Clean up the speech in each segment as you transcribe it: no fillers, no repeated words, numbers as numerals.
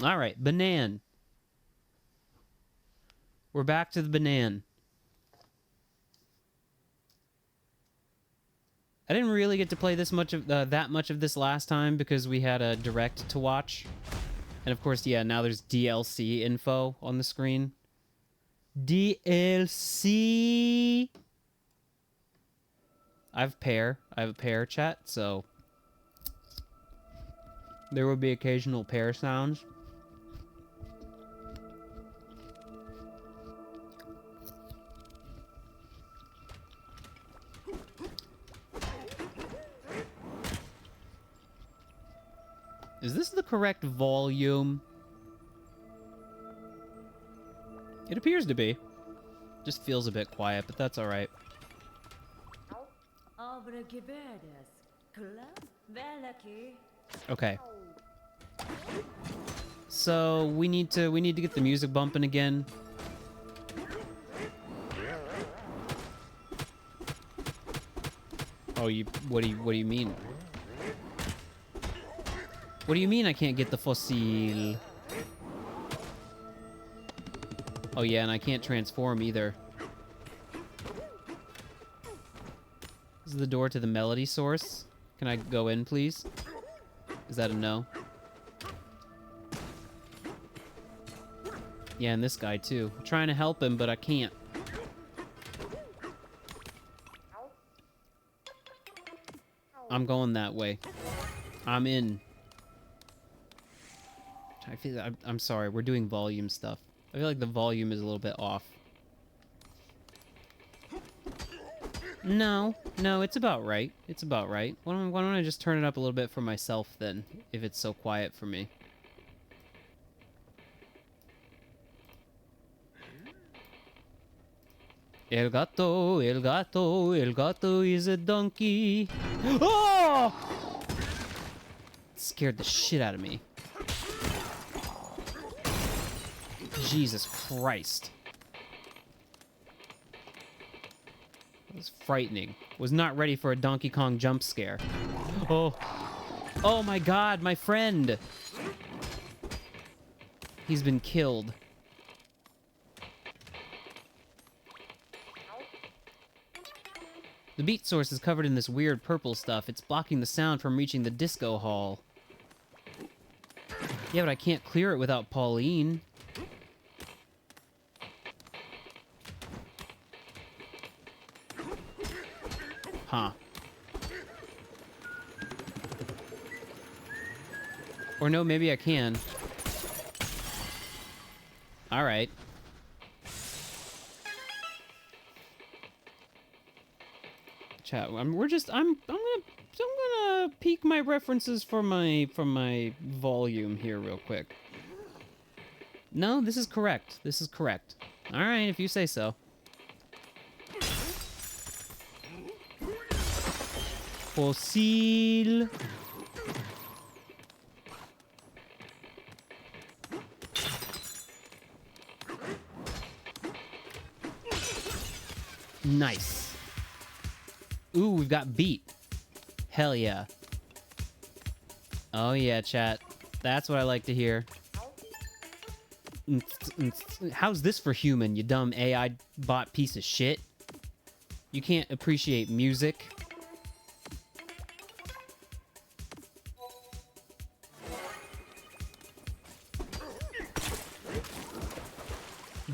All right, Banan. We're back to the Banan. I didn't really get to play this much of that much of this last time because we had a direct to watch, and of course, yeah, now there's DLC info on the screen. DLC. I have a pair chat, so there will be occasional pair sounds. Is this the correct volume? It appears to be. Just feels a bit quiet, but that's all right. Okay. So we need to get the music bumping again. Oh, what do you mean? What do you mean I can't get the fossil? Oh yeah, and I can't transform either. This is the door to the melody source. Can I go in, please? Is that a no? Yeah, and this guy too. I'm trying to help him, but I can't. I'm going that way. I'm in. I'm sorry, we're doing volume stuff. I feel like the volume is a little bit off. No, it's about right. It's about right. Why don't I just turn it up a little bit for myself then, if it's so quiet for me? El gato, el gato, el gato is a donkey. Oh! It scared the shit out of me. Jesus Christ. That was frightening. Was not ready for a Donkey Kong jump scare. Oh. Oh my god, my friend! He's been killed. The beat source is covered in this weird purple stuff. It's blocking the sound from reaching the disco hall. Yeah, but I can't clear it without Pauline. Huh. Or no, maybe I can. Alright. Chat, I'm gonna peek my references from my volume here real quick. No, this is correct. This is correct. Alright, if you say so. Fossil. Nice. Ooh, we've got beat. Hell yeah. Oh yeah, chat. That's what I like to hear. How's this for human, you dumb AI bot piece of shit? You can't appreciate music.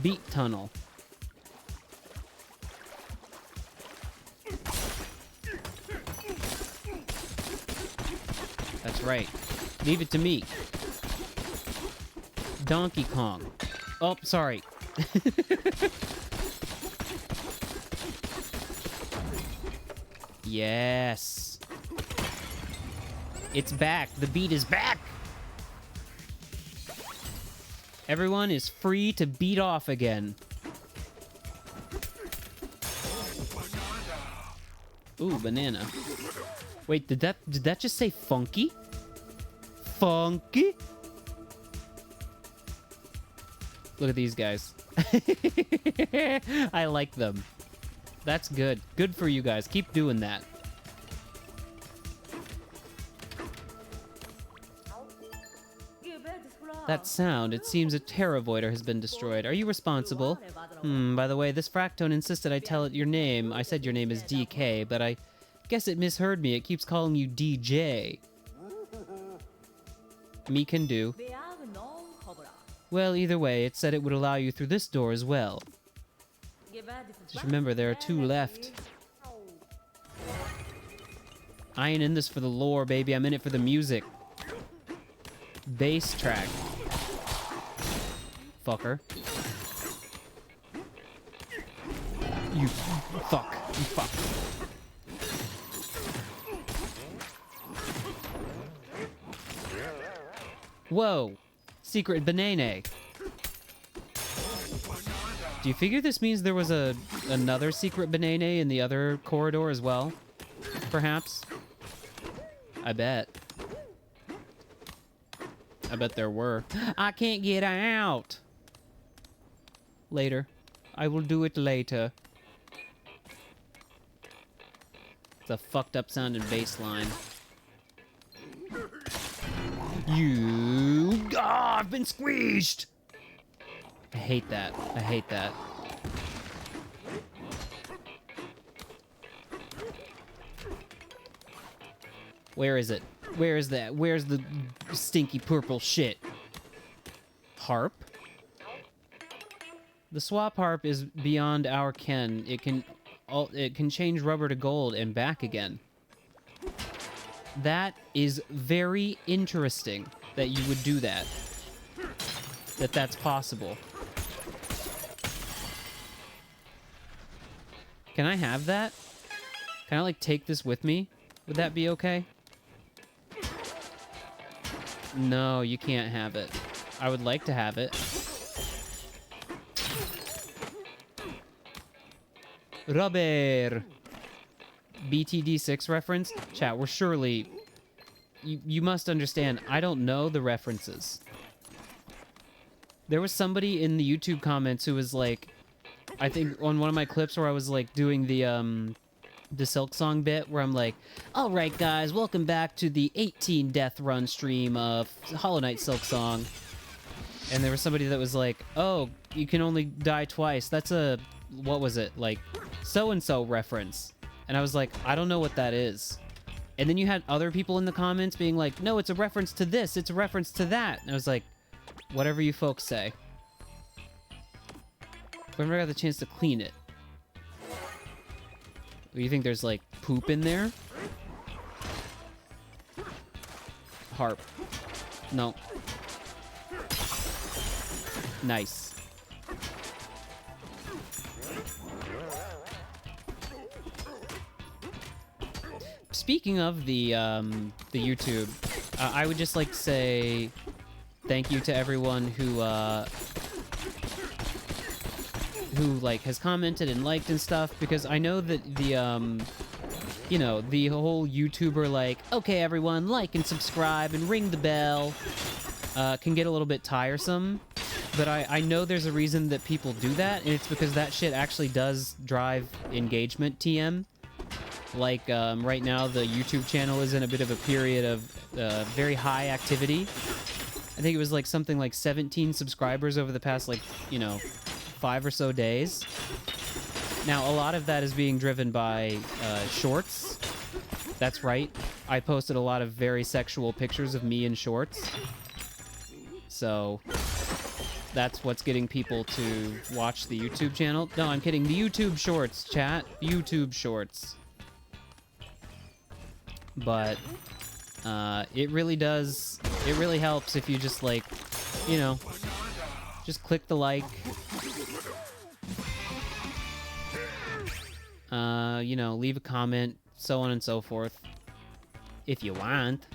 Beat tunnel. That's right. Leave it to me. Donkey Kong. Oh, sorry. Yes. It's back. The beat is back. Everyone is free to beat off again. Ooh, banana. Wait, did that just say funky? Funky? Look at these guys. I like them. That's good. Good for you guys. Keep doing that. That sound, it seems a Terravoider has been destroyed. Are you responsible? By the way, this Fractone insisted I tell it your name. I said your name is DK, but I guess it misheard me. It keeps calling you DJ. Me can do. Well, either way, it said it would allow you through this door as well. Just remember, there are 2 left. I ain't in this for the lore, baby. I'm in it for the music. Bass track. Fucker. You fuck. You fuck. Whoa. Secret banana. Do you figure this means there was another secret banana in the other corridor as well? Perhaps? I bet. I bet there were. I can't get out! Later. I will do it later. It's a fucked up sounding bass line. You... Ah, I've been squeezed! I hate that. I hate that. Where is it? Where is that? Where's the stinky purple shit? Harp? The swap harp is beyond our ken. It can change rubber to gold and back again. That is very interesting that you would do that. That's possible. Can I have that? Can I, like, take this with me? Would that be okay? No, you can't have it. I would like to have it. Rubber! BTD6 reference? Chat, we're surely... You must understand, I don't know the references. There was somebody in the YouTube comments who was like... I think on one of my clips where I was like doing the Silk Song bit where I'm like, all right, guys, welcome back to the 18 death run stream of Hollow Knight Silk Song. And there was somebody that was like, oh, you can only die twice. That's a, what was it? Like, so-and-so reference. And I was like, I don't know what that is. And then you had other people in the comments being like, no, it's a reference to this. It's a reference to that. And I was like, whatever you folks say. We never got the chance to clean it. You think there's, like, poop in there? Harp. No. Nice. Speaking of the YouTube, I would just like to say thank you to everyone who like has commented and liked and stuff, because I know that the you know, the whole YouTuber like, okay everyone, like and subscribe and ring the bell can get a little bit tiresome, but I know there's a reason that people do that, and it's because that shit actually does drive engagement, TM. Like right now the YouTube channel is in a bit of a period of very high activity. I think it was like something like 17 subscribers over the past, like, you know, 5 or so days. Now, a lot of that is being driven by shorts. That's right. I posted a lot of very sexual pictures of me in shorts. So, that's what's getting people to watch the YouTube channel. No, I'm kidding. The YouTube shorts, chat. YouTube shorts. But, it really does... It really helps if you just, like, you know, just click the like. You know, leave a comment, so on and so forth, if you want.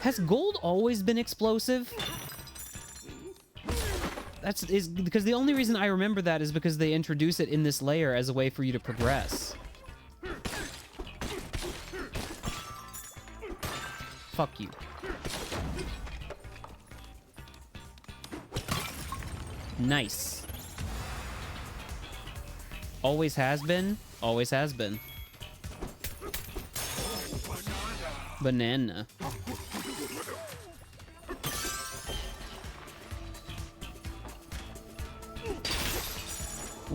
Has gold always been explosive? Is because the only reason I remember that is because they introduce it in this layer as a way for you to progress. Fuck you. Nice. Always has been. Always has been. Banana.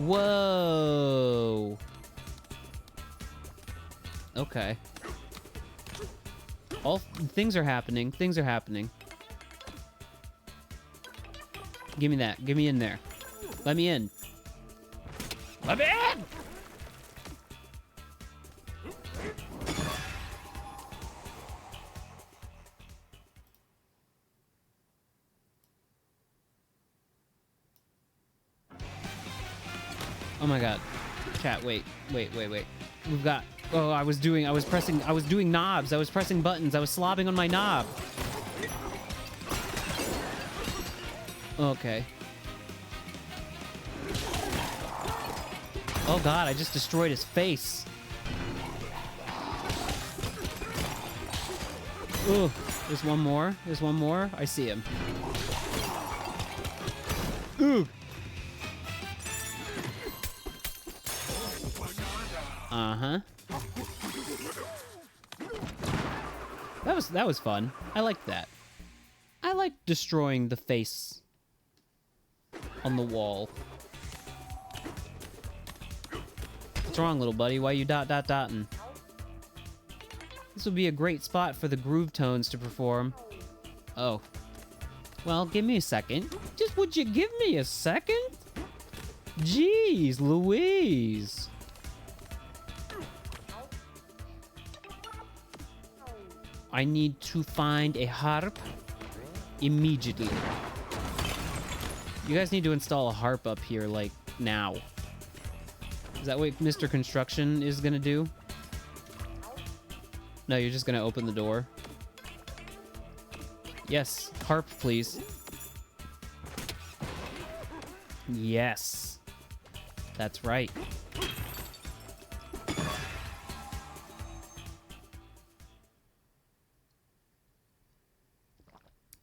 Whoa. Okay. All things are happening. Things are happening. Give me that. Give me in there. Let me in. Let me in! Oh my god. Chat, wait. We've got... Oh, I was doing knobs. I was pressing buttons. I was slobbing on my knob. Okay. Oh god, I just destroyed his face. Ooh, there's one more. There's one more. I see him. Ooh. Uh-huh. That was fun. I liked that. I like destroying the face on the wall. What's wrong, little buddy? Why you dotting? This would be a great spot for the groove tones to perform. Oh. Well, give me a second. Just would you give me a second? Jeez Louise. I need to find a harp immediately. You guys need to install a harp up here, like, now. Is that what Mr. Construction is gonna do? No, you're just gonna open the door. Yes, harp, please. Yes. That's right.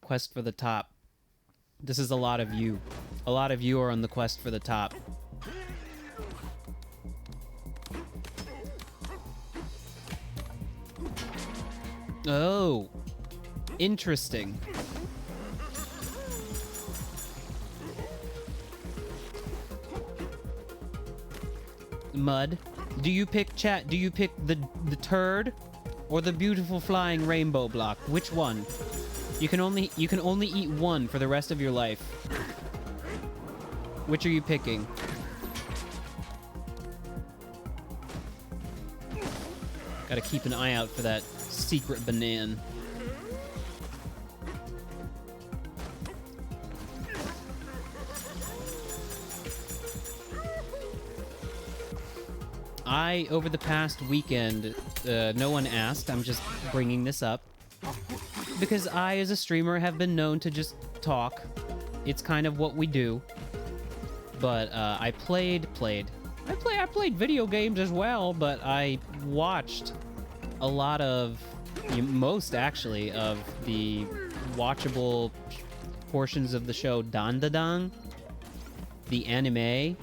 Quest for the top. This is a lot of you. A lot of you are on the quest for the top. Oh. Interesting. Mud. Do you pick chat? Do you pick the turd or the beautiful flying rainbow block? Which one? You can only eat one for the rest of your life. Which are you picking? Gotta keep an eye out for that secret banana. Over the past weekend, no one asked, I'm just bringing this up, because I, as a streamer, have been known to just talk. It's kind of what we do. But I played video games as well, but I watched a lot of, most actually, of the watchable portions of the show Dandadan, the anime,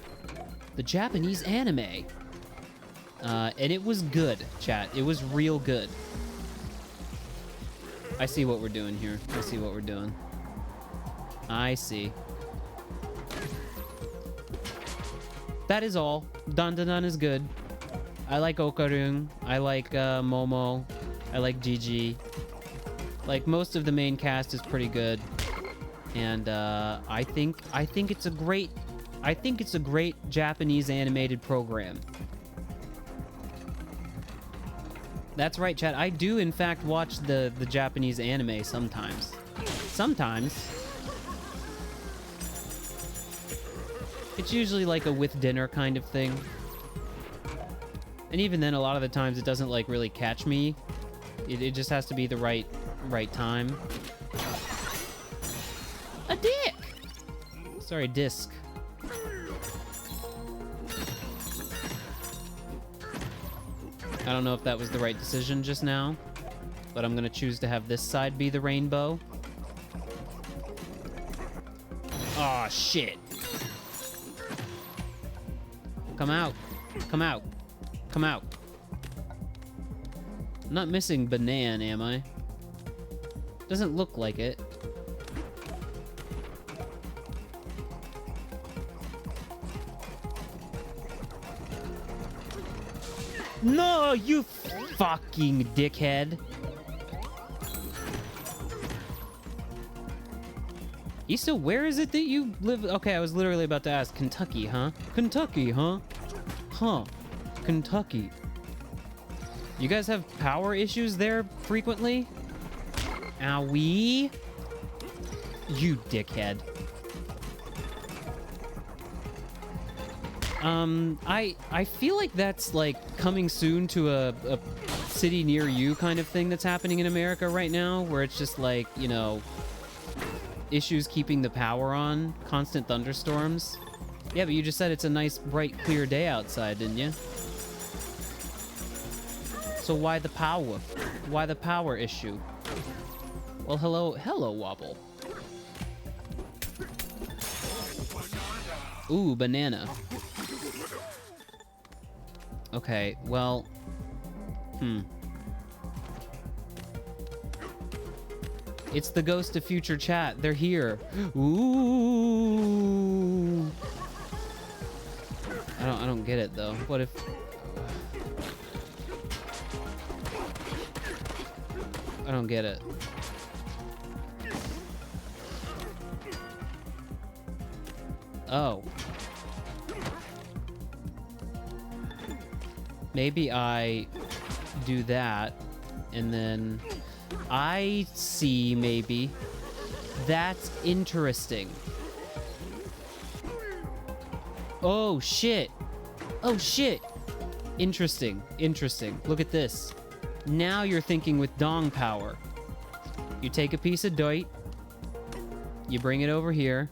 the Japanese anime. And it was good, chat. It was real good. I see what we're doing here. I see what we're doing. I see. That is all. Dandadan is good. I like Okarun. I like Momo. I like Gigi. Like, most of the main cast is pretty good. And I think it's a great Japanese animated program. That's right, chat. I do, in fact, watch the Japanese anime sometimes. Sometimes. It's usually like a with dinner kind of thing. And even then, a lot of the times, it doesn't, like, really catch me. It just has to be the right time. A dick! Sorry, disc. I don't know if that was the right decision just now, but I'm gonna choose to have this side be the rainbow. Aw, shit. Come out. Come out. Come out. I'm not missing banana, am I? Doesn't look like it. No, you fucking dickhead. Issa, where is it that you live? Okay, I was literally about to ask. Kentucky, huh? Kentucky, huh? Huh. Kentucky. You guys have power issues there frequently? Owie. You dickhead. I feel like that's like coming soon to a city near you kind of thing that's happening in America right now, where it's just like, you know, issues keeping the power on, constant thunderstorms. Yeah, but you just said it's a nice, bright, clear day outside, didn't you? So why the power? Why the power issue? Well, hello, Wobble. Ooh, banana. Okay, well... It's the ghost of future chat. They're here. Ooh. I don't get it, though. What if... I don't get it. Oh. Maybe I do that, and then I see, maybe. That's interesting. Oh, shit. Oh, shit. Interesting. Interesting. Look at this. Now you're thinking with dong power. You take a piece of dirt, you bring it over here,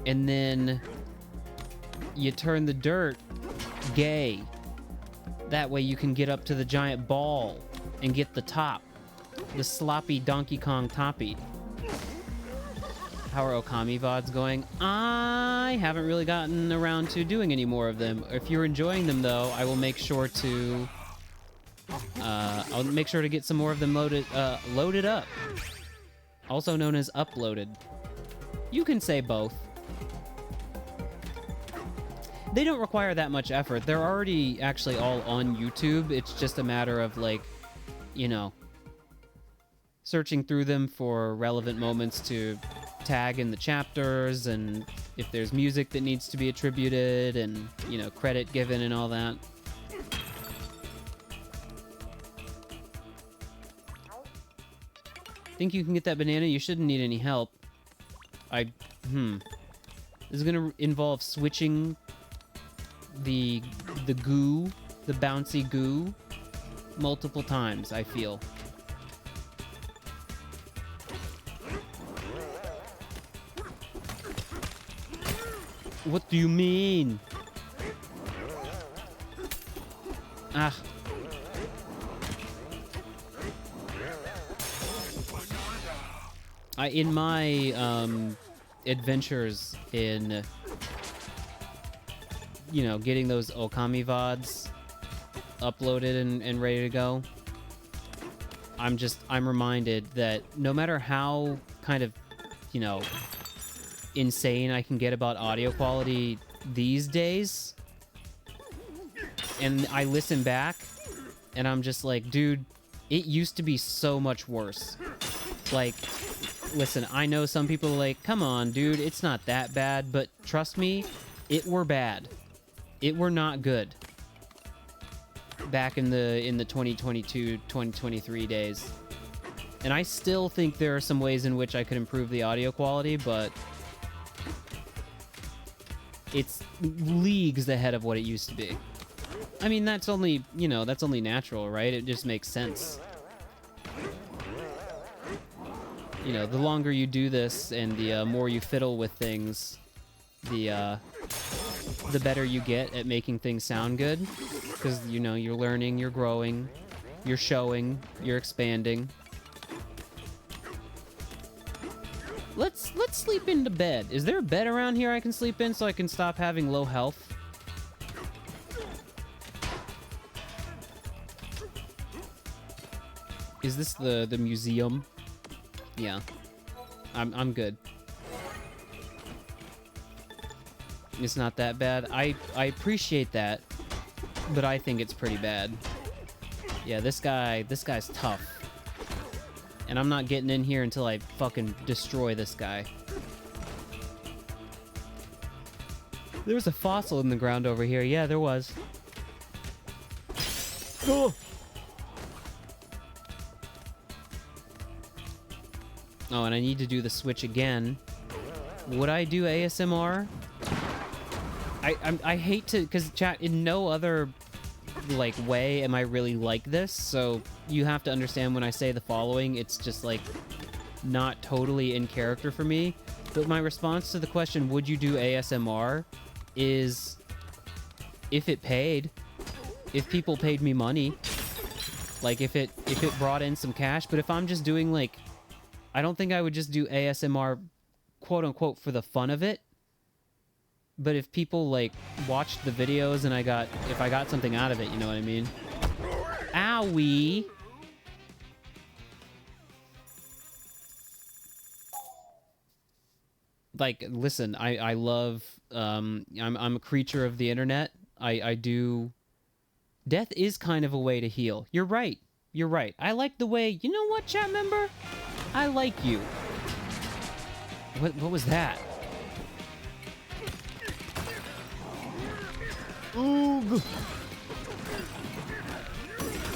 and then you turn the dirt gay. That way you can get up to the giant ball and get the top. The sloppy Donkey Kong toppy. How are Okami VODs going? I haven't really gotten around to doing any more of them. If you're enjoying them, though, I will make sure to... I'll make sure to get some more of them loaded up. Also known as uploaded. You can say both. They don't require that much effort. They're already actually all on YouTube. It's just a matter of, like, you know, searching through them for relevant moments to tag in the chapters, and if there's music that needs to be attributed, and, you know, credit given and all that. Think you can get that banana? You shouldn't need any help. This is gonna involve switching the goo, the bouncy goo, multiple times, I feel. What do you mean? Ah. In my adventures in, you know, getting those Okami VODs uploaded and ready to go, I'm reminded that no matter how kind of, you know, insane I can get about audio quality these days, and I listen back and I'm just like, dude, it used to be so much worse. Like, listen, I know some people are like, come on, dude, it's not that bad, but trust me, it were bad. It were not good. Back in the 2022, 2023 days. And I still think there are some ways in which I could improve the audio quality, but it's leagues ahead of what it used to be. I mean, that's only, you know, that's only natural, right? It just makes sense. You know, the longer you do this and the more you fiddle with things, the better you get at making things sound good. Because, you know, you're learning, you're growing, you're showing, you're expanding. Let's sleep into bed. Is there a bed around here I can sleep in so I can stop having low health? Is this the museum? Yeah. I'm good. It's not that bad. I appreciate that. but I think it's pretty bad. Yeah, this guy's tough. And I'm not getting in here until I fucking destroy this guy. There was a fossil in the ground over here. Yeah, there was. Oh! Oh, and I need to do the switch again. Would I do ASMR? I hate to, because chat, in no other, like, way am I really like this, so you have to understand when I say the following, it's just, like, not totally in character for me. But my response to the question, would you do ASMR, is if it paid. If people paid me money. Like, if it brought in some cash. But if I'm just doing, like, I don't think I would just do ASMR, quote-unquote, for the fun of it. But if people, like, watched the videos and if I got something out of it, you know what I mean? Owie! Like, listen, I love, I'm a creature of the internet. I do... Death is kind of a way to heal. You're right. You're right. I like the way... You know what, chat member? I like you. What was that? Ooh.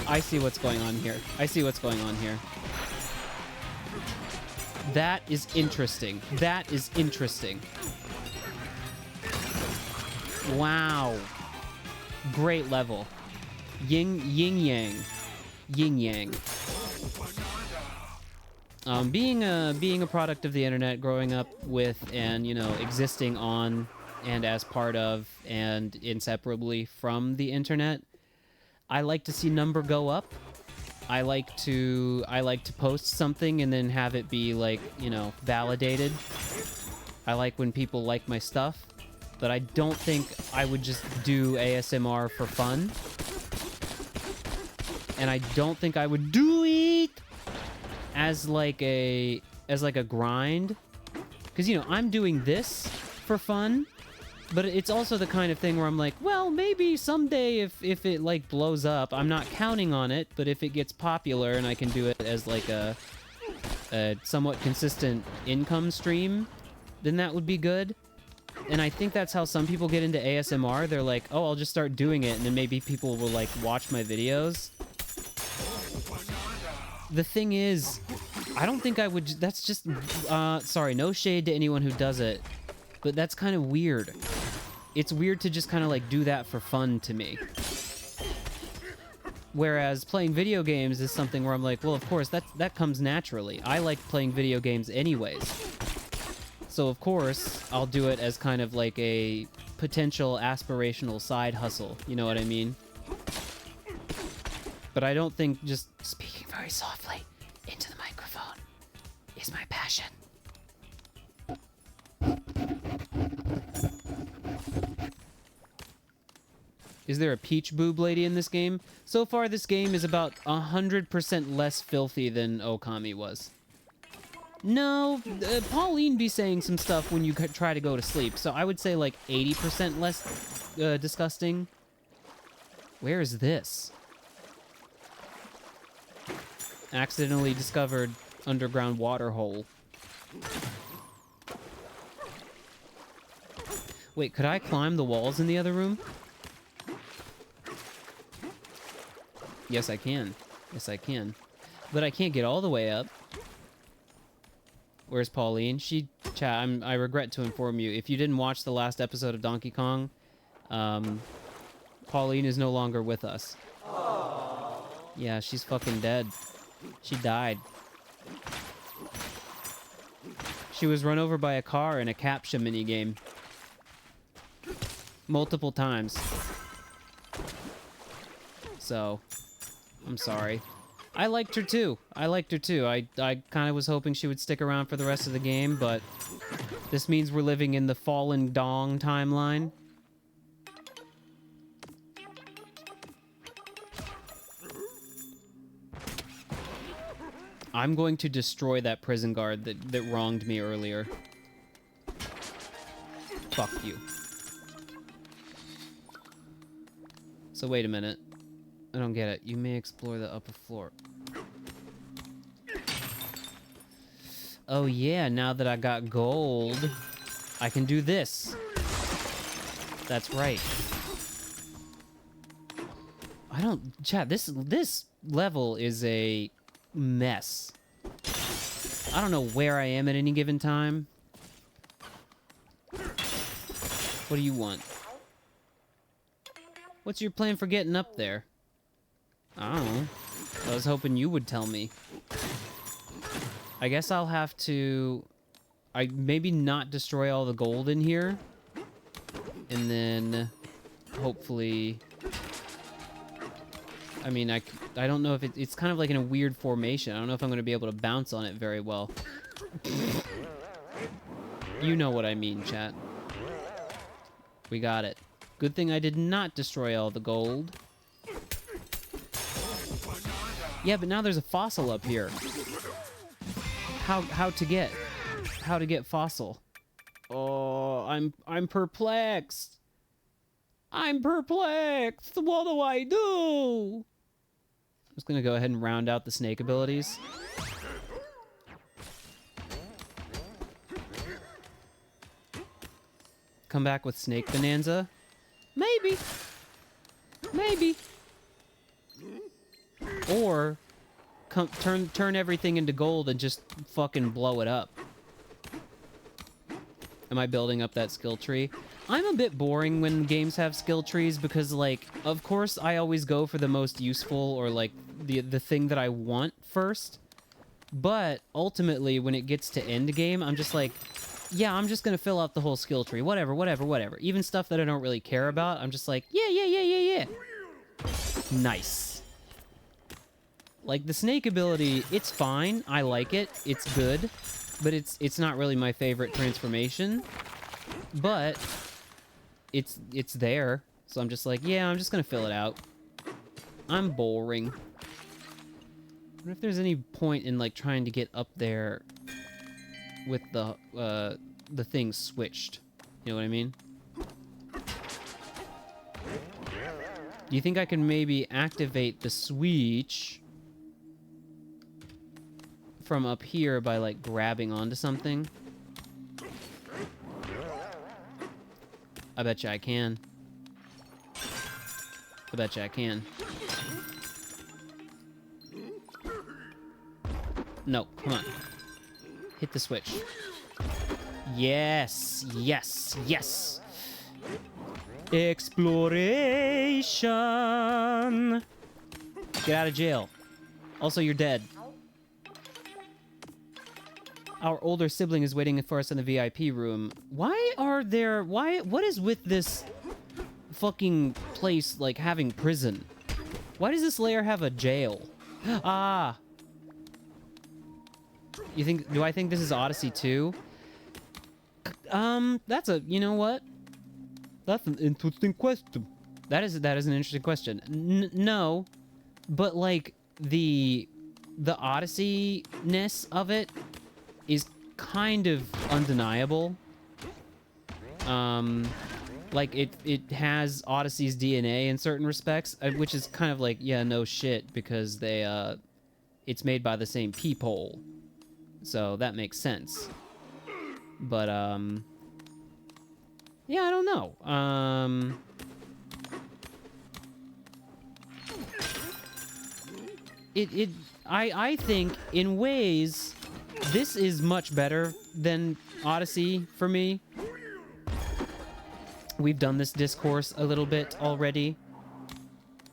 I see what's going on here. I see what's going on here. That is interesting. That is interesting. Wow. Great level. Yin yang. Yin yang. Being a product of the internet, growing up with and, you know, existing on and as part of and inseparably from the internet, I like to see number go up. I like to post something and then have it be, like, you know, validated. I like when people like my stuff, but I don't think I would just do ASMR for fun. And I don't think I would do it as like a grind. Because, you know, I'm doing this for fun, but it's also the kind of thing where I'm like, well, maybe someday if it, like, blows up, I'm not counting on it, but if it gets popular and I can do it as, like, a somewhat consistent income stream, then that would be good. And I think that's how some people get into ASMR. They're like, oh, I'll just start doing it, and then maybe people will, like, watch my videos. The thing is, I don't think I would... That's just... sorry, no shade to anyone who does it, but that's kind of weird. It's weird to just kind of, like, do that for fun to me. Whereas playing video games is something where I'm like, well, of course, that comes naturally. I like playing video games anyways. So, of course, I'll do it as kind of like a potential aspirational side hustle. You know what I mean? But I don't think just speaking very softly into the microphone is my passion. Is there a peach boob lady in this game? So far, this game is about 100% less filthy than Okami was. No, Pauline be saying some stuff when you try to go to sleep, so I would say like 80% less disgusting. Where is this? Accidentally discovered underground water hole. Wait, could I climb the walls in the other room? Yes, I can. Yes, I can. But I can't get all the way up. Where's Pauline? I regret to inform you, if you didn't watch the last episode of Donkey Kong, Pauline is no longer with us. Aww. Yeah, she's fucking dead. She died. She was run over by a car in a CAPTCHA minigame. Multiple times. So, I'm sorry. I liked her too. I kind of was hoping she would stick around for the rest of the game, but this means we're living in the Fallen Dong timeline. I'm going to destroy that prison guard that wronged me earlier. Fuck you. So wait a minute. I don't get it. You may explore the upper floor. Oh yeah, now that I got gold, I can do this. That's right. Chat, this level is a mess. I don't know where I am at any given time. What do you want? What's your plan for getting up there? I don't know. I was hoping you would tell me. I guess I'll have to... maybe not destroy all the gold in here. And then... hopefully... I mean, I don't know if it's kind of like in a weird formation. I don't know if I'm going to be able to bounce on it very well. You know what I mean, chat. We got it. Good thing I did not destroy all the gold. Yeah, but now there's a fossil up here. How to get fossil? Oh, I'm perplexed. I'm perplexed. What do I do? I'm just gonna go ahead and round out the snake abilities. Come back with snake Bananza? Maybe. Maybe. Or turn everything into gold and just fucking blow it up. Am I building up that skill tree? I'm a bit boring when games have skill trees because, like, of course I always go for the most useful or, like, the thing that I want first. But ultimately, when it gets to end game, I'm just like, yeah, I'm just gonna fill out the whole skill tree. Whatever, whatever, whatever. Even stuff that I don't really care about, I'm just like, yeah. Nice. Like, the snake ability, it's fine. I like it. It's good. But it's not really my favorite transformation. But it's there. So I'm just like, yeah, I'm just gonna fill it out. I'm boring. I wonder if there's any point in, like, trying to get up there with the thing switched. You know what I mean? Do you think I can maybe activate the switch from up here by, like, grabbing onto something? I bet you I can. I bet you I can. No, come on. Hit the switch. Yes, yes, yes. Exploration. Get out of jail. Also, you're dead. Our older sibling is waiting for us in the VIP room. What is with this fucking place, like, having prison? Why does this layer have a jail? Ah. Do I think this is Odyssey 2? You know what? That's an interesting question. That is an interesting question. No, but, like, the Odyssey-ness of it is kind of undeniable. Like, it has Odyssey's DNA in certain respects, which is kind of like, yeah, no shit, because it's made by the same people. So that makes sense. But, yeah, I don't know. I think, in ways, this is much better than Odyssey for me. We've done this discourse a little bit already.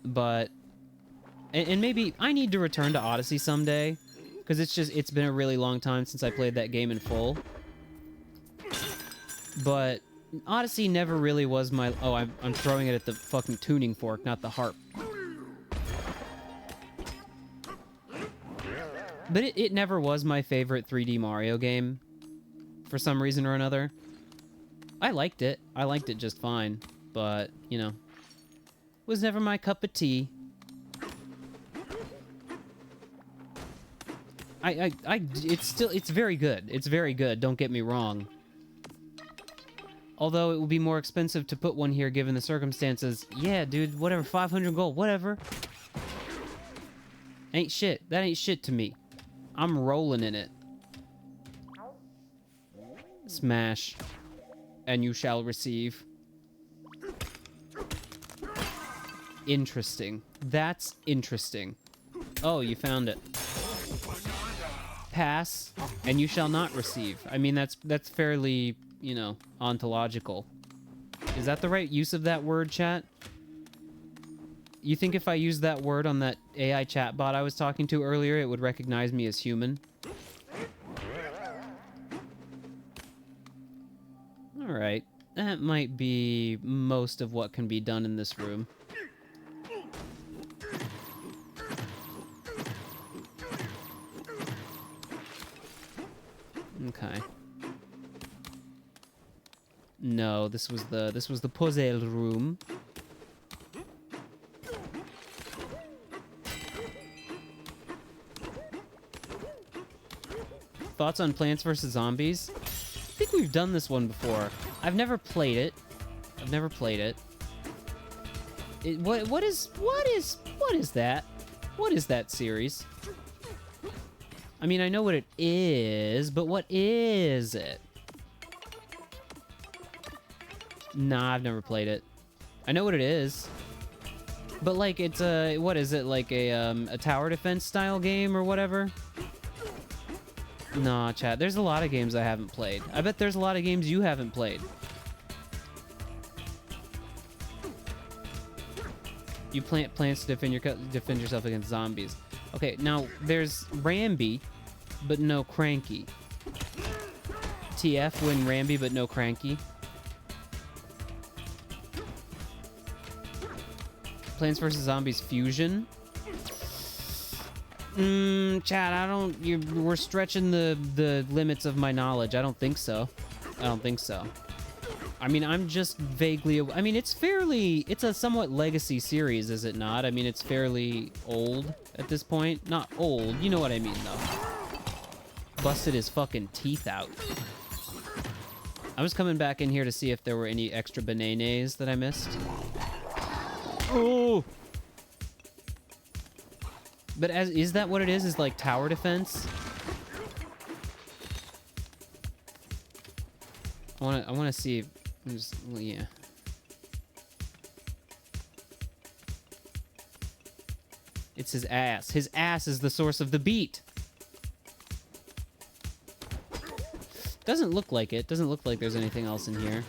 But... And maybe I need to return to Odyssey someday. Because it's been a really long time since I played that game in full. But Odyssey never really was my... Oh, I'm throwing it at the fucking tuning fork, not the harp. But it never was my favorite 3D Mario game. For some reason or another. I liked it. I liked it just fine. But, you know. Was never my cup of tea. It's very good. It's very good, don't get me wrong. Although it would be more expensive to put one here given the circumstances. Yeah, dude, whatever, 500 gold, whatever. Ain't shit. That ain't shit to me. I'm rolling in it. Smash. And you shall receive. Interesting. That's interesting. Oh, you found it. Pass, and you shall not receive. I mean, that's fairly, you know, ontological. Is that the right use of that word, chat? You think if I used that word on that AI chatbot I was talking to earlier, it would recognize me as human? Alright. That might be most of what can be done in this room. Okay. No, this was the puzzle room. Thoughts on Plants vs. Zombies? I think we've done this one before. I've never played it. What is that? What is that series? I mean, I know what it is, but what is it? Nah, I've never played it. I know what it is. But, like, it's a... What is it? Like a tower defense style game or whatever? Nah, chat. There's a lot of games I haven't played. I bet there's a lot of games you haven't played. You plant plants to defend yourself against zombies. Okay, now, there's Ramby, but no Cranky. TF win Ramby, but no Cranky. Plants vs. Zombies Fusion. Chad, I don't... we're stretching the limits of my knowledge. I don't think so. I mean, I'm just vaguely... I mean, it's fairly... It's a somewhat legacy series, is it not? I mean, it's fairly old at this point. Not old. You know what I mean, though. Busted his fucking teeth out. I was coming back in here to see if there were any extra bananas that I missed. Oh! But is that what it is? Is like tower defense? I wanna see. Well, yeah. It's his ass. His ass is the source of the beat. Doesn't look like it. Doesn't look like there's anything else in here.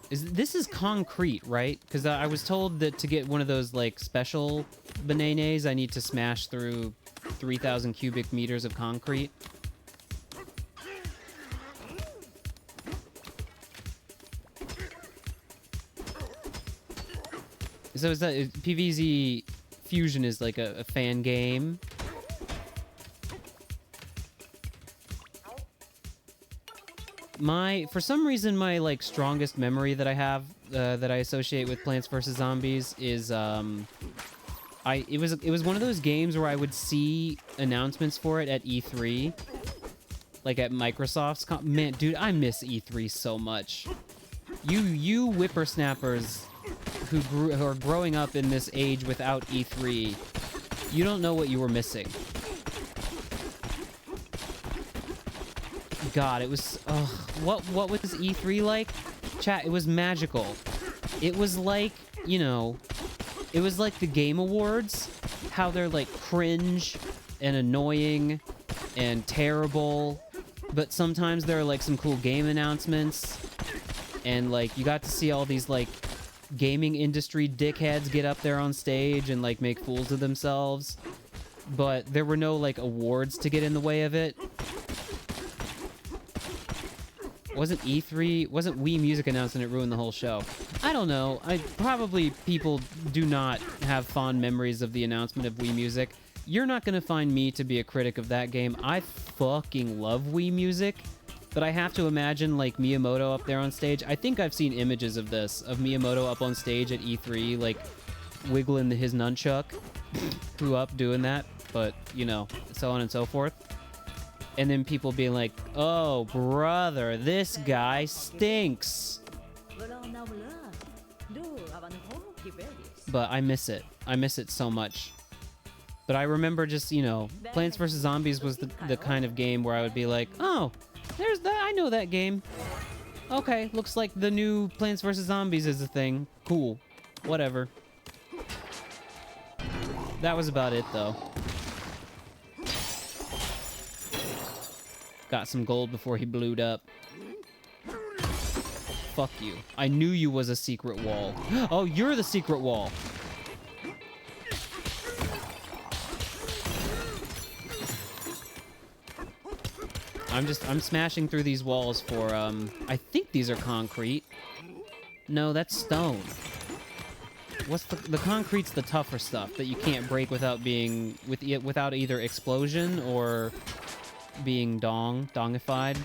This is concrete, right? Because I was told that to get one of those, like, special bananas, I need to smash through 3,000 cubic meters of concrete. So is that... PvZ Fusion is, like, a fan game? For some reason, my, like, strongest memory that I have, that I associate with Plants vs. Zombies is, it was one of those games where I would see announcements for it at E3. Like, at Microsoft's... Man, dude, I miss E3 so much. You whippersnappers who are growing up in this age without E3, you don't know what you were missing. God, it was... what was E3 like? Chat, it was magical. It was like, you know... It was like the Game Awards. How they're, like, cringe and annoying and terrible. But sometimes there are, like, some cool game announcements. And, like, you got to see all these, like, gaming industry dickheads get up there on stage and, like, make fools of themselves. But there were no, like, awards to get in the way of it. Wasn't Wii Music announced and it ruined the whole show? I don't know. Probably people do not have fond memories of the announcement of Wii Music. You're not gonna find me to be a critic of that game. I fucking love Wii Music, but I have to imagine, like, Miyamoto up there on stage. I think I've seen images of this, of Miyamoto up on stage at E3, like, wiggling his nunchuck. Grew up doing that, but, you know, so on and so forth. And then people being like, oh, brother, this guy stinks. But I miss it. I miss it so much. But I remember just, you know, Plants vs. Zombies was the kind of game where I would be like, oh, there's that. I know that game. Okay, looks like the new Plants vs. Zombies is a thing. Cool. Whatever. That was about it, though. Got some gold before he blewed up. Fuck you. I knew you was a secret wall. Oh, you're the secret wall. I'm smashing through these walls for, I think these are concrete. No, that's stone. What's the concrete's the tougher stuff that you can't break without being, without either explosion or being dongified.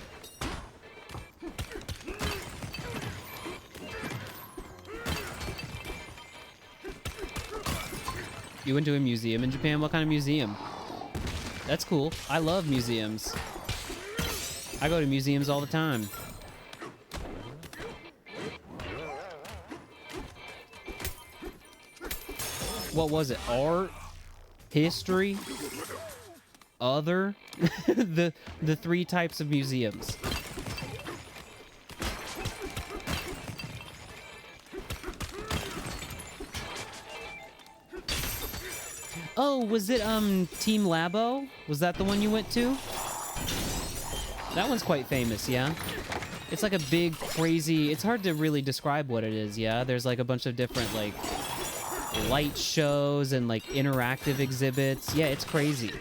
You went to a museum in Japan? What kind of museum? That's cool. I love museums. I go to museums all the time. What was it? Art? History? Other? the three types of museums. Oh, was it Team Labo? Was that the one you went to? That one's quite famous, yeah? It's like a big, crazy... It's hard to really describe what it is, yeah? There's like a bunch of different, like, light shows and, like, interactive exhibits. Yeah, it's crazy.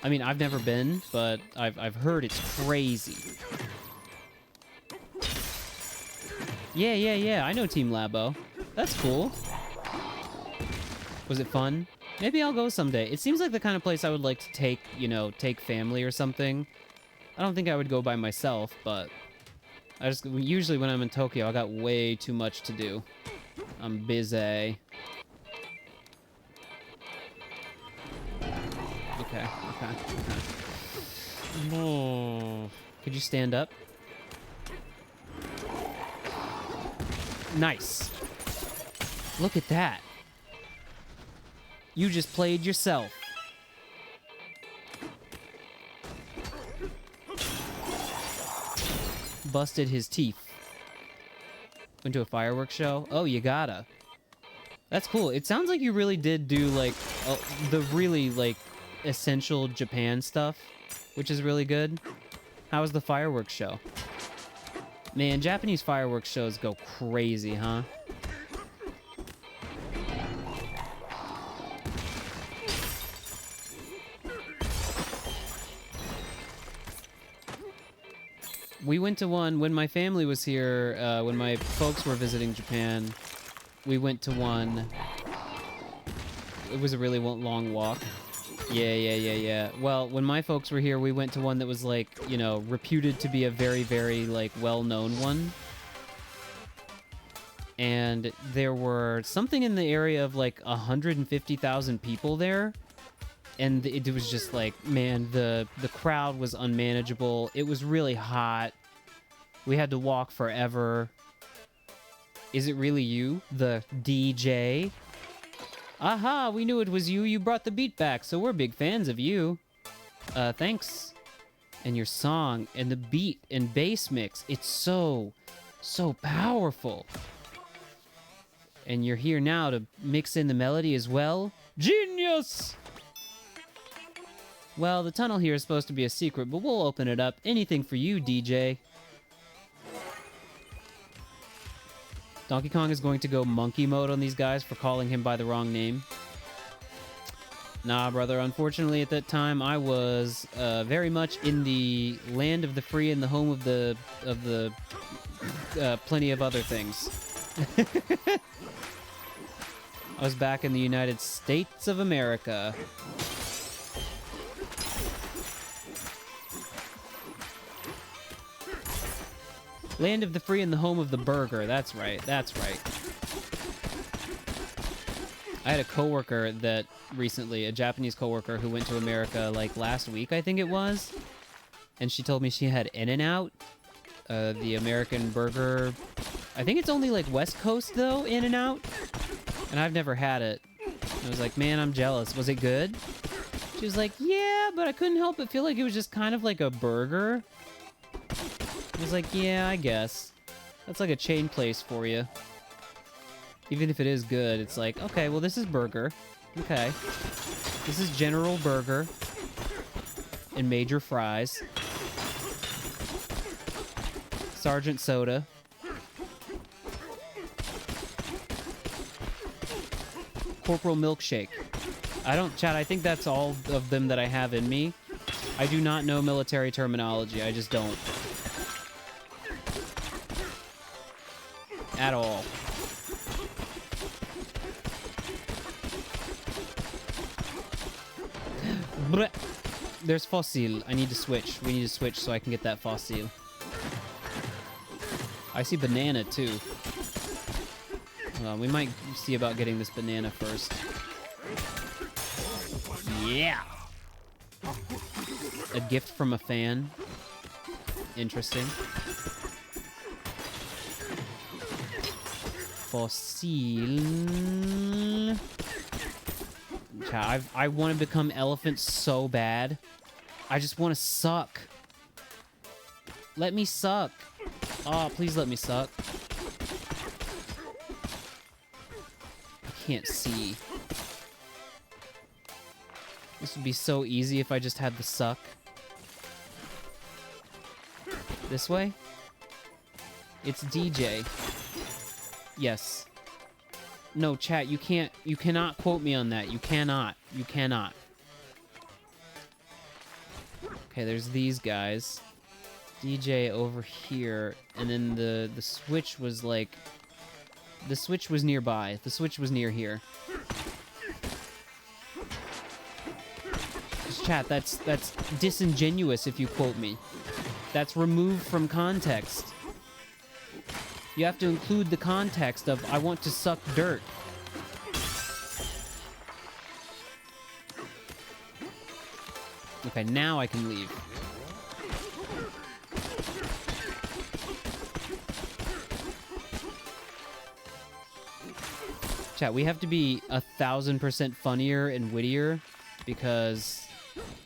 I mean, I've never been, but I've heard it's crazy. Yeah. I know Team Labo. That's cool. Was it fun? Maybe I'll go someday. It seems like the kind of place I would like to take, you know, take family or something. I don't think I would go by myself, but usually when I'm in Tokyo, I got way too much to do. I'm busy. Okay. Oh. Could you stand up? Nice. Look at that. You just played yourself. Busted his teeth. Went to a fireworks show? Oh, you gotta. That's cool. It sounds like you really did do, like, the really, like, essential Japan stuff, which is really good. How was the fireworks show? Man, Japanese fireworks shows go crazy, huh? We went to one when my family was here, when my folks were visiting Japan. We went to one. It was a really long walk. Yeah. Well, when my folks were here, we went to one that was, like, you know, reputed to be a very, very, like, well-known one. And there were something in the area of, like, 150,000 people there. And it was just like, man, the crowd was unmanageable. It was really hot. We had to walk forever. Is it really you, the DJ? Aha, we knew it was you. You brought the beat back, so we're big fans of you. Thanks. And your song and the beat and bass mix, it's so powerful. And you're here now to mix in the melody as well? Genius! Well, the tunnel here is supposed to be a secret, but we'll open it up. Anything for you, DJ. Donkey Kong is going to go monkey mode on these guys for calling him by the wrong name. Nah, brother. Unfortunately, at that time, I was very much in the land of the free and the home of the plenty of other things. I was back in the United States of America. Land of the free and the home of the burger. That's right. I had a coworker that recently, a Japanese coworker who went to America like last week, I think it was. and she told me she had In-N-Out, the American burger. I think it's only like West Coast though, In-N-Out, and I've never had it. I was like, man, I'm jealous. Was it good? She was like, yeah, but I couldn't help but feel like it was just kind of like a burger. I was like, yeah, I guess. That's like a chain place for you. Even if it is good, it's like, okay, well, this is burger. Okay. This is General Burger. And major fries. Sergeant Soda. Corporal Milkshake. Chad, I think that's all of them that I have in me. I do not know military terminology. I just don't. At all. There's fossil. I need to switch. We need to switch so I can get that fossil. I see banana too. We might see about getting this banana first. Yeah! A gift from a fan. Interesting. Fossil. I want to become elephant so bad. I just want to suck. Let me suck. Oh, please let me suck. I can't see. This would be so easy if I just had the suck. This way? It's DJ. Yes. No, chat, you cannot quote me on that. You cannot. You cannot. Okay, there's these guys. DJ over here, and then the switch was like... The switch was nearby. The switch was near here. Just chat, that's disingenuous if you quote me. That's removed from context. You have to include the context of, I want to suck dirt. Okay, now I can leave. Chat, we have to be 1,000% funnier and wittier, because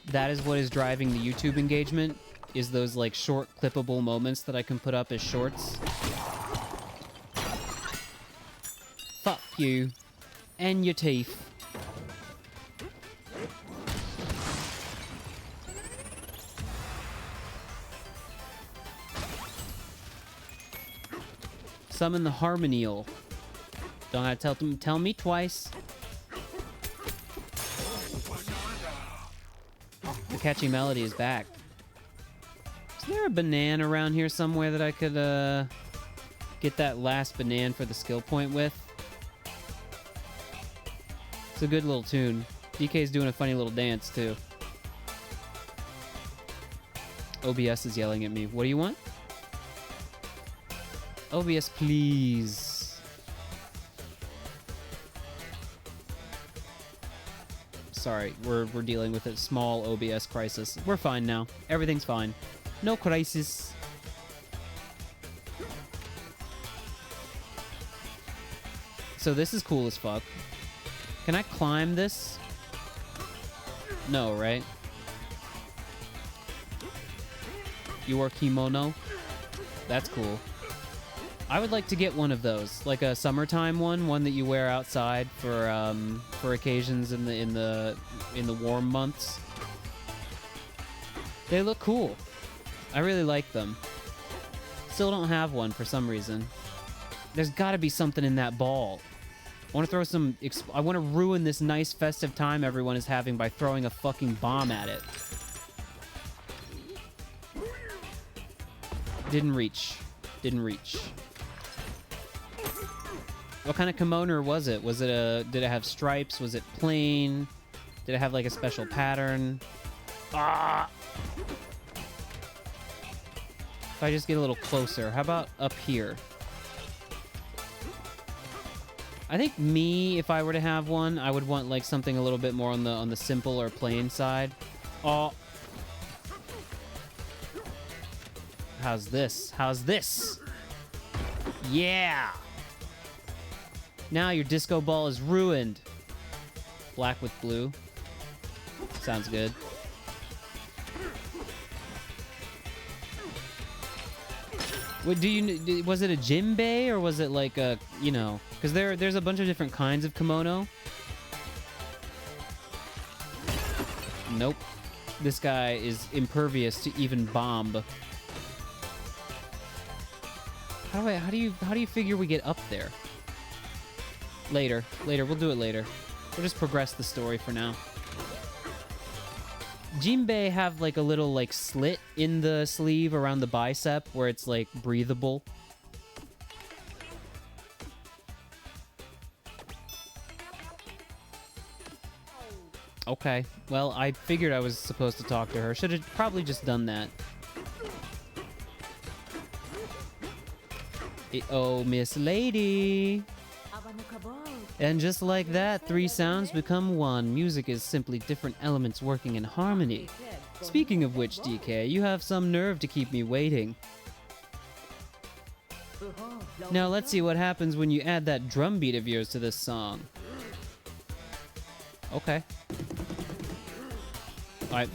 that is what is driving the YouTube engagement, is those, like, short clippable moments that I can put up as shorts. Fuck you. And your teeth. Summon the Harmonial. Don't have to tell me twice. The catchy melody is back. Is there a banana around here somewhere that I could get that last banana for the skill point with? It's a good little tune. DK's doing a funny little dance, too. OBS is yelling at me. What do you want? OBS, please. Sorry, we're dealing with a small OBS crisis. We're fine now. Everything's fine. No crisis. So this is cool as fuck. Can I climb this? No, right? You wear kimono? That's cool. I would like to get one of those, like a summertime one that you wear outside for occasions in the warm months. They look cool. I really like them. Still don't have one for some reason. There's got to be something in that ball. I want to throw some... I want to ruin this nice festive time everyone is having by throwing a fucking bomb at it. Didn't reach. Didn't reach. What kind of kimono was it? Was it did it have stripes? Was it plain? Did it have like a special pattern? Ah! If I just get a little closer, how about up here? I think if I were to have one, I would want like something a little bit more on the simple or plain side. Oh. How's this? How's this? Yeah! Now your disco ball is ruined. Black with blue. Sounds good. What was it a djembe or was it like a, you know, because there's a bunch of different kinds of kimono. Nope. This guy is impervious to even bomb. How do you figure we get up there? Later. We'll do it later. We'll just progress the story for now. Jinbei have like a little like slit in the sleeve around the bicep where it's like breathable. Okay. Well, I figured I was supposed to talk to her. Should have probably just done that. Oh, Miss Lady. And just like that, 3 sounds become 1. Music is simply different elements working in harmony. Speaking of which, DK, you have some nerve to keep me waiting. Now let's see what happens when you add that drum beat of yours to this song. Okay. Alright,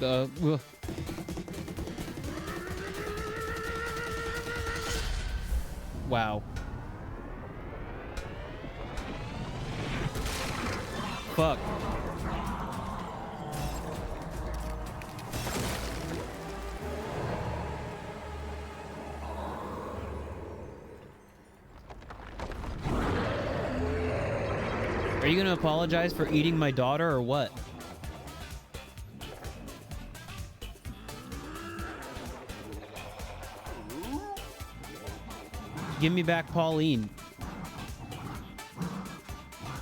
wow. Fuck. Are you gonna apologize for eating my daughter or what? Give me back Pauline.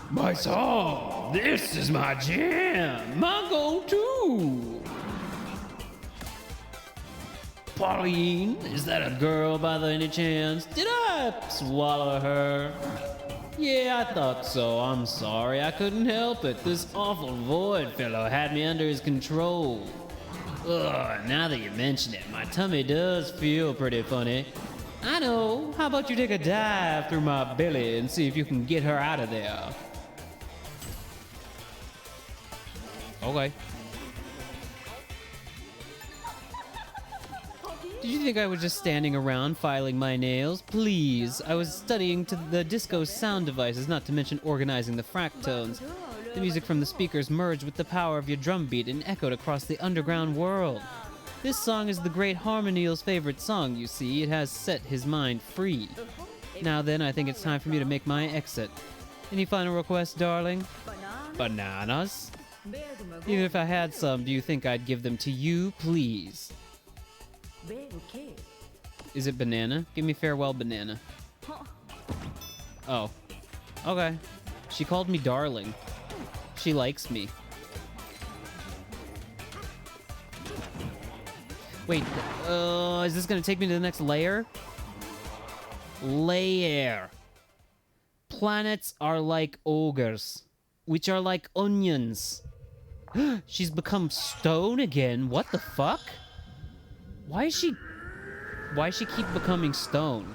My song! This is my jam! My go-to! Pauline, is that a girl by any chance? Did I swallow her? Yeah, I thought so. I'm sorry, I couldn't help it. This awful void fellow had me under his control. Ugh, now that you mention it, my tummy does feel pretty funny. I know. How about you take a dive through my belly and see if you can get her out of there? Okay. Did you think I was just standing around filing my nails? Please, I was studying to the disco sound devices, not to mention organizing the fractones. The music from the speakers merged with the power of your drum beat and echoed across the underground world. This song is the great Harmoniel's favorite song, you see. It has set his mind free. Now then, I think it's time for me to make my exit. Any final requests, darling? Bananas? Even if I had some, do you think I'd give them to you, please? Is it banana? Give me farewell, banana. Oh. Okay. She called me darling. She likes me. Wait, is this gonna take me to the next layer? Layer. Planets are like ogres, which are like onions. She's become stone again. What the fuck? Why is she keep becoming stone?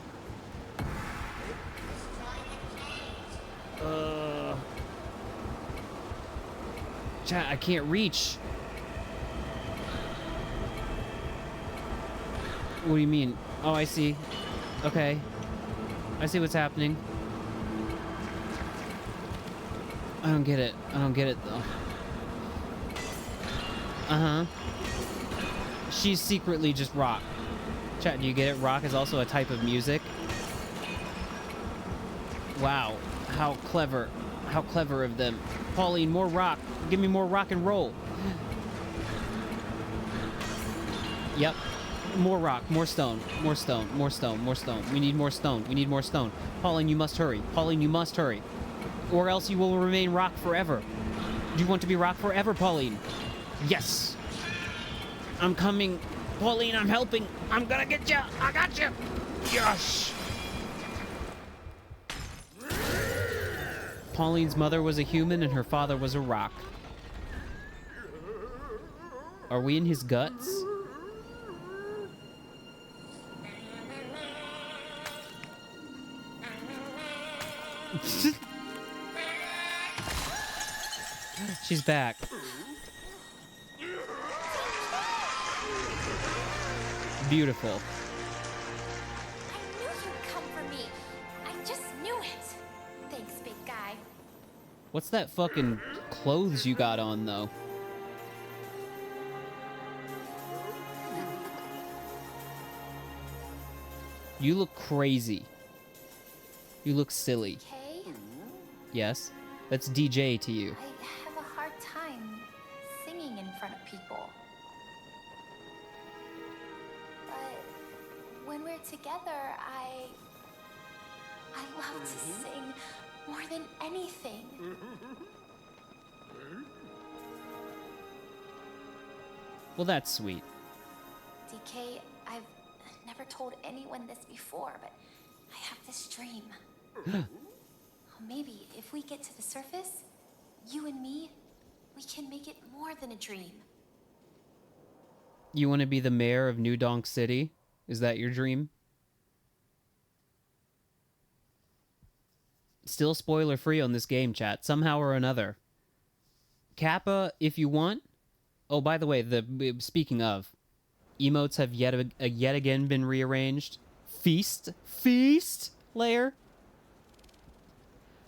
Chat, I can't reach. What do you mean? Oh, I see. Okay. I see what's happening. I don't get it. I don't get it, though. Uh-huh. She's secretly just rock. Chat, do you get it? Rock is also a type of music. Wow. How clever. How clever of them. Pauline, more rock. Give me more rock and roll. Yep. More rock, more stone, more stone, more stone, more stone. We need more stone. We need more stone. Pauline, you must hurry. Pauline, you must hurry. Or else you will remain rock forever. Do you want to be rock forever, Pauline? Yes. I'm coming. Pauline, I'm helping. I'm gonna get you. I got you. Yes. Pauline's mother was a human and her father was a rock. Are we in his guts? she's back. Beautiful. I knew you'd come for me. I just knew it. Thanks, big guy. What's that fucking clothes you got on, though? You look crazy. You look silly. Okay? Yes? That's DJ to you. I have a hard time singing in front of people. But when we're together, I love to sing more than anything. Well, that's sweet. DK, I've never told anyone this before, but I have this dream. Maybe if we get to the surface, you and me, we can make it more than a dream. You want to be the mayor of New Donk City? Is that your dream? Still spoiler free on this game, chat, somehow or another. Kappa, if you want. Oh, by the way, speaking of, emotes have yet again been rearranged. Feast layer.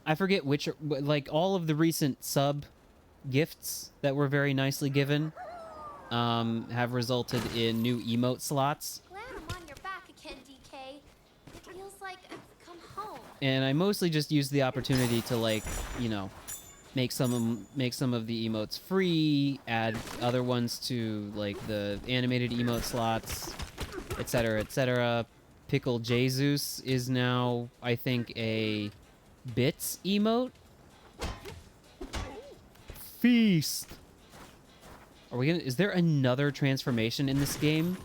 I forget which, like, all of the recent sub gifts that were very nicely given have resulted in new emote slots. Glad I'm on your back again, DK. It feels like I've come home. And I mostly just used the opportunity to, like, you know, make some of the emotes free, add other ones to, like, the animated emote slots, etc., etc. Pickle Jesus is now, I think, a bits emote. Feast. Are we gonna? Is there another transformation in this game?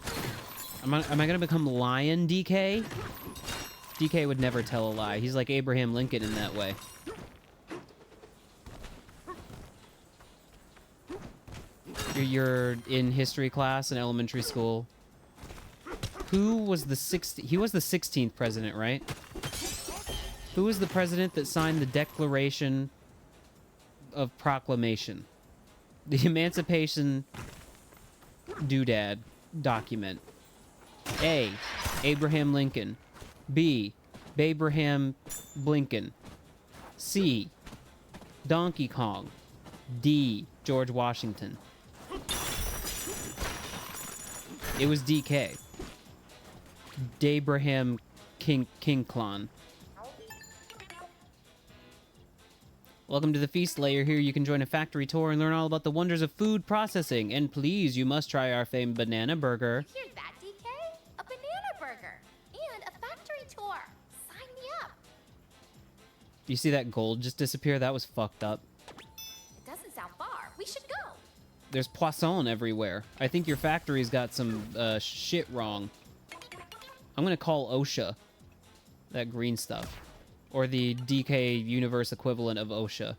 Am I gonna become Lion DK? DK would never tell a lie. He's like Abraham Lincoln in that way. You're in history class in elementary school. Who was the 16th? He was the 16th president, right? Who was the president that signed the Declaration of Proclamation? The Emancipation Doodad document. A. Abraham Lincoln. B. Babraham Blinken. C. Donkey Kong. D. George Washington. It was DK. Dabraham Kinklon. Welcome to the Feast Layer. Here you can join a factory tour and learn all about the wonders of food processing. And please, you must try our famed banana burger. You hear that, DK? A banana burger and a factory tour. Sign me up. Do you see that gold just disappear? That was fucked up. It doesn't sound far. We should go. There's poisson everywhere. I think your factory's got some shit wrong. I'm gonna call OSHA. That green stuff. Or the DK universe equivalent of OSHA.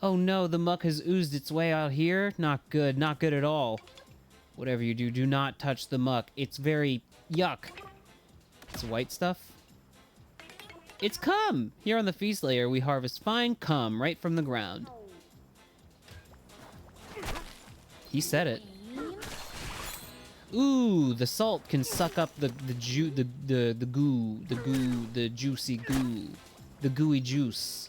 Oh no, the muck has oozed its way out here? Not good, not good at all. Whatever you do, do not touch the muck. It's very yuck. It's white stuff? It's cum! Here on the Feast Layer, we harvest fine cum right from the ground. He said it. Ooh, the salt can suck up the juicy goo, the gooey juice.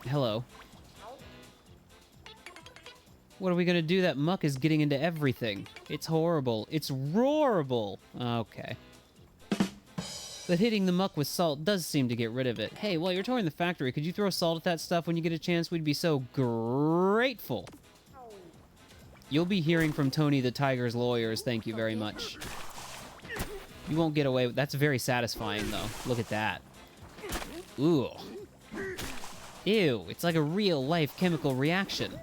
Hello. What are we gonna do? That muck is getting into everything. It's horrible. It's roarable. Okay. But hitting the muck with salt does seem to get rid of it. Hey, while you're touring the factory, could you throw salt at that stuff when you get a chance? We'd be so grateful. You'll be hearing from Tony the Tiger's lawyers, thank you very much. You won't get away with... That's very satisfying, though. Look at that. Ooh. Ew, it's like a real-life chemical reaction.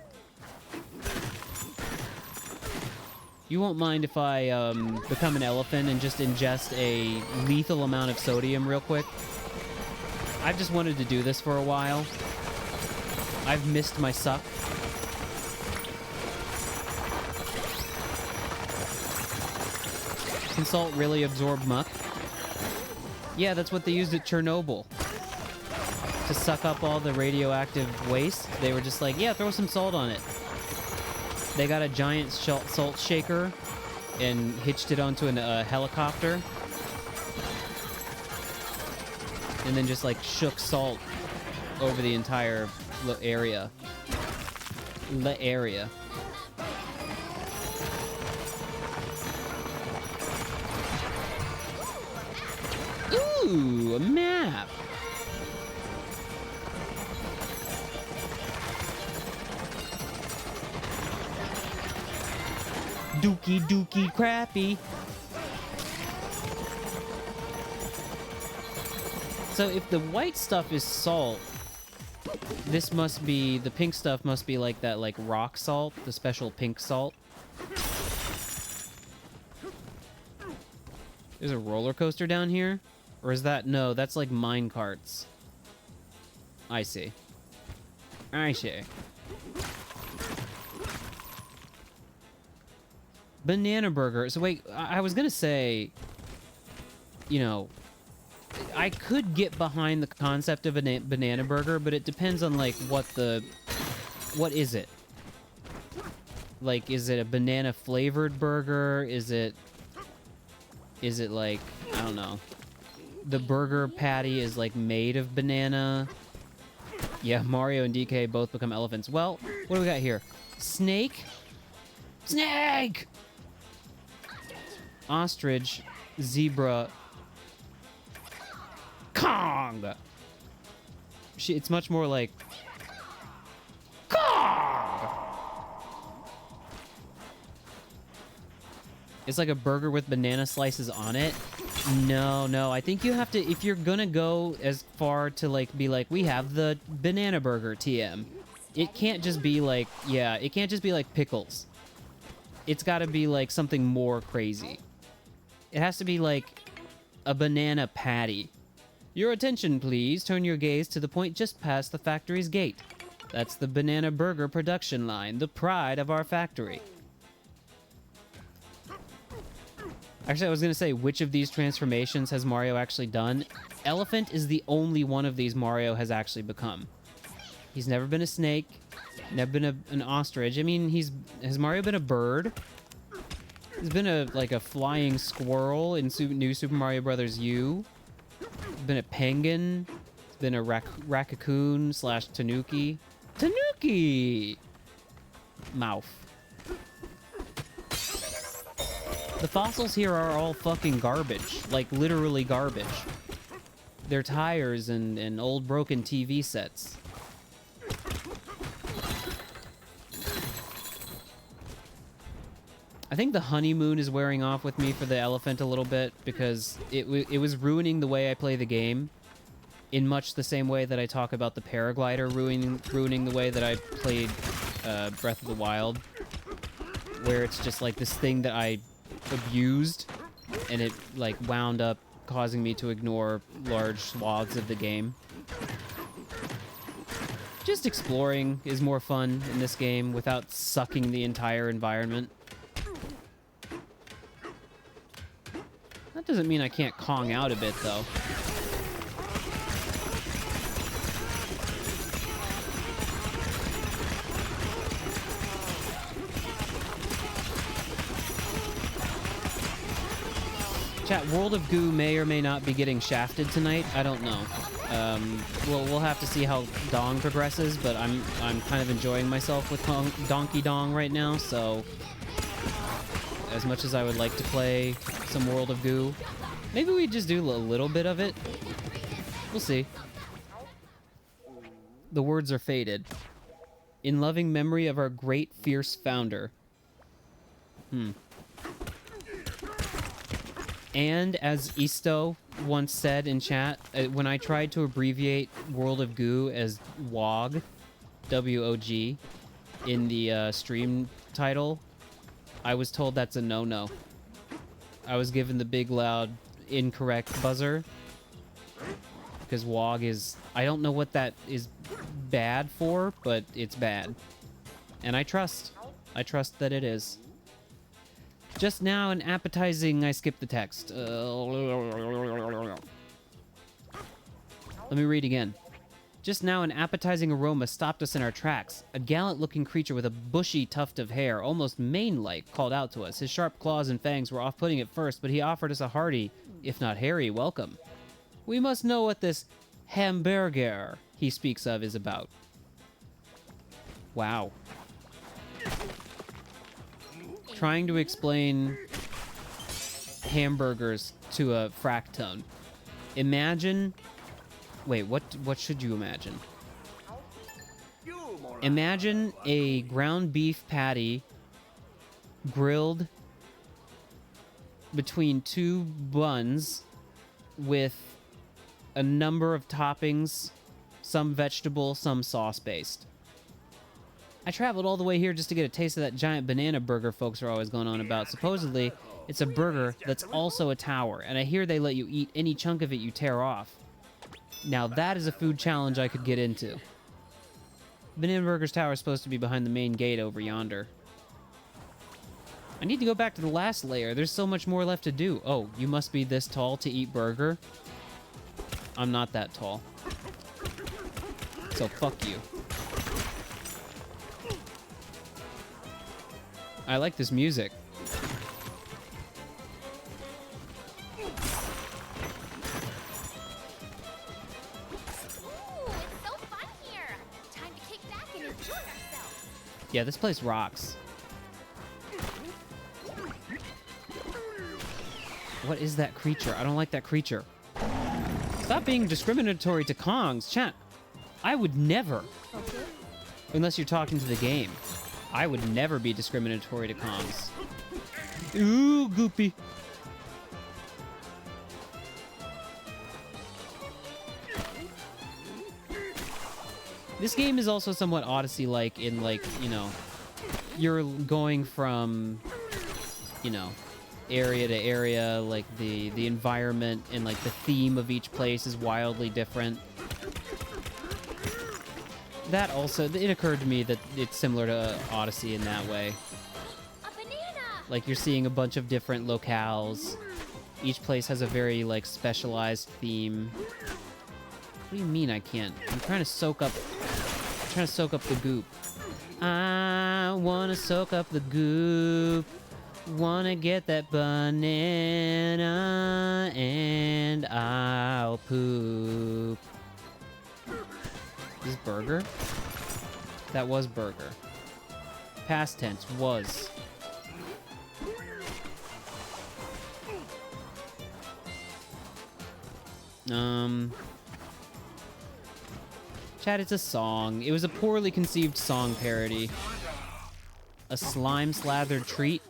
You won't mind if I become an elephant and just ingest a lethal amount of sodium real quick? I've just wanted to do this for a while. I've missed my suck. Can salt really absorb muck? Yeah, that's what they used at Chernobyl. to suck up all the radioactive waste, they were just like, yeah, throw some salt on it. They got a giant salt shaker and hitched it onto a helicopter. And then just like shook salt over the entire area. Ooh, a map. Dookie crappy. So if the white stuff is salt, this must be, the pink stuff must be like that, like rock salt, the special pink salt. There's a roller coaster down here? Or is that, no, that's like mine carts. I see. I see. Banana burger. So wait, I was gonna say, you know, I could get behind the concept of a banana burger, but it depends on like what is it? Like, is it a banana flavored burger? Is it like, I don't know. The burger patty is like made of banana. Yeah, Mario and DK both become elephants. Well, what do we got here? Snake? Snake! Ostrich, zebra, Kong! It's much more like Kong! It's like a burger with banana slices on it. No, I think you have to, if you're gonna go as far to like be like, we have the banana burger TM, it can't just be like, yeah, it can't just be like pickles. It's gotta be like something more crazy. It has to be like a banana patty. Your attention, please. Turn your gaze to the point just past the factory's gate. That's the banana burger production line, the pride of our factory. Actually, I was going to say, which of these transformations has Mario actually done? Elephant is the only one of these Mario has actually become. He's never been a snake, never been an ostrich. I mean, has Mario been a bird? He's been a flying squirrel in New Super Mario Bros. U. He's been a penguin. He's been a raccoon / tanuki. Tanuki! Mouth. The fossils here are all fucking garbage. Like, literally garbage. They're tires and old broken TV sets. I think the honeymoon is wearing off with me for the elephant a little bit because it was ruining the way I play the game in much the same way that I talk about the paraglider ruining the way that I played Breath of the Wild, where it's just like this thing that I abused and it like wound up causing me to ignore large swaths of the game. Just exploring is more fun in this game without sucking the entire environment. That doesn't mean I can't Kong out a bit, though. Chat, World of Goo may or may not be getting shafted tonight. I don't know. We'll have to see how Dong progresses, but I'm kind of enjoying myself with Donkey Dong right now, so as much as I would like to play some World of Goo, maybe we just do a little bit of it. We'll see. The words are faded. In loving memory of our great, fierce founder. And as Isto once said in chat, when I tried to abbreviate World of Goo as WOG, W-O-G, in the stream title, I was told that's a no-no. I was given the big, loud, incorrect buzzer. Because WOG is... I don't know what that is bad for, but it's bad. And I trust. I trust that it is. Just now, an appetizing... I skipped the text. Let me read again. Just now, an appetizing aroma stopped us in our tracks. A gallant-looking creature with a bushy tuft of hair, almost mane-like, called out to us. His sharp claws and fangs were off-putting at first, but he offered us a hearty, if not hairy, welcome. We must know what this hamburger he speaks of is about. Wow. Trying to explain hamburgers to a fractone. Imagine... Wait, what should you imagine? Imagine a ground beef patty grilled between two buns with a number of toppings, some vegetable, some sauce-based. I traveled all the way here just to get a taste of that giant banana burger folks are always going on about. Supposedly, it's a burger that's also a tower, and I hear they let you eat any chunk of it you tear off. Now that is a food challenge I could get into. Banana Burger's tower is supposed to be behind the main gate over yonder. I need to go back to the last layer. There's so much more left to do. Oh, you must be this tall to eat burger? I'm not that tall. So fuck you. I like this music. Yeah, this place rocks. What is that creature? I don't like that creature. Stop being discriminatory to Kongs. Chat, I would never. Okay. Unless you're talking to the game. I would never be discriminatory to Kongs. Ooh, goopy. This game is also somewhat Odyssey-like in, like, you know, you're going from, you know, area to area, like, the environment and, like, the theme of each place is wildly different. That also, it occurred to me that it's similar to Odyssey in that way. A banana! Like, you're seeing a bunch of different locales. Each place has a very, like, specialized theme. What do you mean I can't? I'm trying to soak up the goop. I wanna soak up the goop. Wanna get that banana and I'll poop. Is this burger? That was burger. Past tense, was. Chat, it's a song. It was a poorly conceived song parody. A slime-slathered treat?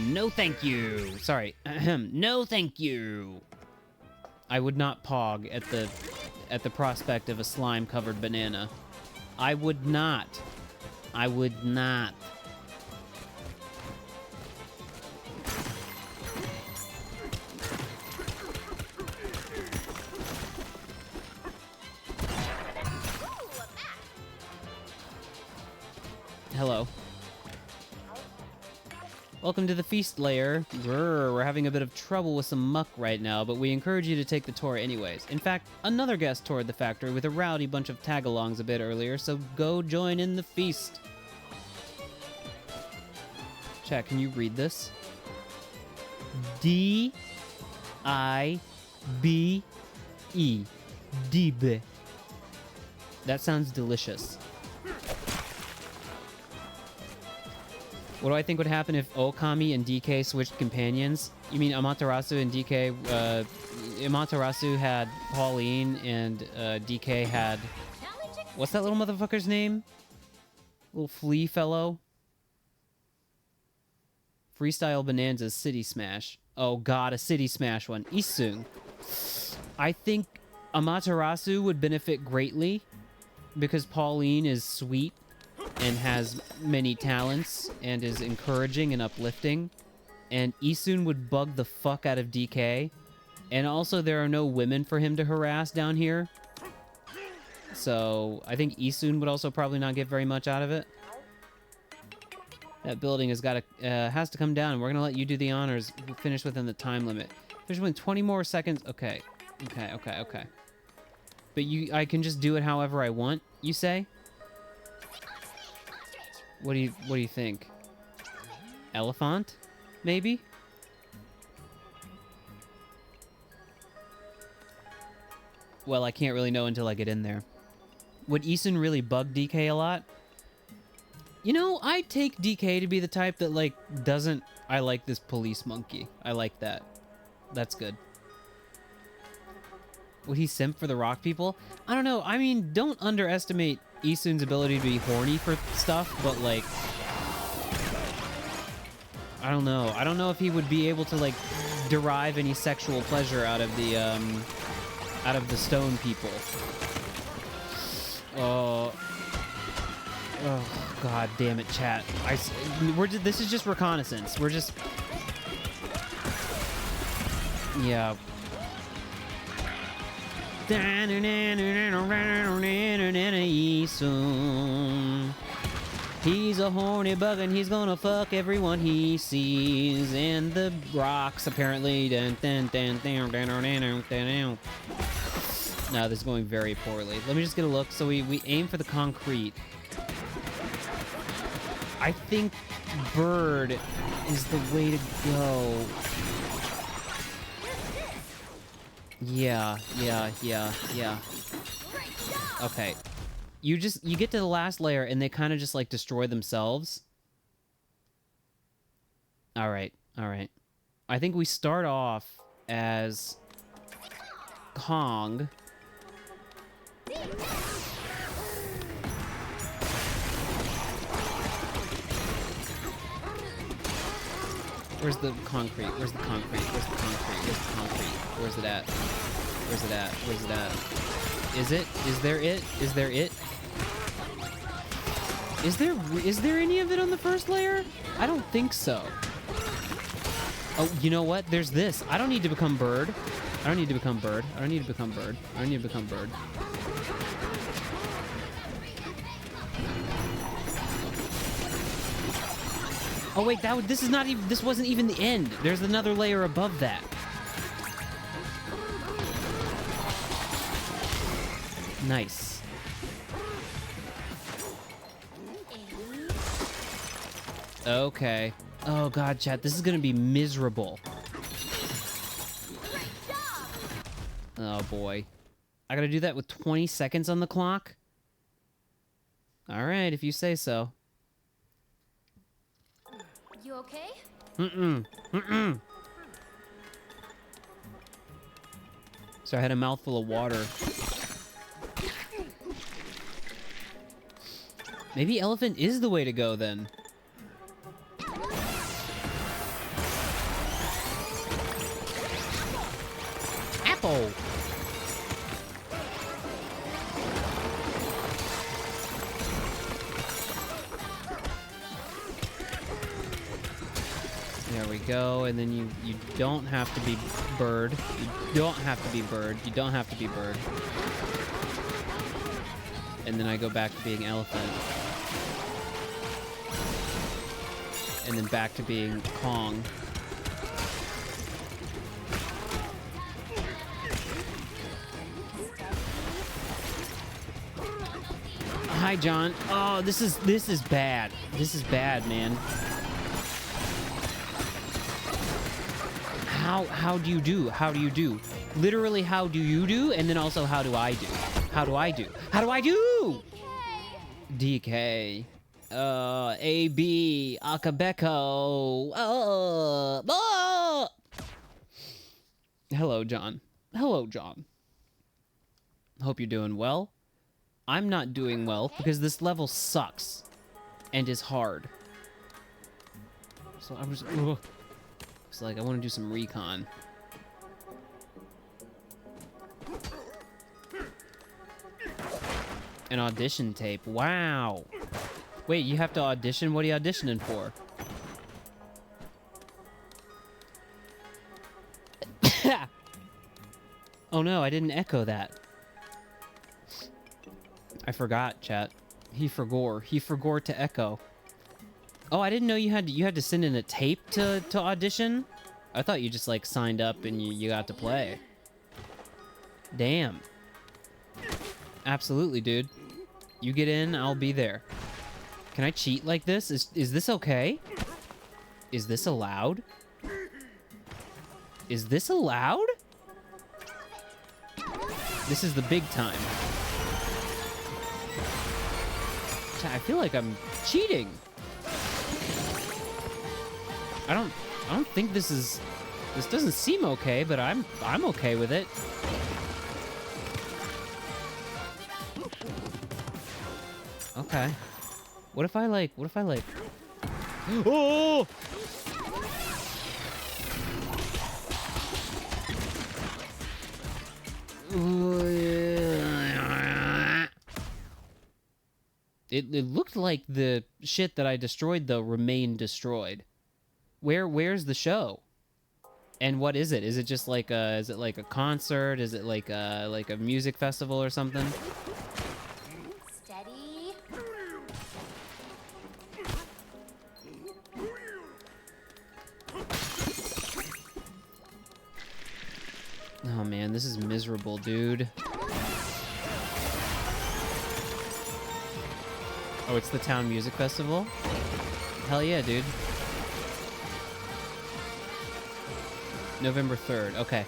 No thank you! Sorry. No thank you! I would not pog at the prospect of a slime-covered banana. I would not. I would not. Hello. Welcome to the feast layer. We're having a bit of trouble with some muck right now, but we encourage you to take the tour anyways. In fact, another guest toured the factory with a rowdy bunch of tag-alongs a bit earlier, so go join in the feast. Chat, can you read this? D-I-B-E. Dibe. That sounds delicious. What do I think would happen if Okami and DK switched companions? You mean Amaterasu and DK, Amaterasu had Pauline and DK had... What's that little motherfucker's name? Little flea fellow? Freestyle Bananza's City Smash. Oh god, a City Smash one. Isung. I think Amaterasu would benefit greatly because Pauline is sweet and has many talents and is encouraging and uplifting. And Isun would bug the fuck out of DK. And also there are no women for him to harass down here. So I think Isun would also probably not get very much out of it. That building has to come down, and we're gonna let you do the honors. We'll finish within the time limit. There's been 20 more seconds. Okay. But I can just do it however I want, you say? What do you think? Elephant? Maybe? Well, I can't really know until I get in there. Would Eason really bug DK a lot? You know, I take DK to be the type that, like, doesn't... I like this police monkey. I like that. That's good. Would he simp for the rock people? I don't know. I mean, don't underestimate Eason's ability to be horny for stuff, but, like... I don't know. I don't know if he would be able to, like, derive any sexual pleasure out of the stone people. Oh, god damn it, chat. This is just reconnaissance. We're just... Yeah. He's a horny bug and he's gonna fuck everyone he sees. And the rocks apparently... No, this is going very poorly. Let me just get a look. So we aim for the concrete. I think bird is the way to go. Yeah. Okay. You get to the last layer and they kind of just like destroy themselves. All right. I think we start off as Kong. Where's the concrete? Where's the concrete? Where's the concrete? Where's the concrete? Where's it at? Where's it at? Where's it at? Is it? Is there it? Is there it? Is there any of it on the first layer? I don't think so. Oh, you know what? There's this. I don't need to become bird. I don't need to become bird. I don't need to become bird. I don't need to become bird. Oh wait, this is not even, this wasn't even the end. There's another layer above that. Nice. Okay. Oh god, chat, this is gonna be miserable. Oh boy. I gotta do that with 20 seconds on the clock? Alright, if you say so. You okay? So I had a mouthful of water. Maybe elephant is the way to go then. Apple! There we go, and then you don't have to be bird. You don't have to be bird. You don't have to be bird. And then I go back to being elephant. And then back to being Kong. Hi, John. Oh, this is bad. This is bad, man. How do you do? How do you do? Literally, how do you do? And then also, how do I do? How do I do? How do I do? DK. AB. Akabeko. Hello, John. Hello, John. Hope you're doing well. I'm not doing well because this level sucks and is hard. So I was... It's like, I want to do some recon. An audition tape. Wow. Wait, you have to audition? What are you auditioning for? Oh no, I didn't echo that. I forgot, chat. He forgot to echo. Oh, I didn't know you had to send in a tape to audition. I thought you just like signed up and you got to play. Damn. Absolutely, dude. You get in, I'll be there. Can I cheat like this? Is this okay? Is this allowed? Is this allowed? This is the big time. I feel like I'm cheating. I don't think this doesn't seem okay, but I'm okay with it. Okay. What if I like Oh! It looked like the shit that I destroyed, though, remained destroyed. Where's the show? And what is it? Is it just like is it like a concert? Is it like a music festival or something? Steady. Oh man, this is miserable, dude. Oh, it's the town music festival? Hell yeah, dude. November 3rd, okay.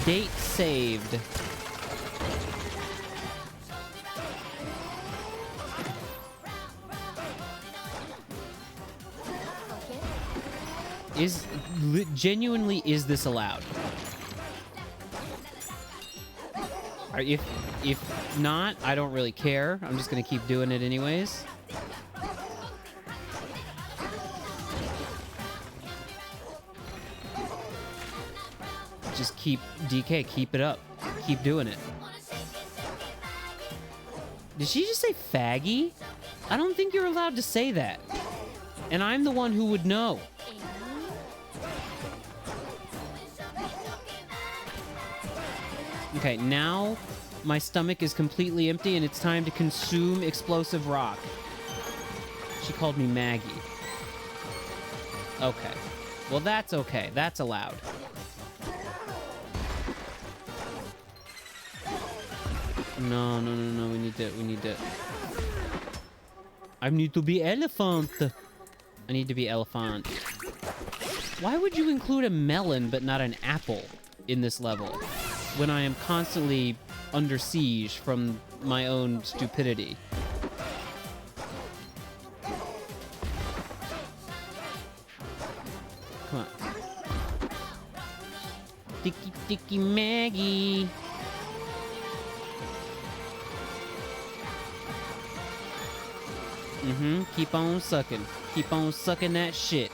Date saved. Genuinely, is this allowed? If not, I don't really care. I'm just gonna keep doing it anyways. Just keep, DK, keep it up. Keep doing it. Did she just say faggy? I don't think you're allowed to say that. And I'm the one who would know. Okay, now my stomach is completely empty and it's time to consume explosive rock. She called me Maggie. Okay. Well, that's okay. That's allowed. No. We need to. I need to be elephant. I need to be elephant. Why would you include a melon but not an apple in this level when I am constantly under siege from my own stupidity? Come on. Dicky Maggie. Keep on sucking. Keep on sucking that shit.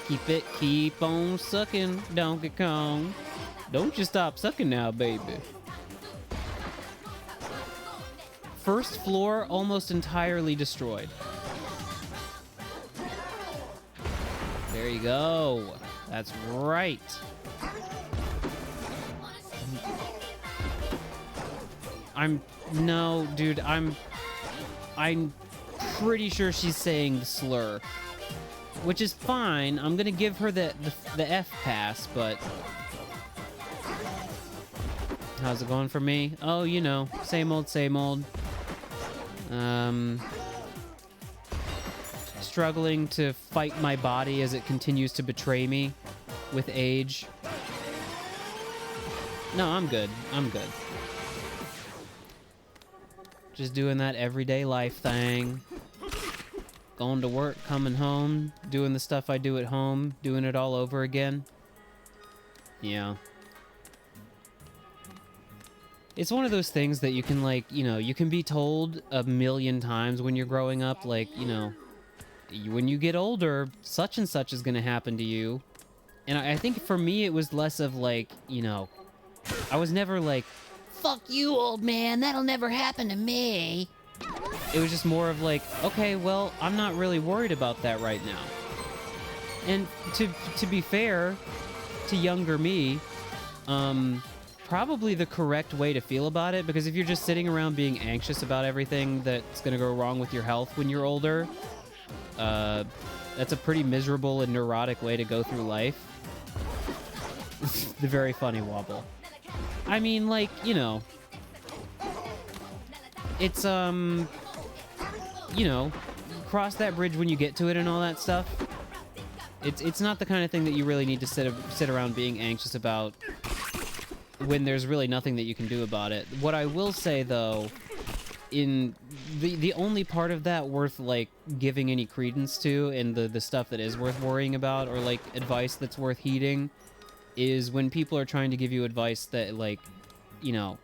Keep on sucking, Donkey Kong. Don't you stop sucking now, baby. First floor almost entirely destroyed. There you go. That's right. No, dude, I'm pretty sure she's saying the slur, which is fine. I'm gonna give her the F pass, but how's it going for me? Oh, you know, same old, same old. Struggling to fight my body as it continues to betray me with age. No, I'm good. I'm good. Just doing that everyday life thing. Going to work, coming home, doing the stuff I do at home, doing it all over again. Yeah. It's one of those things that you can, like, you know, you can be told a million times when you're growing up, like, you know, when you get older, such and such is going to happen to you. And I think for me, it was less of, like, you know, I was never like, fuck you, old man, that'll never happen to me. It was just more of like, okay, well, I'm not really worried about that right now. And to be fair to younger me, probably the correct way to feel about it, because if you're just sitting around being anxious about everything that's going to go wrong with your health when you're older, that's a pretty miserable and neurotic way to go through life. The very funny wobble. I mean, like, you know, it's, you know, cross that bridge when you get to it and all that stuff. It's not the kind of thing that you really need to sit around being anxious about when there's really nothing that you can do about it. What I will say, though, in the only part of that worth, like, giving any credence to, and the stuff that is worth worrying about, or, like, advice that's worth heeding, is when people are trying to give you advice that, like, you know,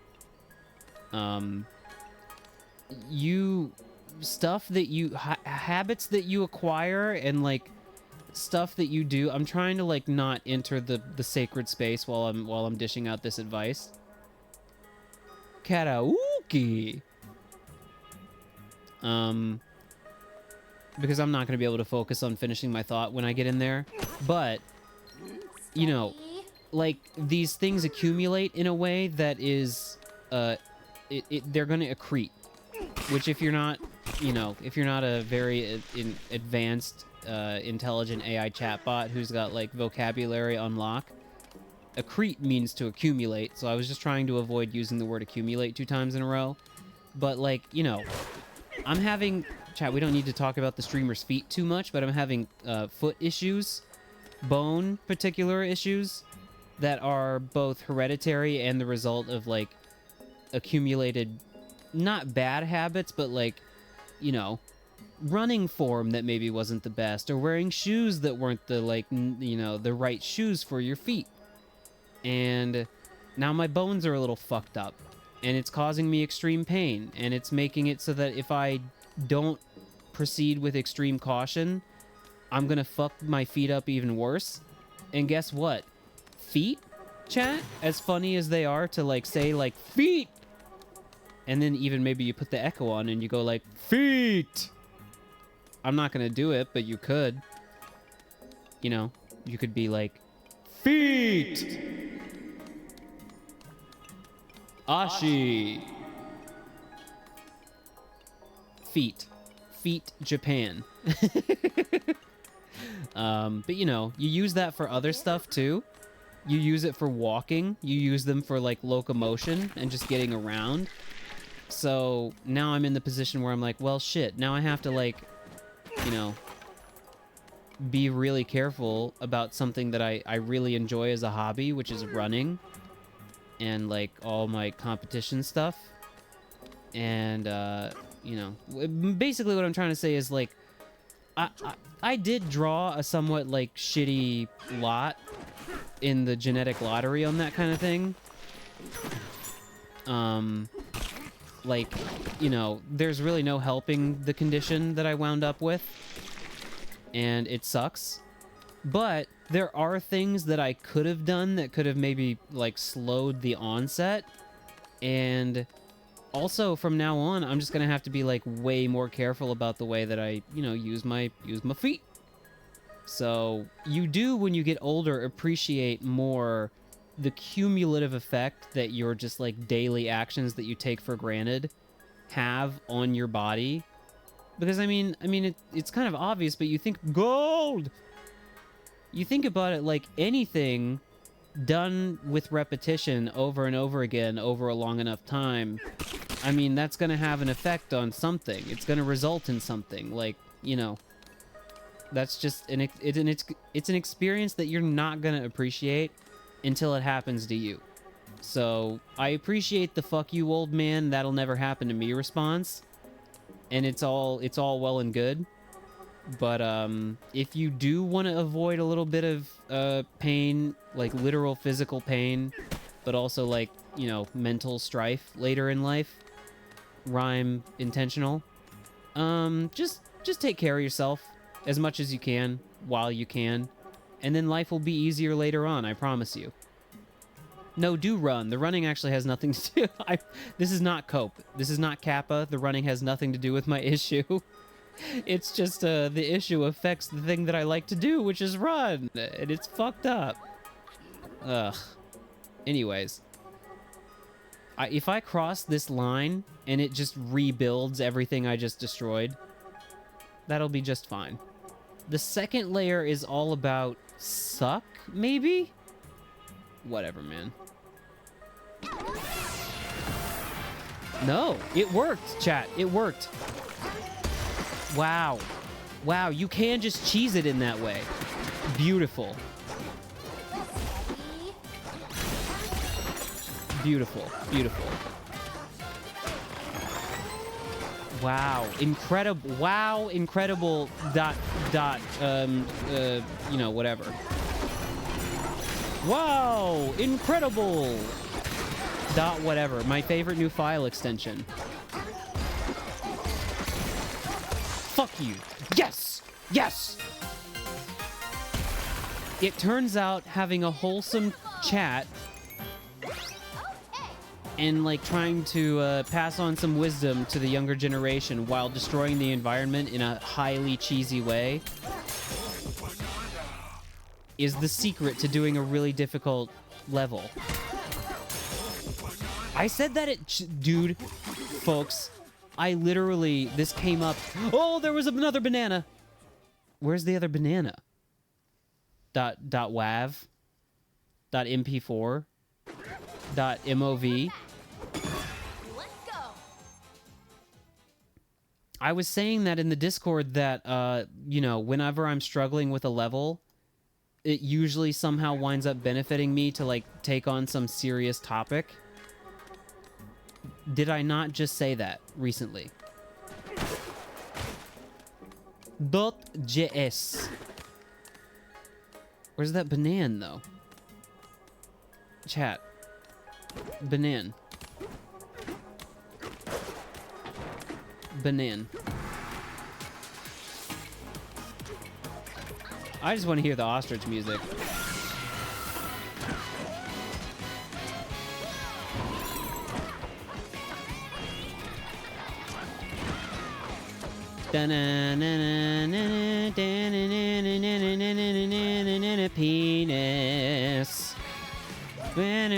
habits that you acquire, and, like, stuff that you do. I'm trying to, like, not enter the sacred space while I'm dishing out this advice. Karaoke. Because I'm not going to be able to focus on finishing my thought when I get in there. But, you know, like, these things accumulate in a way that is, they're going to accrete. Which, if you're not, you know, if you're not a very advanced, intelligent AI chatbot who's got, like, vocabulary on lock, accrete means to accumulate. So I was just trying to avoid using the word accumulate 2 times in a row. But, like, you know, I'm having... Chat, we don't need to talk about the streamer's feet too much, but I'm having foot issues, bone particular issues, that are both hereditary and the result of, like, accumulated, not bad habits, but, like, you know, running form that maybe wasn't the best, or wearing shoes that weren't the, like, you know, the right shoes for your feet. And now my bones are a little fucked up, and it's causing me extreme pain, and it's making it so that if I don't proceed with extreme caution, I'm gonna fuck my feet up even worse. And guess what? Feet, chat, as funny as they are to, like, say, like, feet, and then even maybe you put the echo on and you go, like, feet. I'm not gonna do it, but you could. You know, you could be like, feet. Ashi. Feet. Feet Japan. But, you know, you use that for other stuff, too. You use it for walking. You use them for, like, locomotion and just getting around. So now I'm in the position where I'm like, well, shit. Now I have to, like, you know, be really careful about something that I really enjoy as a hobby, which is running. And, like, all my competition stuff. And, you know, basically what I'm trying to say is, like, I did draw a somewhat, like, shitty lot in the genetic lottery on that kind of thing. Like, you know, there's really no helping the condition that I wound up with. And it sucks. But there are things that I could have done that could have maybe, like, slowed the onset. And also, from now on, I'm just gonna have to be, like, way more careful about the way that I, you know, use my feet. So, you do, when you get older, appreciate more the cumulative effect that your just, like, daily actions that you take for granted have on your body. Because, I mean, it's kind of obvious, but you think, gold! You think about it like anything done with repetition over and over again over a long enough time, I mean, that's going to have an effect on something. It's going to result in something. Like, you know, that's just it's an experience that you're not going to appreciate until it happens to you. So I appreciate the "fuck you, old man, that'll never happen to me" response, and it's all well and good. But if you do want to avoid a little bit of pain, like literal physical pain, but also, like, you know, mental strife later in life, rhyme intentional, just take care of yourself as much as you can while you can, and then life will be easier later on, I promise you. No, do run. The running actually has nothing to do... This is not cope. This is not Kappa. The running has nothing to do with my issue. It's just the issue affects the thing that I like to do, which is run, and it's fucked up. Ugh. Anyways. If I cross this line and it just rebuilds everything I just destroyed, that'll be just fine. The second layer is all about suck, maybe? Whatever, man. No, it worked, chat. It worked. Wow. Wow, you can just cheese it in that way. Beautiful. Beautiful. Beautiful. Wow. Incredible. Wow. Incredible. You know, whatever. Wow. Incredible. Whatever. My favorite new file extension. Fuck you. Yes. Yes. It turns out having a wholesome chat and like trying to pass on some wisdom to the younger generation while destroying the environment in a highly cheesy way is the secret to doing a really difficult level. I said that dude, folks, I literally, this came up. Oh, there was another banana. Where's the other banana? .wav, .mp4, .mov. Let's go. I was saying that in the Discord that, you know, whenever I'm struggling with a level, it usually somehow winds up benefiting me to, like, take on some serious topic. Did I not just say that recently? .js. Where's that banan, though? Chat. Banan. Banan. I just want to hear the ostrich music. Penis. Banan,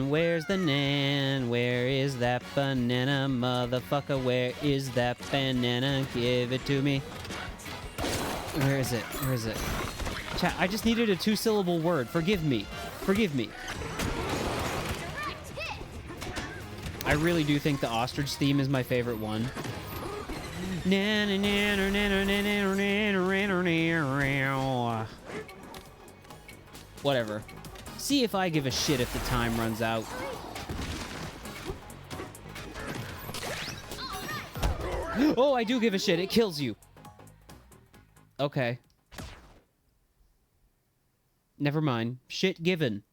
where's the nan? Where is that banana, motherfucker? Where is that banana? Give it to me. Where is it? Where is it? Chat, I just needed a 2-syllable word. Forgive me. Forgive me. I really do think the ostrich theme is my favorite one. Whatever. See if I give a shit if the time runs out. Oh, I do give a shit. It kills you. Okay. Never mind. Shit given.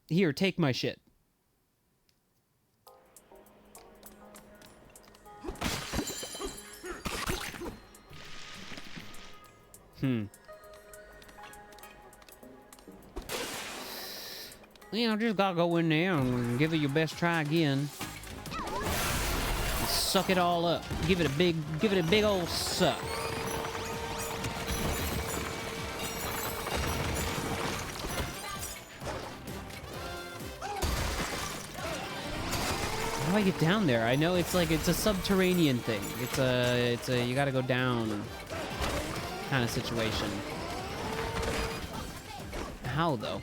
Here, take my shit. You know, just gotta go in there and give it your best try again. And suck it all up. Give it a big old suck. How do I get down there? I know it's like, it's a subterranean thing. It's a you gotta go down kind of situation. How though?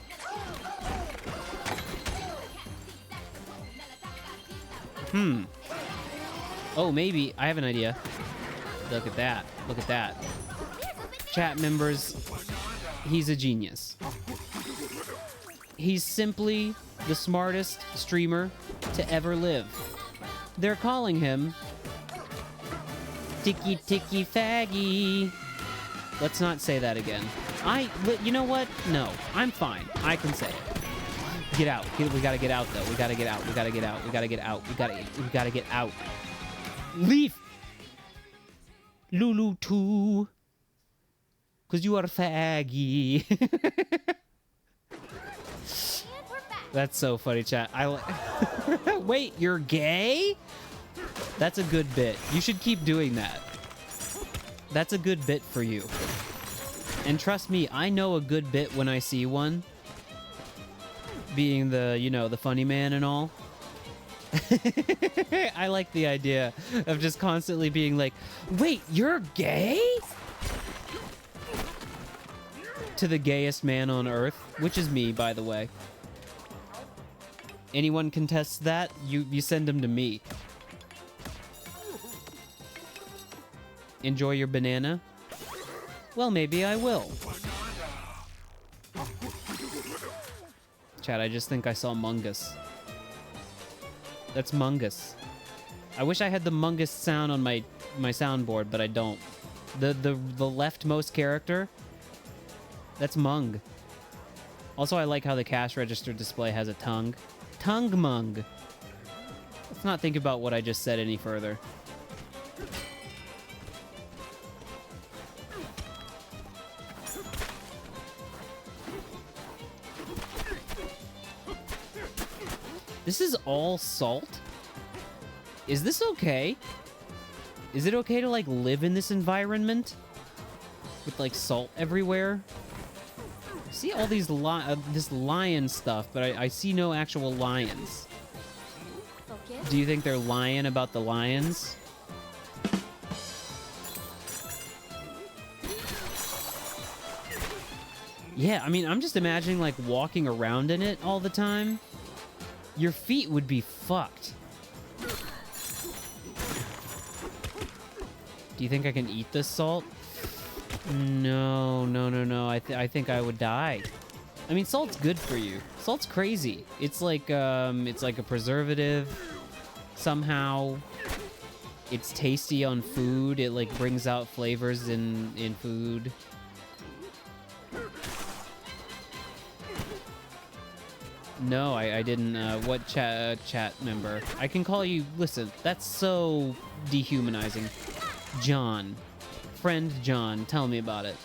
Oh, maybe. I have an idea. Look at that. Look at that. Chat members, he's a genius. He's simply the smartest streamer to ever live. They're calling him Ticky Ticky Faggy. Let's not say that again. You know what? No, I'm fine. I can say it. Get out. We gotta get out, though. We gotta get out. We gotta get out. We gotta get out. We gotta get out. Leave! Lulu too. Cause you are faggy. That's so funny, chat. Wait, you're gay? That's a good bit. You should keep doing that. That's a good bit for you. And trust me, I know a good bit when I see one. Being the, you know, the funny man and all. I like the idea of just constantly being like, wait, you're gay? To the gayest man on earth, which is me, by the way. Anyone contests that, you send them to me. Enjoy your banana? Well, maybe I will. Chat, I just think I saw Mungus. That's Mungus. I wish I had the Mungus sound on my soundboard, but I don't. The leftmost character, that's Mung. Also, I like how the cash register display has a tongue. Tongue Mung. Let's not think about what I just said any further. This is all salt? Is this okay? Is it okay to, like, live in this environment? With, like, salt everywhere? I see all these this lion stuff, but I see no actual lions. Focus. Do you think they're lying about the lions? Yeah, I mean, I'm just imagining, like, walking around in it all the time. Your feet would be fucked. Do you think I can eat this salt? No. I think I would die. I mean, salt's good for you. Salt's crazy. It's like a preservative. Somehow, it's tasty on food. It like brings out flavors in food. No, I didn't. What chat member? I can call you. Listen, that's so dehumanizing. John. Friend John, tell me about it.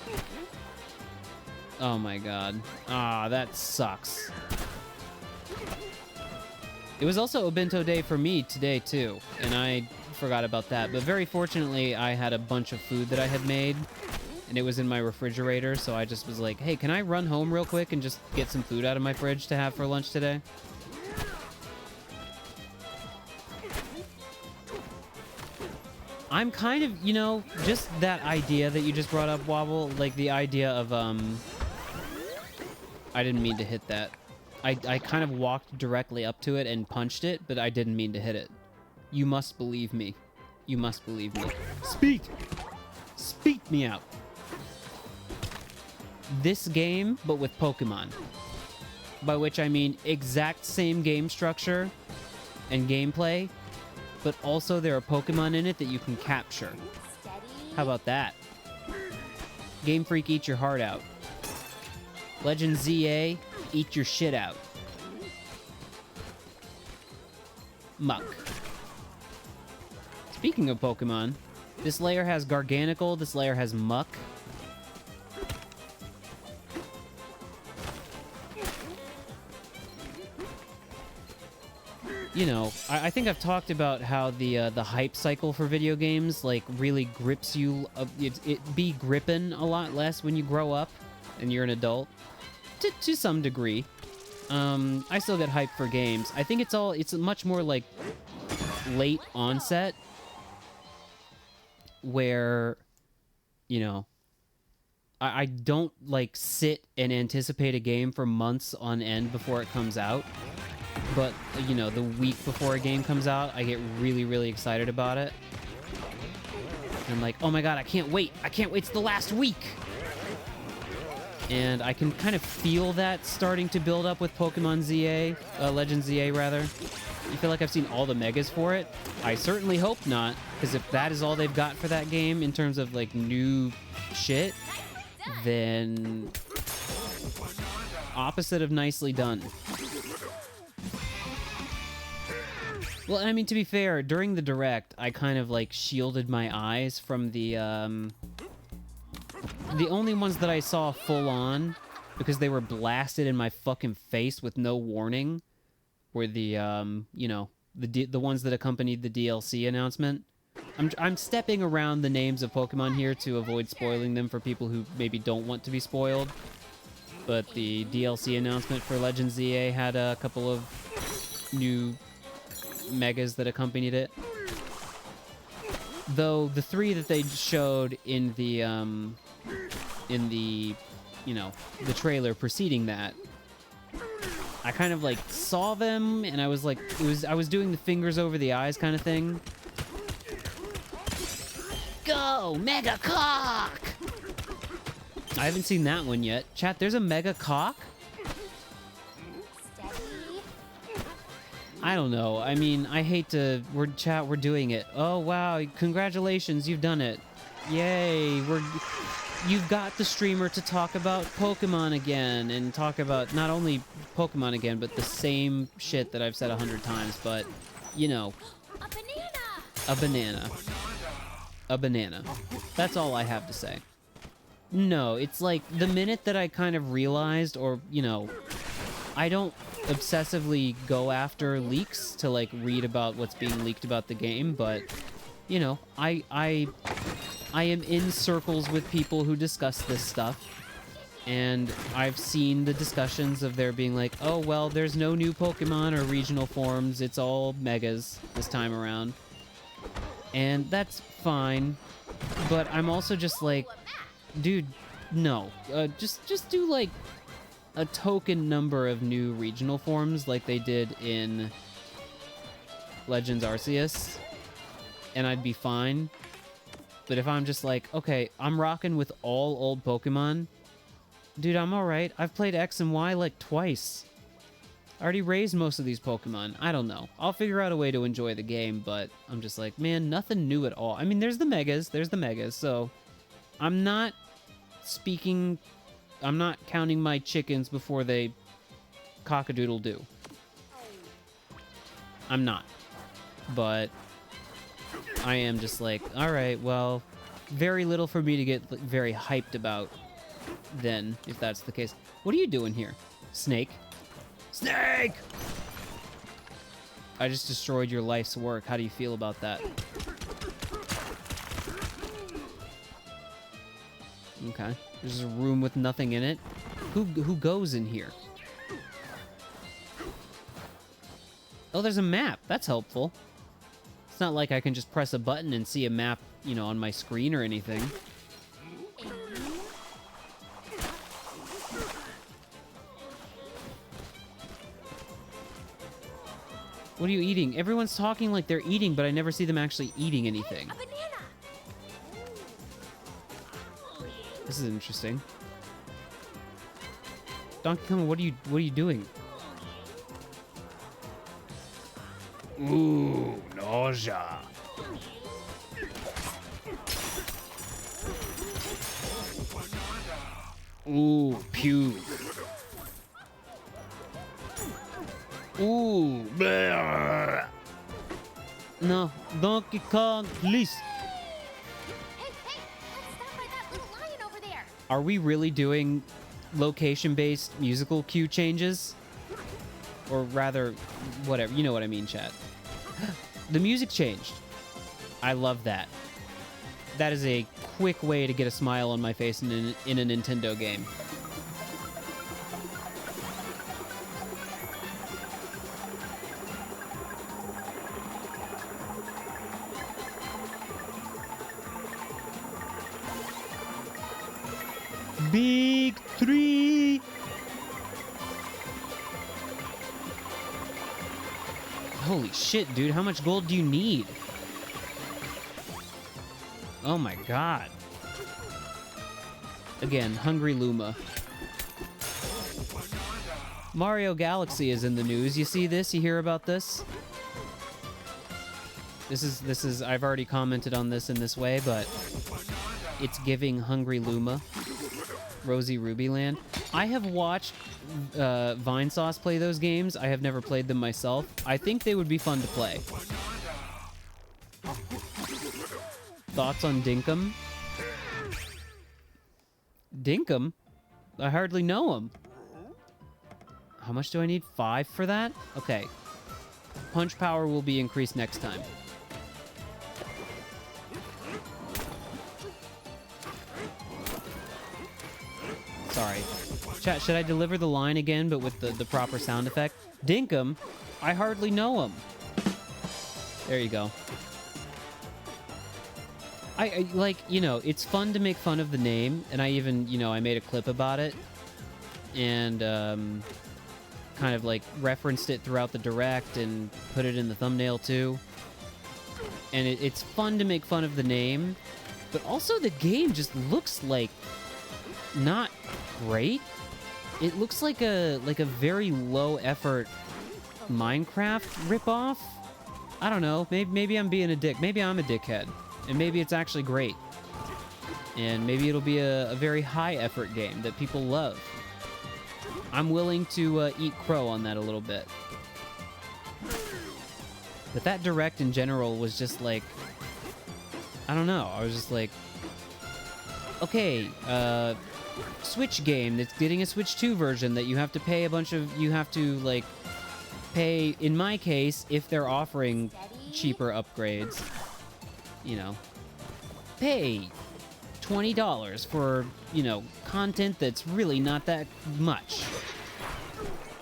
Oh my god. Ah, that sucks. It was also Obento Day for me today, too. And I forgot about that. But very fortunately, I had a bunch of food that I had made. And it was in my refrigerator, so I just was like, hey, can I run home real quick and just get some food out of my fridge to have for lunch today? I'm kind of, you know, just that idea that you just brought up, Wobble, like the idea of, I didn't mean to hit that. I kind of walked directly up to it and punched it, but I didn't mean to hit it. You must believe me. You must believe me. Speak! Speak me out. This game, but with Pokemon. By which I mean exact same game structure and gameplay, but also there are Pokemon in it that you can capture. Steady. How about that? Game Freak, eat your heart out. Legend ZA, eat your shit out. Muck. Speaking of Pokemon, this layer has Garganacl, this layer has Muck. You know, I think I've talked about how the hype cycle for video games like really grips you. It be gripping a lot less when you grow up and you're an adult, to some degree. I still get hyped for games. I think it's much more like late onset, where, you know, I don't like sit and anticipate a game for months on end before it comes out. But, you know, the week before a game comes out, I get really, really excited about it. And I'm like, oh my god, I can't wait. I can't wait. It's the last week. And I can kind of feel that starting to build up with Pokemon ZA, Legend ZA, rather. You feel like I've seen all the megas for it? I certainly hope not, because if that is all they've got for that game in terms of, like, new shit, then opposite of nicely done. Well, I mean, to be fair, during the Direct, I kind of, like, shielded my eyes from the only ones that I saw full on, because they were blasted in my fucking face with no warning, were the, you know, the ones that accompanied the DLC announcement. I'm stepping around the names of Pokemon here to avoid spoiling them for people who maybe don't want to be spoiled. But the DLC announcement for Legend ZA had a couple of new megas that accompanied it. Though the three that they showed in the, you know, the trailer preceding that I kind of like saw them and I was like, I was doing the fingers over the eyes kind of thing. Go, Mega Cock! I haven't seen that one yet. Chat, there's a Mega Cock? Steady. I don't know. I mean, I hate to... We're doing it. Oh, wow. Congratulations, you've done it. Yay. You've got the streamer to talk about Pokemon again and talk about not only Pokemon again, but the same shit that I've said 100 times, but, you know. A banana. A banana. A banana. That's all I have to say. No, it's like the minute that I kind of realized, or, you know, I don't obsessively go after leaks to like read about what's being leaked about the game, but, you know, I am in circles with people who discuss this stuff, and I've seen the discussions of there being like, oh, well, there's no new Pokemon or regional forms, it's all Megas this time around. And that's fine, but I'm also just like, dude, no. Just do, like, a token number of new regional forms like they did in Legends Arceus, and I'd be fine. But if I'm just like, okay, I'm rocking with all old Pokemon, dude, I'm alright. I've played X and Y, like, twice. I already raised most of these Pokemon. I don't know. I'll figure out a way to enjoy the game, but I'm just like, man, nothing new at all. I mean, there's the Megas, so I'm not counting my chickens before they cock-a-doodle-doo. I'm not. But I am just like, alright, well, very little for me to get very hyped about then, if that's the case. What are you doing here? Snake? Snake! I just destroyed your life's work. How do you feel about that? Okay. There's a room with nothing in it. Who goes in here? Oh, there's a map. That's helpful. It's not like I can just press a button and see a map, you know, on my screen or anything. What are you eating? Everyone's talking like they're eating, but I never see them actually eating anything. A banana. This is interesting. Donkey Kong, what are you doing? Ooh, nausea. Ooh, puke. Ooh, bleh. No, Donkey Kong, please. Hey, let's stop by that little lion over there. Are we really doing location-based musical cue changes? Or rather, whatever. You know what I mean, chat. The music changed. I love that. That is a quick way to get a smile on my face in a Nintendo game. Big 3! Holy shit, dude. How much gold do you need? Oh my god. Again, Hungry Luma. Mario Galaxy is in the news. You see this? You hear about this? This is I've already commented on this in this way, but it's giving Hungry Luma. Rosie Ruby Land. I have watched Vinesauce play those games. I have never played them myself. I think they would be fun to play. Thoughts on Dinkum? Dinkum? I hardly know him. How much do I need? 5 for that? Okay. Punch power will be increased next time. Sorry. Chat, should I deliver the line again, but with the proper sound effect? Dinkum? I hardly know him. There you go. I like, you know, it's fun to make fun of the name, and I even, you know, I made a clip about it. And, kind of like referenced it throughout the direct and put it in the thumbnail too. And it's fun to make fun of the name, but also the game just looks like not great. It looks like a very low effort Minecraft ripoff. I don't know. Maybe I'm being a dick. Maybe I'm a dickhead, and maybe it's actually great. And maybe it'll be a very high effort game that people love. I'm willing to eat crow on that a little bit. But that direct in general was just like, I don't know. I was just like, okay, Switch game that's getting a Switch 2 version that you have to pay pay, in my case, if they're offering cheaper upgrades, you know, pay $20 for, you know, content that's really not that much.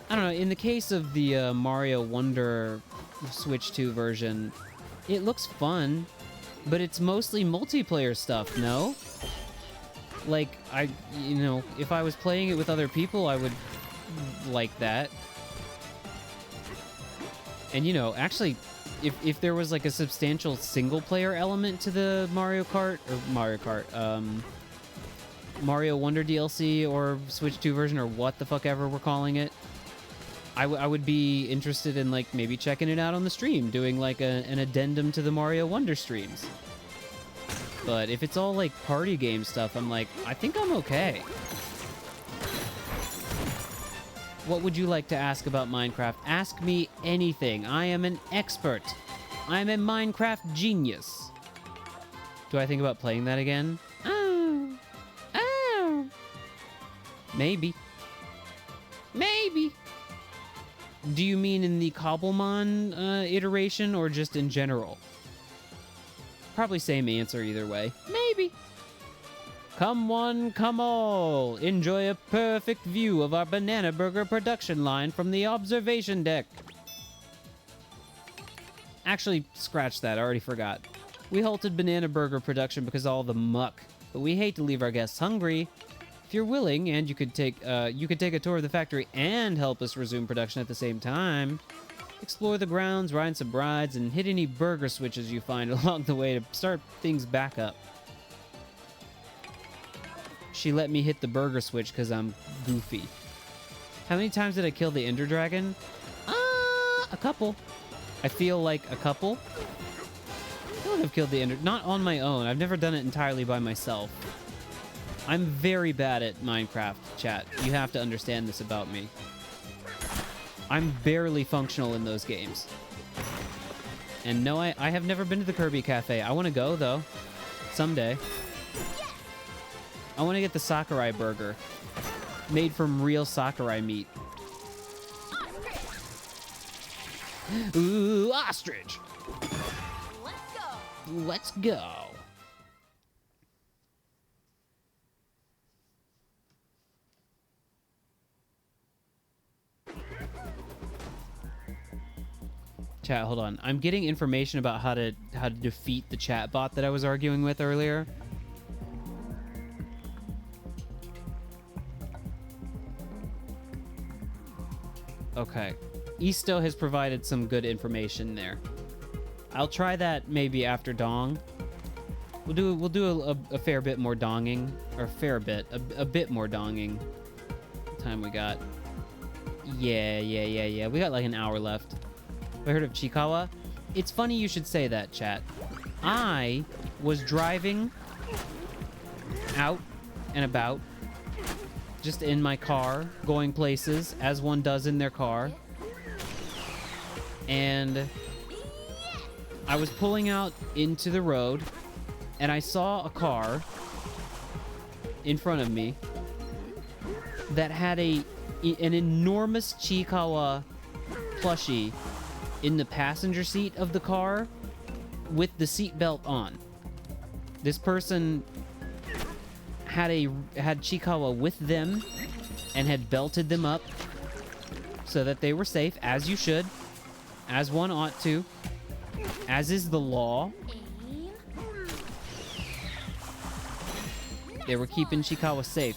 I don't know, in the case of the Mario Wonder Switch 2 version, it looks fun, but it's mostly multiplayer stuff, no? Like, you know, if I was playing it with other people, I would like that. And, you know, actually, if there was, like, a substantial single-player element to the Mario Wonder DLC or Switch 2 version or what the fuck ever we're calling it, I would be interested in, like, maybe checking it out on the stream, doing, like, an addendum to the Mario Wonder streams. But if it's all, like, party game stuff, I'm like, I think I'm okay. What would you like to ask about Minecraft? Ask me anything. I am an expert. I'm a Minecraft genius. Do I think about playing that again? Oh. Oh. Maybe. Maybe. Do you mean in the Cobblemon iteration or just in general? Probably same answer either way. Maybe. Come one, come all. Enjoy a perfect view of our Banana Burger production line from the observation deck. Actually, scratch that. I already forgot. We halted Banana Burger production because of all the muck, but we hate to leave our guests hungry. If you're willing, and you could take a tour of the factory and help us resume production at the same time. Explore the grounds, ride some rides, and hit any burger switches you find along the way to start things back up. She let me hit the burger switch because I'm goofy. How many times did I kill the Ender Dragon? A couple. I feel like a couple. I feel like I've killed the Ender... Not on my own. I've never done it entirely by myself. I'm very bad at Minecraft, chat. You have to understand this about me. I'm barely functional in those games. And no, I have never been to the Kirby Cafe. I want to go, though. Someday. I want to get the Sakurai burger. Made from real Sakurai meat. Ooh, ostrich! Let's go. Let's go. Chat, hold on. I'm getting information about how to defeat the chat bot that I was arguing with earlier. Okay. Isto has provided some good information there. I'll try that maybe after Dong. We'll do a fair bit more donging, or a bit more donging. What time we got? Yeah. We got like an hour left. Have I heard of Chikawa? It's funny you should say that, chat. I was driving out and about, just in my car, going places, as one does in their car. And I was pulling out into the road, and I saw a car in front of me that had an enormous Chikawa plushie in the passenger seat of the car with the seatbelt on. This person had Chikawa with them and had belted them up so that they were safe, as you should, as one ought to, as is the law. They were keeping Chikawa safe.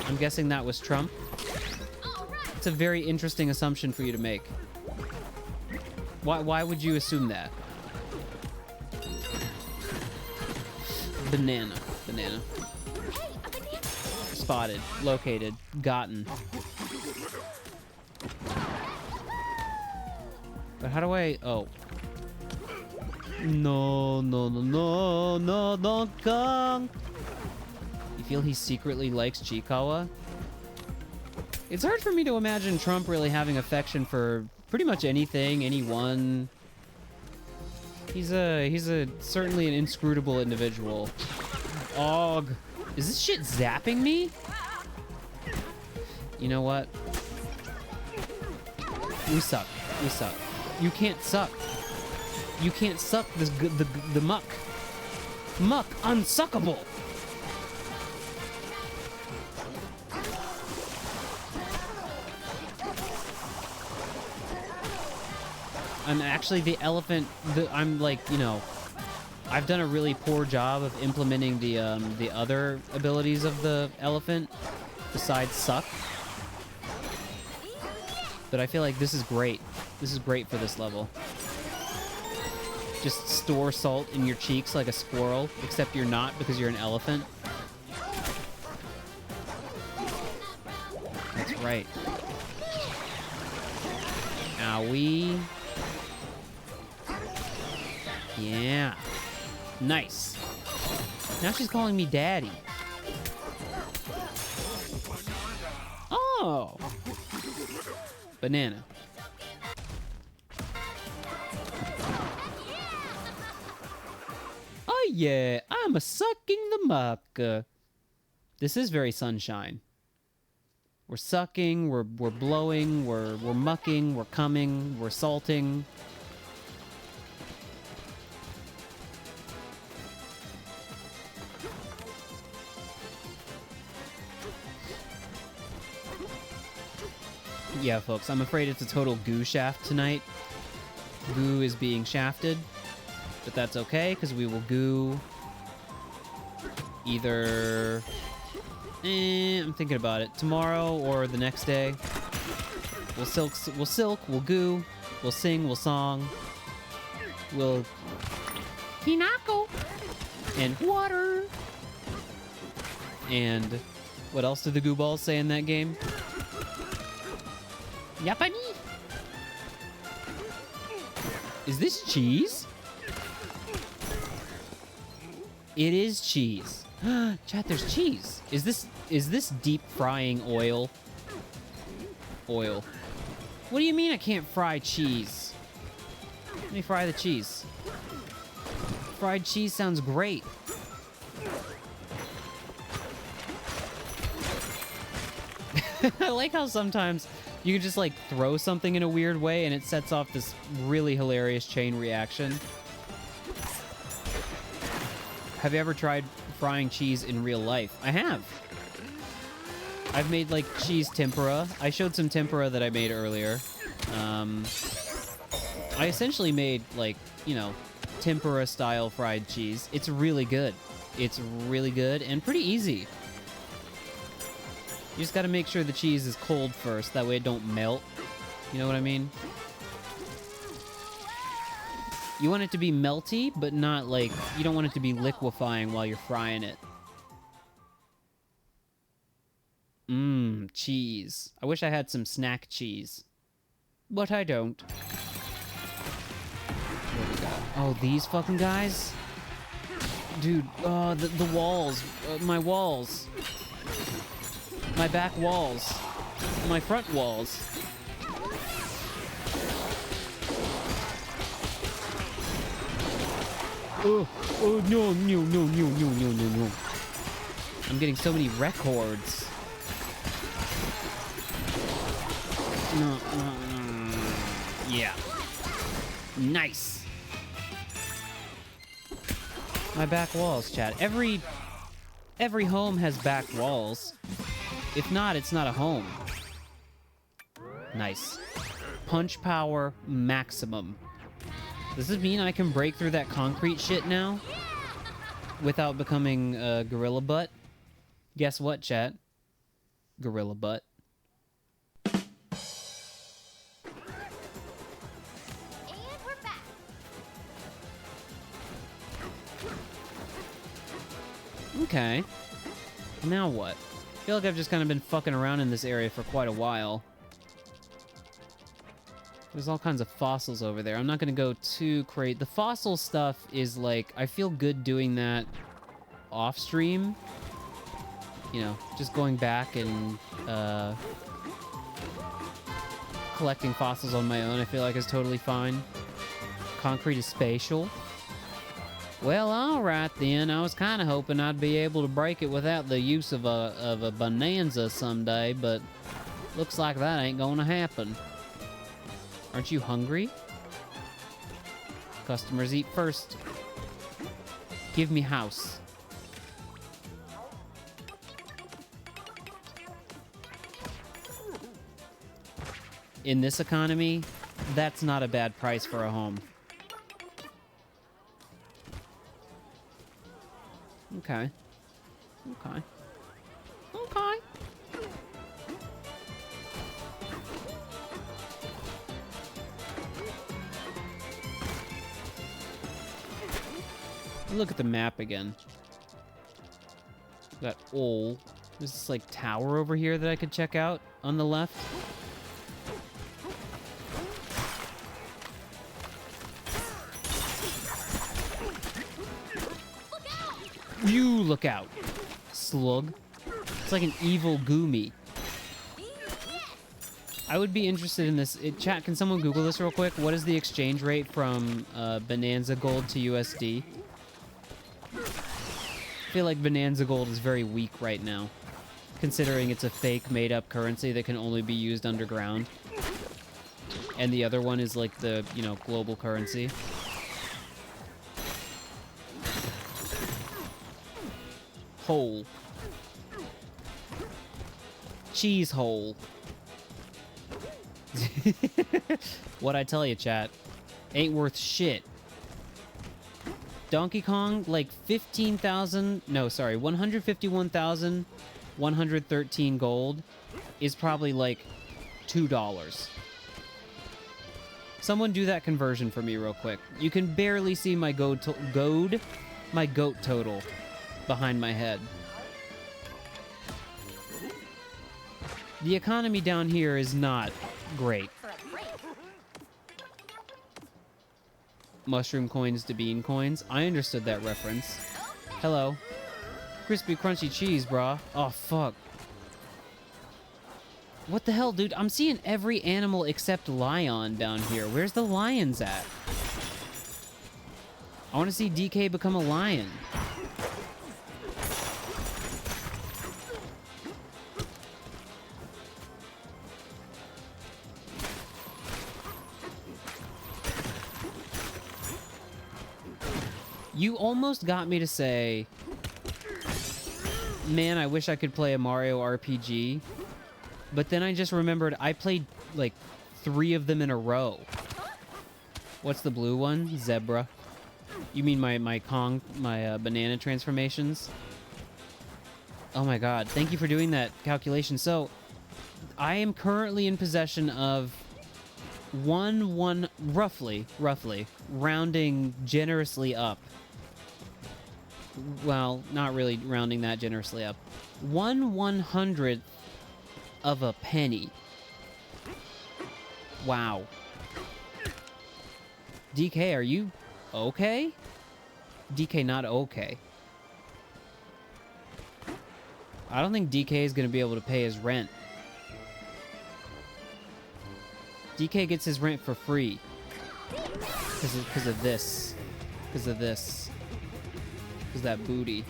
I'm guessing that was Trump. It's a very interesting assumption for you to make. Why would you assume that? Banana. Banana. Hey, a banana. Spotted. Located. Gotten. But how do I... Oh. No, no, no, no, no, Donkey Kong! You feel he secretly likes Chikawa? It's hard for me to imagine Trump really having affection for pretty much anything, anyone. He's certainly an inscrutable individual. Og. Is this shit zapping me? You know what? We suck. We suck. You can't suck. You can't suck this the muck. Muck unsuckable. And actually the elephant, I'm like, you know, I've done a really poor job of implementing the other abilities of the elephant besides suck. But I feel like this is great. This is great for this level. Just store salt in your cheeks like a squirrel, except you're not because you're an elephant. That's right. Owie. Yeah. Nice. Now she's calling me daddy. Oh. Banana. Oh yeah, I'm a sucking the muck. This is very Sunshine. We're sucking, we're blowing, we're mucking, we're coming, we're salting. Yeah, folks, I'm afraid it's a total goo shaft tonight. Goo is being shafted, but that's okay, because we will goo either... I'm thinking about it. Tomorrow or the next day. We'll silk, we'll goo, we'll sing, we'll song, we'll... Hinako! And water! And what else did the goo balls say in that game? Yapani! Is this cheese? It is cheese. Chat, there's cheese. Is this deep frying oil? Oil. What do you mean I can't fry cheese? Let me fry the cheese. Fried cheese sounds great. I like how sometimes you can just like throw something in a weird way and it sets off this really hilarious chain reaction. Have you ever tried frying cheese in real life? I have. I've made like cheese tempura. I showed some tempura that I made earlier. I essentially made like, you know, tempura style fried cheese. It's really good. It's really good and pretty easy. You just gotta make sure the cheese is cold first, that way it don't melt. You know what I mean? You want it to be melty, but not like, you don't want it to be liquefying while you're frying it. Mmm, cheese. I wish I had some snack cheese. But I don't. What we got? Oh, these fucking guys? Dude, oh, the walls. My walls. My back walls. My front walls. Oh, no, no, no, no, no, no, no, no. I'm getting so many records. No. Yeah. Nice. My back walls, chat. Every home has back walls. If not, it's not a home. Nice. Punch power maximum. Does this mean I can break through that concrete shit now? Without becoming gorilla butt? Guess what, chat? Gorilla butt. Okay. Now what? I feel like I've just kind of been fucking around in this area for quite a while. There's all kinds of fossils over there. I'm not gonna go too crazy. The fossil stuff is like, I feel good doing that off stream. You know, just going back and collecting fossils on my own, I feel like is totally fine. Concrete is spatial. Well, alright then. I was kind of hoping I'd be able to break it without the use of a Bananza someday, but looks like that ain't gonna happen. Aren't you hungry? Customers eat first. Give me house. In this economy, that's not a bad price for a home. Okay. Okay. Okay. Look at the map again. Got there's this like tower over here that I could check out on the left. You look out, slug. It's like an evil Goomy. I would be interested in this. Chat, can someone Google this real quick? What is the exchange rate from Bananza Gold to USD? I feel like Bananza Gold is very weak right now, considering it's a fake made-up currency that can only be used underground. And the other one is like the, you know, global currency. Hole. Cheese hole. What'd I tell you, chat? Ain't worth shit. Donkey Kong, like 15,000... No, sorry, 151,113 gold is probably like $2. Someone do that conversion for me real quick. You can barely see my goat total behind my head. The economy down here is not great. Mushroom coins to bean coins. I understood that reference. Hello. Crispy crunchy cheese, brah. Oh, fuck. What the hell, dude? I'm seeing every animal except lion down here. Where's the lions at? I want to see DK become a lion. You almost got me to say, man, I wish I could play a Mario RPG. But then I just remembered I played like 3 of them in a row. What's the blue one? Zebra. You mean my banana transformations? Oh my god, thank you for doing that calculation. So, I am currently in possession of roughly, rounding generously up. Well, not really rounding that generously up. 1/100th of a penny. Wow. DK, are you okay? DK not okay. I don't think DK is going to be able to pay his rent. DK gets his rent for free. Because of this. Because of this. Because that booty.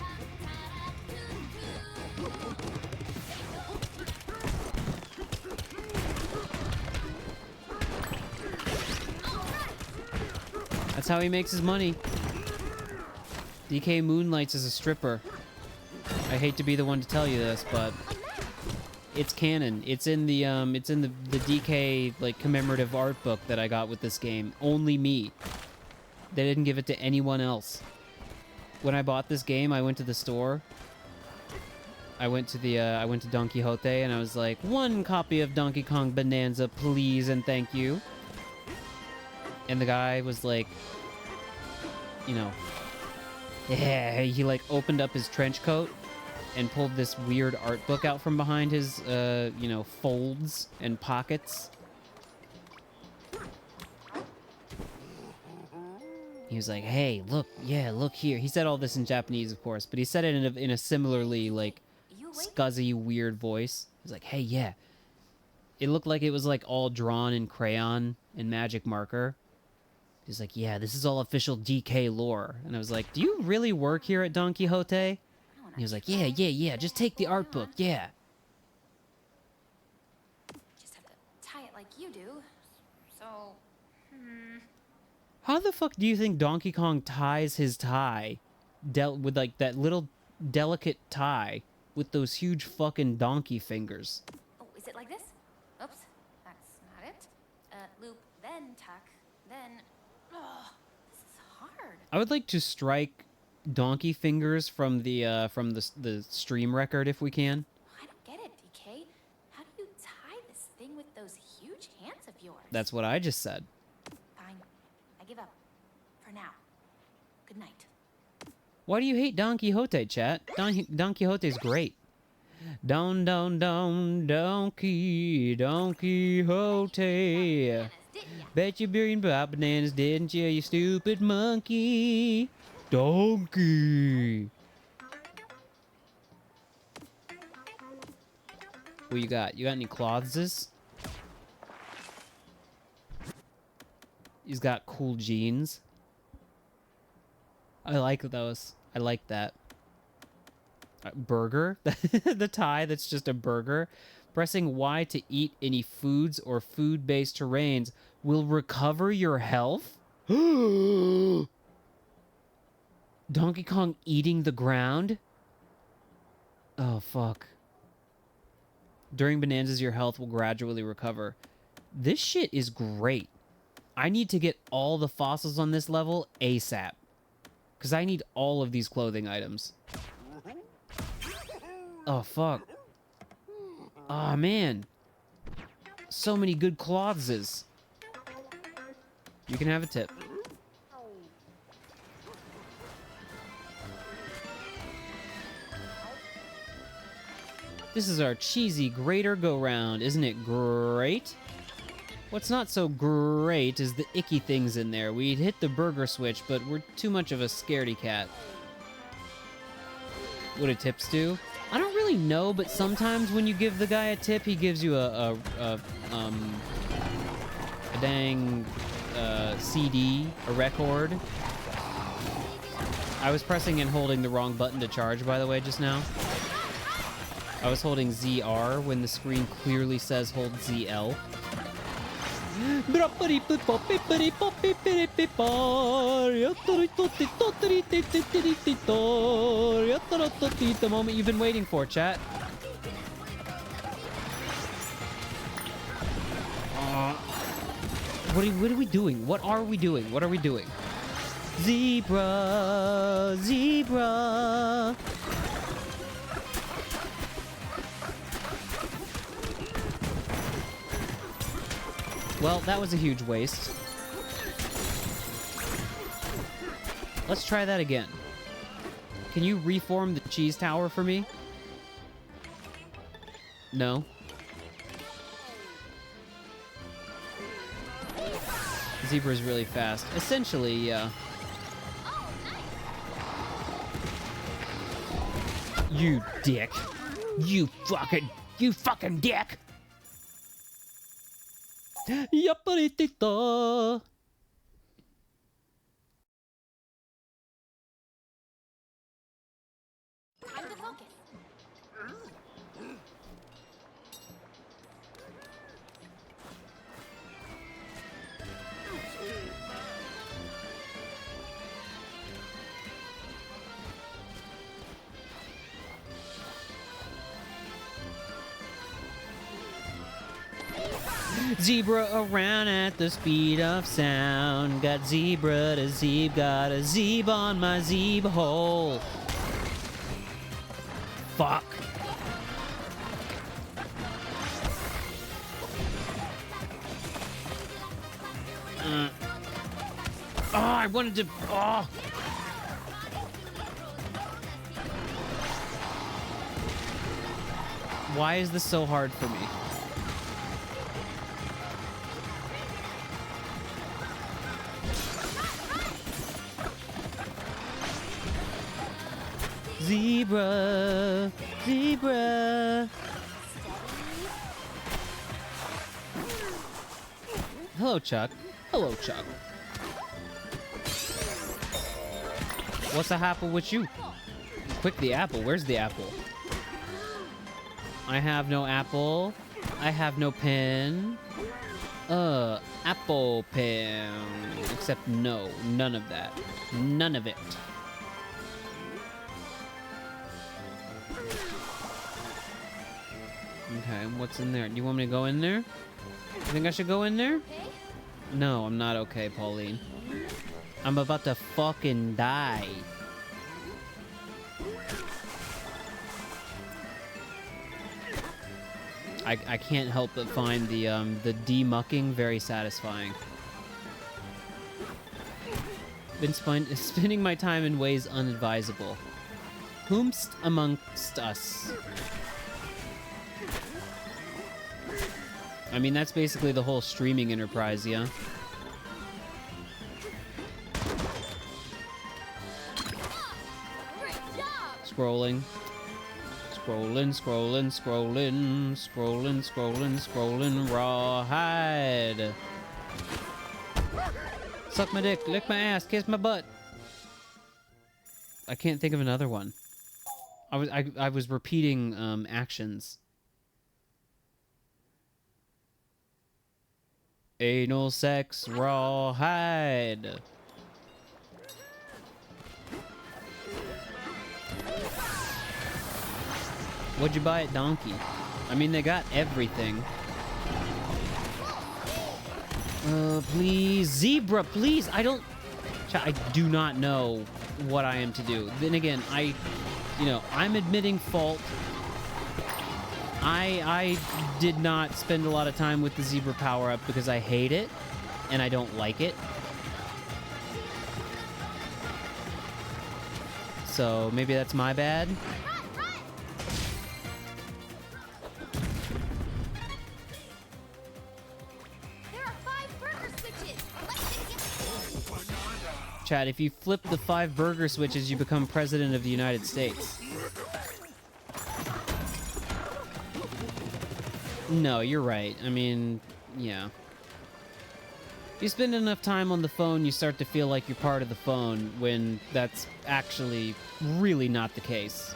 That's how he makes his money. DK moonlights as a stripper. I hate to be the one to tell you this, but it's canon. It's in the DK like commemorative art book that I got with this game. Only me. They didn't give it to anyone else. When I bought this game, I went to the store. I went to Don Quixote and I was like, 1 copy of Donkey Kong Bananza, please and thank you. And the guy was like, you know, Yeah, he like opened up his trench coat and pulled this weird art book out from behind his, you know, folds and pockets. He was like, hey, look, yeah, look here. He said all this in Japanese, of course, but he said it in a similarly, like, You awake? scuzzy, weird voice. He was like, hey, yeah. It looked like it was, like, all drawn in crayon and magic marker. He's like, yeah, this is all official DK lore. And I was like, do you really work here at Don Quixote? And he was like, yeah, just take the art book, yeah. Just have to tie it like you do. So, How the fuck do you think Donkey Kong ties his tie? With, like, that little delicate tie with those huge fucking donkey fingers. oh, is it like this? Oops, that's not it. Loop, then tuck, then. Oh, this is hard. I would like to strike donkey fingers from the stream record if we can. I don't get it, DK. How do you tie this thing with those huge hands of yours? That's what I just said. Fine. I give up. For now. Good night. Why do you hate Don Quixote, chat? Don Quixote's great. Don Quixote. Bananas, didn't ya? Bet you brilliant about bananas, didn't you, you stupid monkey? Donkey. What you got? You got any clothes? He's got cool jeans. I like those. I like that. Burger? The tie that's just a burger. Pressing Y to eat any foods or food-based terrains will recover your health? Donkey Kong eating the ground? Oh, fuck. During Bananzas, your health will gradually recover. This shit is great. I need to get all the fossils on this level ASAP. Because I need all of these clothing items. Oh, fuck. Aw, man. So many good clothes. You can have a tip. This is our cheesy grater go-round. Isn't it great? What's not so great is the icky things in there. We'd hit the burger switch, but we're too much of a scaredy cat. What do tips do? I don't really know, but sometimes when you give the guy a tip, he gives you a dang CD, a record. I was pressing and holding the wrong button to charge, by the way, just now. I was holding ZR when the screen clearly says hold ZL. The moment you've been waiting for, chat. What are we doing? What are we doing? What are we doing? Zebra, zebra. Well, that was a huge waste. Let's try that again. Can you reform the cheese tower for me? No. Zebra's really fast. Essentially, yeah. You dick. You fucking dick. Yapparitita. Time to focus. Zebra around at the speed of sound. Got zebra to zeb, got a zeb on my zeb hole. Fuck. Oh, I wanted to. Oh. Why is this so hard for me? Zebra, zebra. Hello, Chuck. Hello, Chuck. What's the apple with you? Quick, the apple. Where's the apple? I have no apple. I have no pen. Apple pen. Except no, none of that. None of it. Okay, what's in there? Do you want me to go in there? You think I should go in there? No, I'm not okay, Pauline. I'm about to fucking die. I can't help but find the demucking very satisfying. Been spending my time in ways unadvisable. Whomst amongst us? I mean, that's basically the whole streaming enterprise, yeah? Scrolling. Scrolling, scrolling, scrolling, scrolling, scrolling, scrolling, rawhide. Suck my dick, lick my ass, kiss my butt. I can't think of another one. I was repeating actions. Anal sex, rawhide. What'd you buy at Donkey? I mean, they got everything. Please. Zebra, please. I do not know what I am to do. Then again, I'm admitting fault. I did not spend a lot of time with the zebra power-up because I hate it, and I don't like it. So maybe that's my bad. Chad, if you flip the 5 burger switches, you become president of the United States. No, you're right. I mean, yeah. You spend enough time on the phone, you start to feel like you're part of the phone, when that's actually really not the case.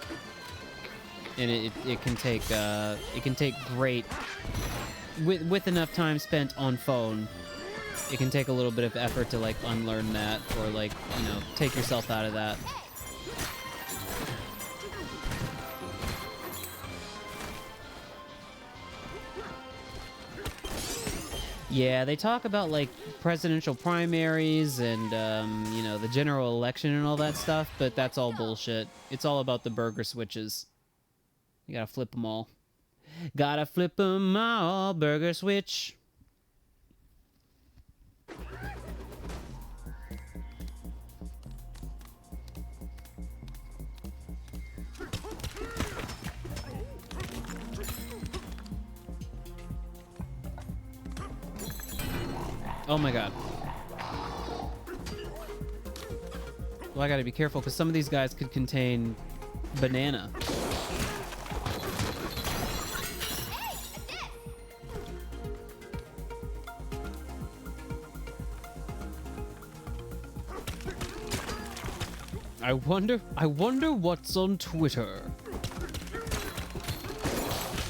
And it can take great... With enough time spent on phone, it can take a little bit of effort to, like, unlearn that, or, like, take yourself out of that. Yeah, they talk about, like, presidential primaries and, the general election and all that stuff, but that's all bullshit. It's all about the burger switches. You gotta flip them all. Gotta flip them all, burger switch. Oh my god. Well, I gotta be careful, because some of these guys could contain banana. I wonder what's on Twitter.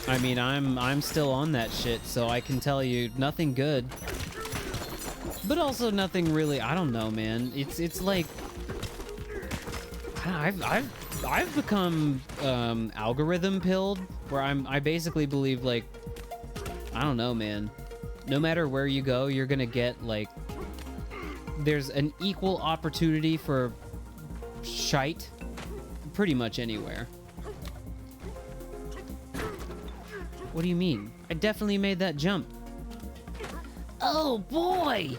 I mean, I'm still on that shit, so I can tell you nothing good. But also nothing really, I don't know, man. It's like I've become algorithm pilled, where I basically believe, like, I don't know, man. No matter where you go, you're gonna get, like, there's an equal opportunity for shite pretty much anywhere. What do you mean? I definitely made that jump. Oh boy!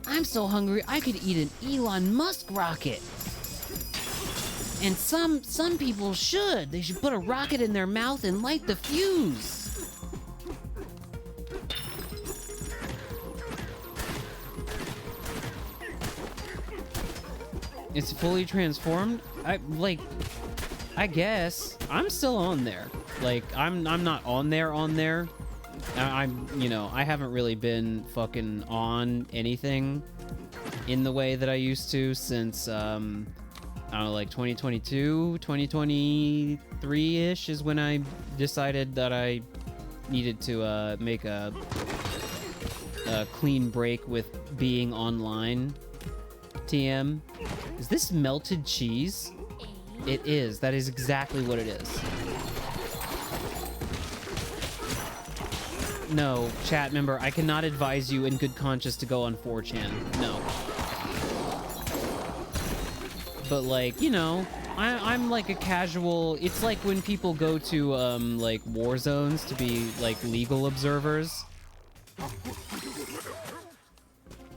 I'm so hungry I could eat an Elon Musk rocket. And some people should. They should put a rocket in their mouth and light the fuse. It's fully transformed? I guess. I'm still on there. Like, I'm not on there. I haven't really been fucking on anything in the way that I used to since, I don't know, like 2022, 2023-ish is when I decided that I needed to make a clean break with being online. TM. Is this melted cheese? It is. That is exactly what it is. No, chat member, I cannot advise you in good conscience to go on 4chan. No. But, like, you know, I'm like a casual... It's like when people go to, like, war zones to be, like, legal observers.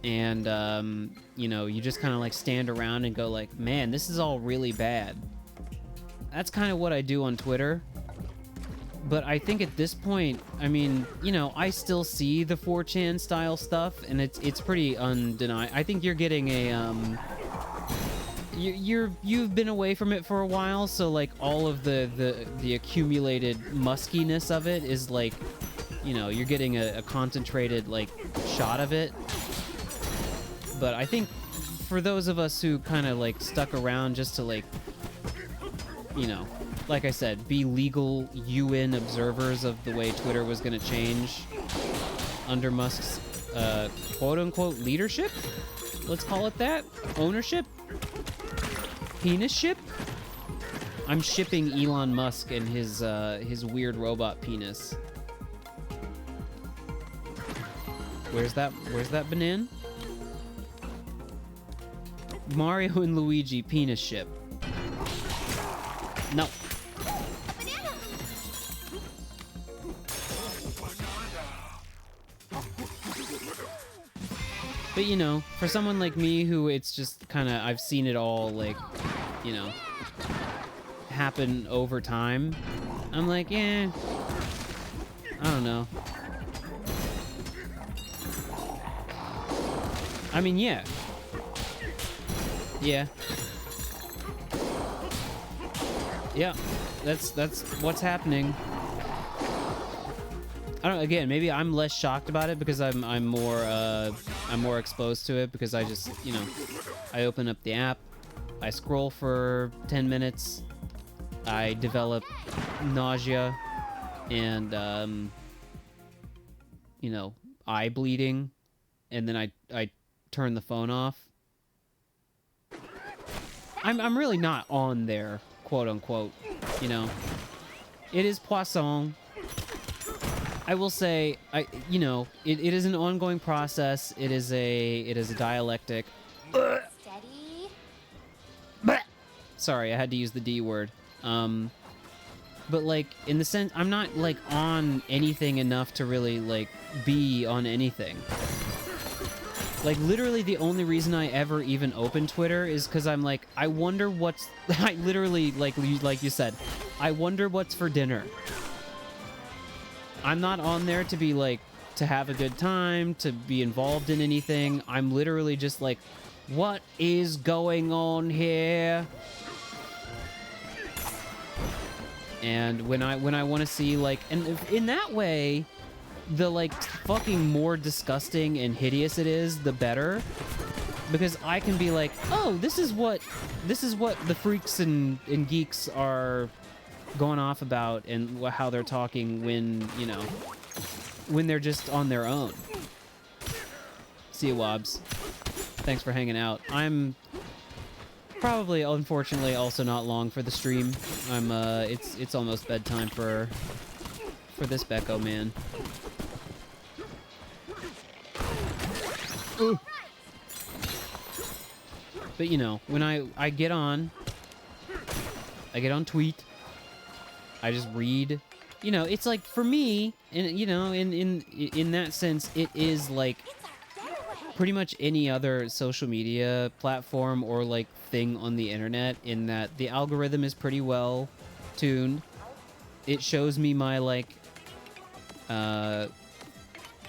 And, you know, you just kind of, like, stand around and go, like, man, this is all really bad. That's kind of what I do on Twitter. But I think at this point, I mean, you know, I still see the 4chan style stuff, and it's pretty undeniable. I think you're getting a, you've been away from it for a while, so, like, all of the accumulated muskiness of it is, like, you know, you're getting a concentrated, like, shot of it. But I think for those of us who kind of, like, stuck around just to, like, you know, like I said, be legal UN observers of the way Twitter was going to change under Musk's quote-unquote leadership? Let's call it that? Ownership? Penis ship? I'm shipping Elon Musk and his weird robot penis. Where's that banana? Mario and Luigi penis ship. No. But, you know, for someone like me who it's just kind of, I've seen it all, like, you know, happen over time, I'm like, I don't know. I mean, yeah. Yeah. Yeah, that's what's happening. I don't. Again, maybe I'm less shocked about it because I'm more exposed to it because I just, you know, I open up the app, I scroll for 10 minutes, I develop nausea and you know, eye bleeding, and then I turn the phone off. I'm really not on there, quote unquote, you know. It is poisson. I will say, you know, it is an ongoing process. It is a dialectic. Steady. Sorry, I had to use the D word. But, like, in the sense, I'm not, like, on anything enough to really, like, be on anything. Like, literally the only reason I ever even open Twitter is because I'm like, I wonder what's... I literally, like you said, I wonder what's for dinner. I'm not on there to be, like, to have a good time, to be involved in anything. I'm literally just like, what is going on here? And when I want to see, like... And in that way... the, like, fucking more disgusting and hideous it is, the better. Because I can be like, oh, this is what the freaks and geeks are going off about and how they're talking when, you know, when they're just on their own. See you, Wobbs. Thanks for hanging out. I'm probably, unfortunately, also not long for the stream. I'm, it's almost bedtime for this Becco, man. Ooh. But, you know, when I get on tweet, I just read, you know, it's like, for me, and, you know, in that sense, it is like, pretty much any other social media platform or like thing on the internet, in that the algorithm is pretty well tuned. It shows me my like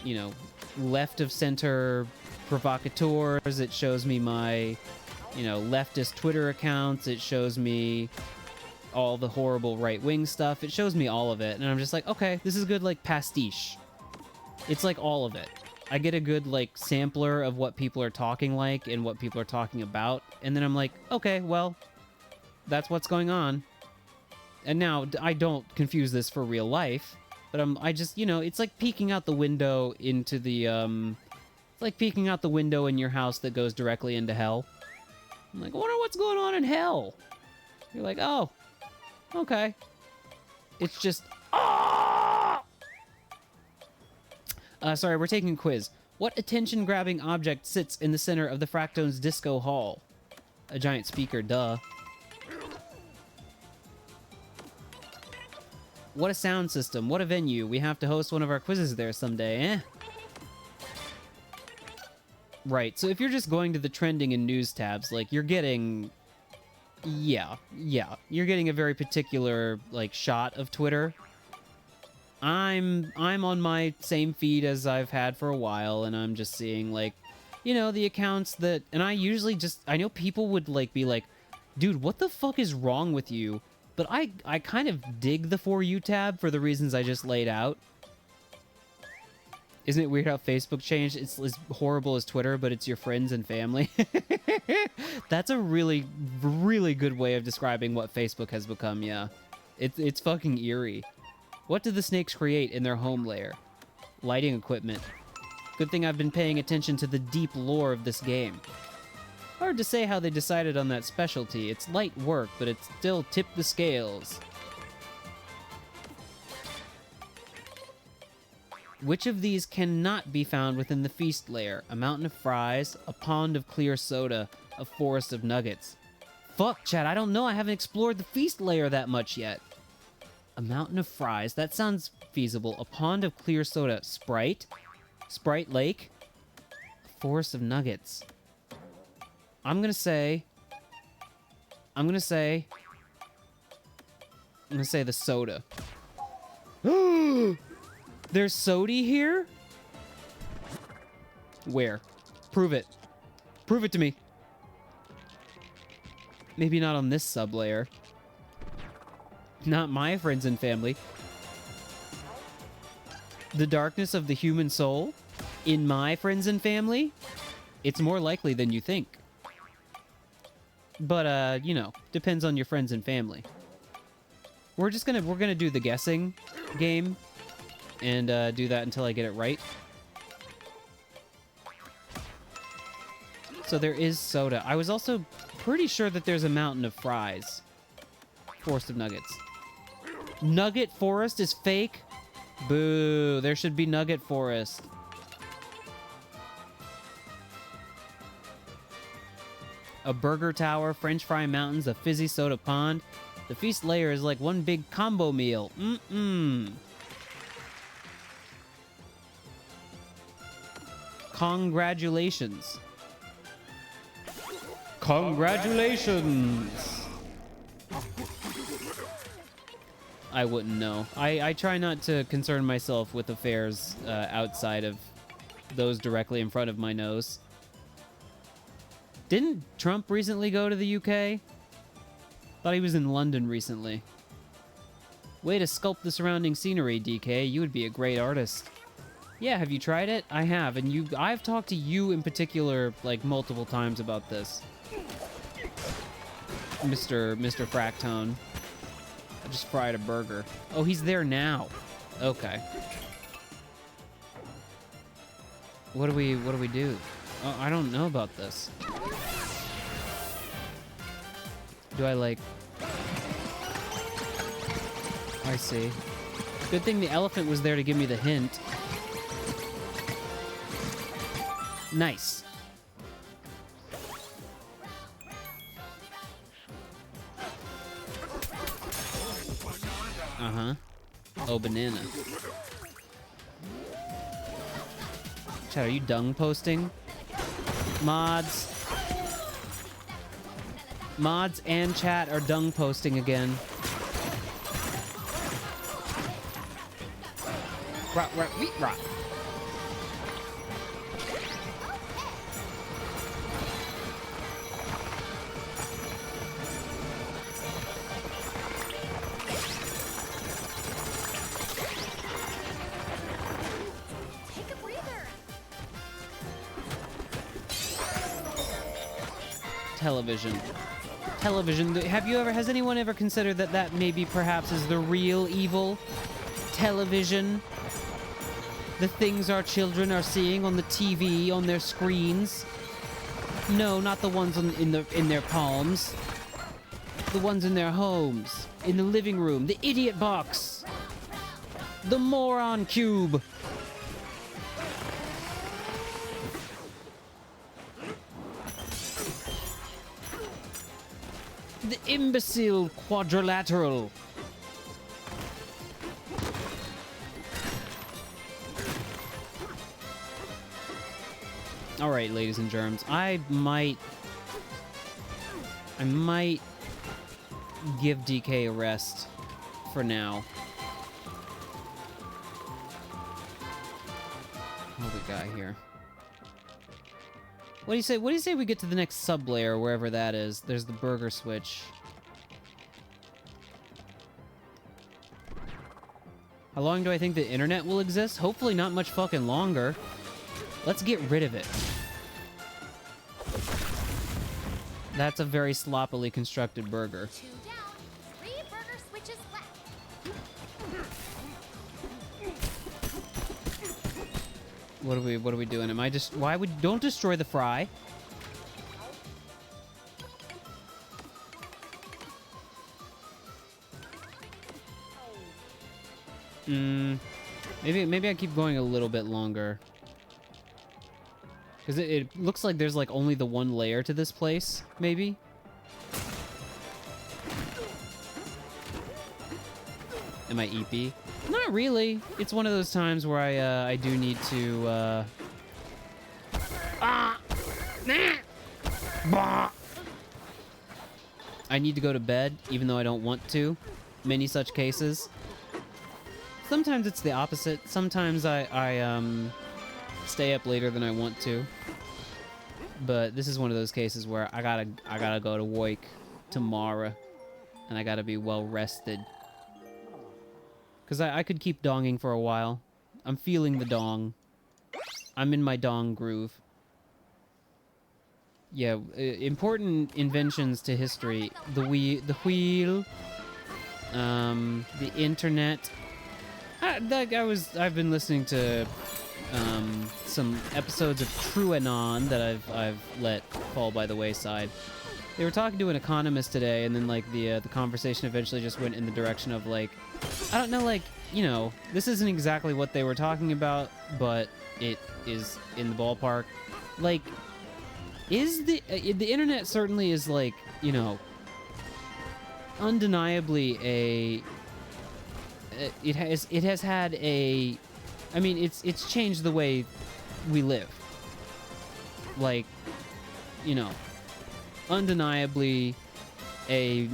you know, left of center provocateurs. It shows me my, you know, leftist Twitter accounts. It shows me all the horrible right-wing stuff. It shows me all of it, and I'm just like, okay, this is good, like, pastiche. It's like all of it. I get a good, like, sampler of what people are talking like and what people are talking about, and then I'm like, okay, well, that's what's going on. And now, I don't confuse this for real life, but I just, you know, it's like peeking out the window into the, it's like peeking out the window in your house that goes directly into hell. I'm like, I wonder what's going on in hell. You're like, oh, okay. It's just, sorry, we're taking a quiz. What attention-grabbing object sits in the center of the Fractone's disco hall? A giant speaker, duh. What a sound system. What a venue. We have to host one of our quizzes there someday, eh? Right, so if you're just going to the trending and news tabs, like, you're getting... Yeah. You're getting a very particular, like, shot of Twitter. I'm on my same feed as I've had for a while, and I'm just seeing, like, you know, the accounts that... And I usually just... I know people would, like, be like, dude, what the fuck is wrong with you? But I kind of dig the For You tab for the reasons I just laid out. Isn't it weird how Facebook changed? It's as horrible as Twitter, but it's your friends and family. That's a really, really good way of describing what Facebook has become, yeah. It's fucking eerie. What do the snakes create in their home lair? Lighting equipment. Good thing I've been paying attention to the deep lore of this game. Hard to say how they decided on that specialty. It's light work, but it still tipped the scales. Which of these cannot be found within the feast layer? A mountain of fries, a pond of clear soda, a forest of nuggets. Fuck, Chad, I don't know. I haven't explored the feast layer that much yet. A mountain of fries. That sounds feasible. A pond of clear soda. Sprite? Sprite Lake? A forest of nuggets. I'm gonna say the soda. There's sody here? Where? Prove it. Prove it to me. Maybe not on this sub-layer. Not my friends and family. The darkness of the human soul? In my friends and family? It's more likely than you think. But, you know, depends on your friends and family. We're gonna do the guessing game and do that until I get it right. So there is soda. I was also pretty sure that there's a mountain of fries. Forest of nuggets. Nugget forest is fake? Boo, there should be nugget forest. A burger tower, french fry mountains, a fizzy soda pond. The feast layer is like one big combo meal. Congratulations. Congratulations! I wouldn't know. I try not to concern myself with affairs outside of those directly in front of my nose. Didn't Trump recently go to the UK? Thought he was in London recently. Way to sculpt the surrounding scenery, DK. You would be a great artist. Yeah, have you tried it? I have, and I've talked to you in particular, like, multiple times about this. Mr. Fractone. I just fried a burger. Oh, he's there now. Okay. What do we do? Oh, I don't know about this. Do I, like... I see. Good thing the elephant was there to give me the hint. Nice. Uh-huh. Oh, banana. Chad, are you dung posting? Mods and chat are dung posting again. Rot, rot, wheat, rot. Take a breather. Television. Has anyone ever considered that maybe perhaps is the real evil? Television. The things our children are seeing on the TV, on their screens. No, not the ones in their palms. The ones in their homes, in the living room, the idiot box, the moron cube. The imbecile quadrilateral. All right, ladies and germs, I might give DK a rest for now. What do we got here? What do you say? What do you say we get to the next sub-layer, wherever that is? There's the burger switch. How long do I think the internet will exist? Hopefully not much fucking longer. Let's get rid of it. That's a very sloppily constructed burger. 2 down, 3 burger switches left. What are we doing? Am I just don't destroy the fry? Maybe I keep going a little bit longer. Because it looks like there's like only the one layer to this place, maybe? Am I EP? Not really. It's one of those times where I do need to, I need to go to bed, even though I don't want to. Many such cases. Sometimes it's the opposite. Sometimes I stay up later than I want to. But this is one of those cases where I gotta go to work tomorrow. And I gotta be well rested. Because I could keep donging for a while. I'm feeling the dong. I'm in my dong groove. Yeah, important inventions to history. The wheel. The internet. I've been listening to some episodes of TrueAnon that I've let fall by the wayside. They were talking to an economist today, and then like the conversation eventually just went in the direction of like, I don't know, like, you know, this isn't exactly what they were talking about, but it is in the ballpark. Like, is the internet certainly is like, you know, undeniably it has had a, I mean, it's changed the way we live. Like, you know, undeniably a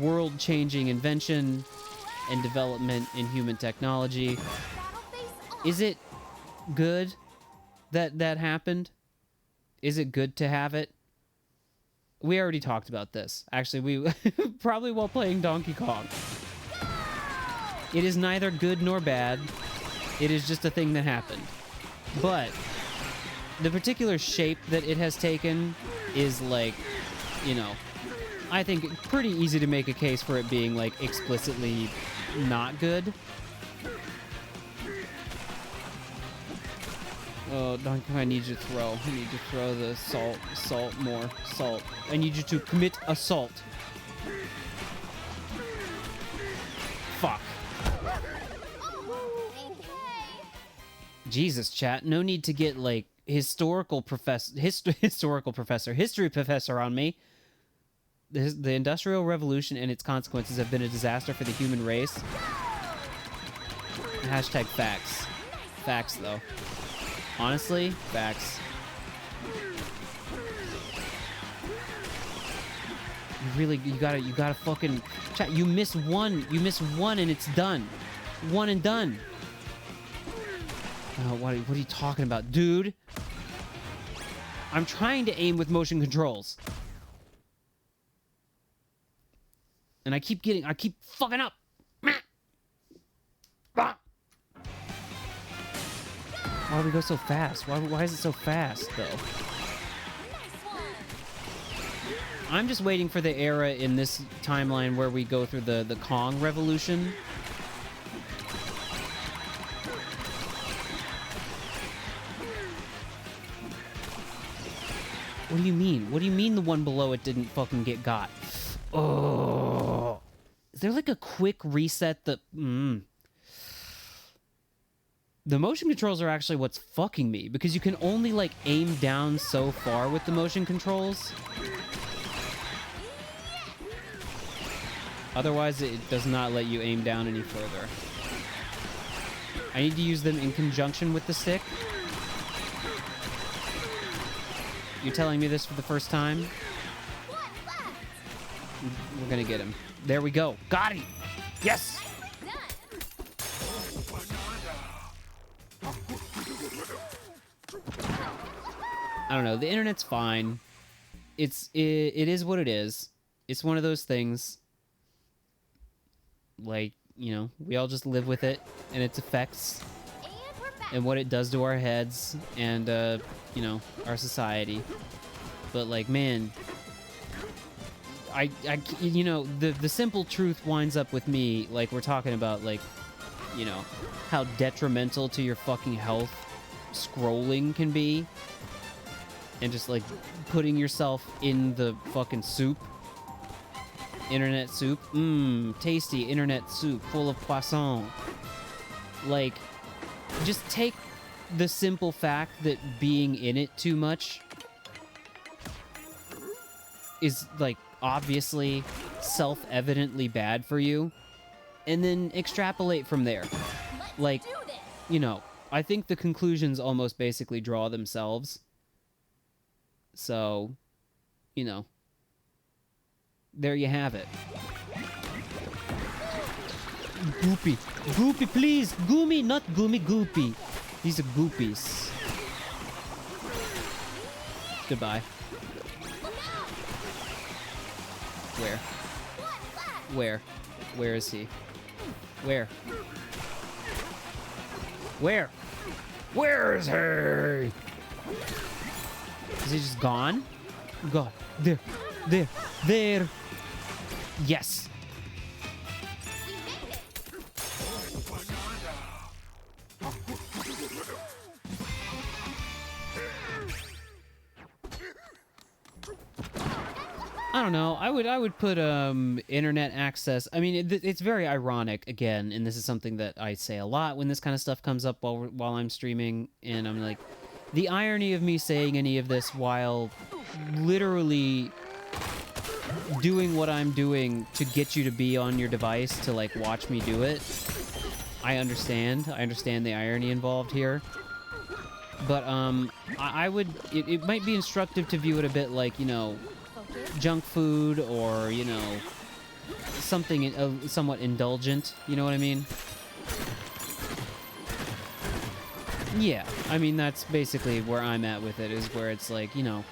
world-changing invention and development in human technology. Is it good that happened? Is it good to have it? We already talked about this. Actually, we probably while playing Donkey Kong. It is neither good nor bad. It is just a thing that happened. But the particular shape that it has taken is like, you know, I think pretty easy to make a case for it being like explicitly not good. Oh, Donkey Kong, I need you to throw. I need you to throw the salt, more salt. I need you to commit assault. Fuck. Jesus, chat. No need to get like history professor on me. The Industrial Revolution and its consequences have been a disaster for the human race. Hashtag facts. Facts, though. Honestly, facts. you gotta fucking chat. You miss one and it's done. One and done. Oh, what are you talking about, dude? I'm trying to aim with motion controls. And I keep fucking up. Why do we go so fast? Why is it so fast, though? I'm just waiting for the era in this timeline where we go through the Kong revolution. What do you mean? What do you mean the one below it didn't fucking get got? Oh. Is there like a quick reset that... The motion controls are actually what's fucking me, because you can only, like, aim down so far with the motion controls. Otherwise, it does not let you aim down any further. I need to use them in conjunction with the stick. You're telling me this for the first time? We're gonna get him. There we go. Got him! Yes! I don't know. The internet's fine. It is what it is. It's one of those things. Like, you know, we all just live with it and its effects and what it does to our heads and, you know, our society. But, like, man, you know, the simple truth winds up with me, like, we're talking about, like, you know, how detrimental to your fucking health scrolling can be. And just, like, putting yourself in the fucking soup. Internet soup. Tasty internet soup full of poisson. Like, just take the simple fact that being in it too much is, like, obviously self-evidently bad for you, and then extrapolate from there. Like, you know, I think the conclusions almost basically draw themselves. So, you know, there you have it. Goopy. Goopy, please. Goomy, not Goomy, Goopy. These are Goopies. Goodbye. Where? Where? Where is he? Where? Where? Where is he? Is he just gone? God. There. There. There. Yes. I don't know. I would put internet access. I mean, it's very ironic again, and this is something that I say a lot when this kind of stuff comes up while I'm streaming, and I'm like, the irony of me saying any of this while literally doing what I'm doing to get you to be on your device to, like, watch me do it. I understand the irony involved here. But I would it might be instructive to view it a bit like, you know, junk food, or, you know, something somewhat indulgent, you know what I mean? Yeah, I mean, that's basically where I'm at with it, is where it's like, you know,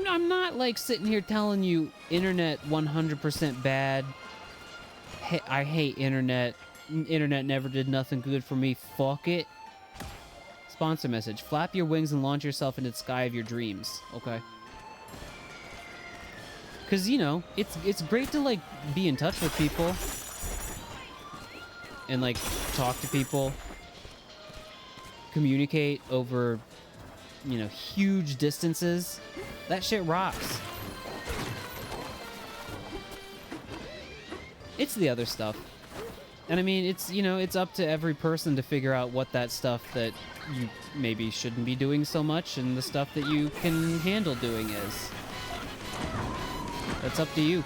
I'm not, like, sitting here telling you internet 100% bad. I hate internet. Internet never did nothing good for me. Fuck it. Sponsor message. Flap your wings and launch yourself into the sky of your dreams. Okay. Because, you know, it's great to, like, be in touch with people. And, like, talk to people. Communicate over, you know, huge distances. That shit rocks. It's the other stuff. And I mean, it's, you know, it's up to every person to figure out what that stuff that you maybe shouldn't be doing so much and the stuff that you can handle doing is. That's up to you.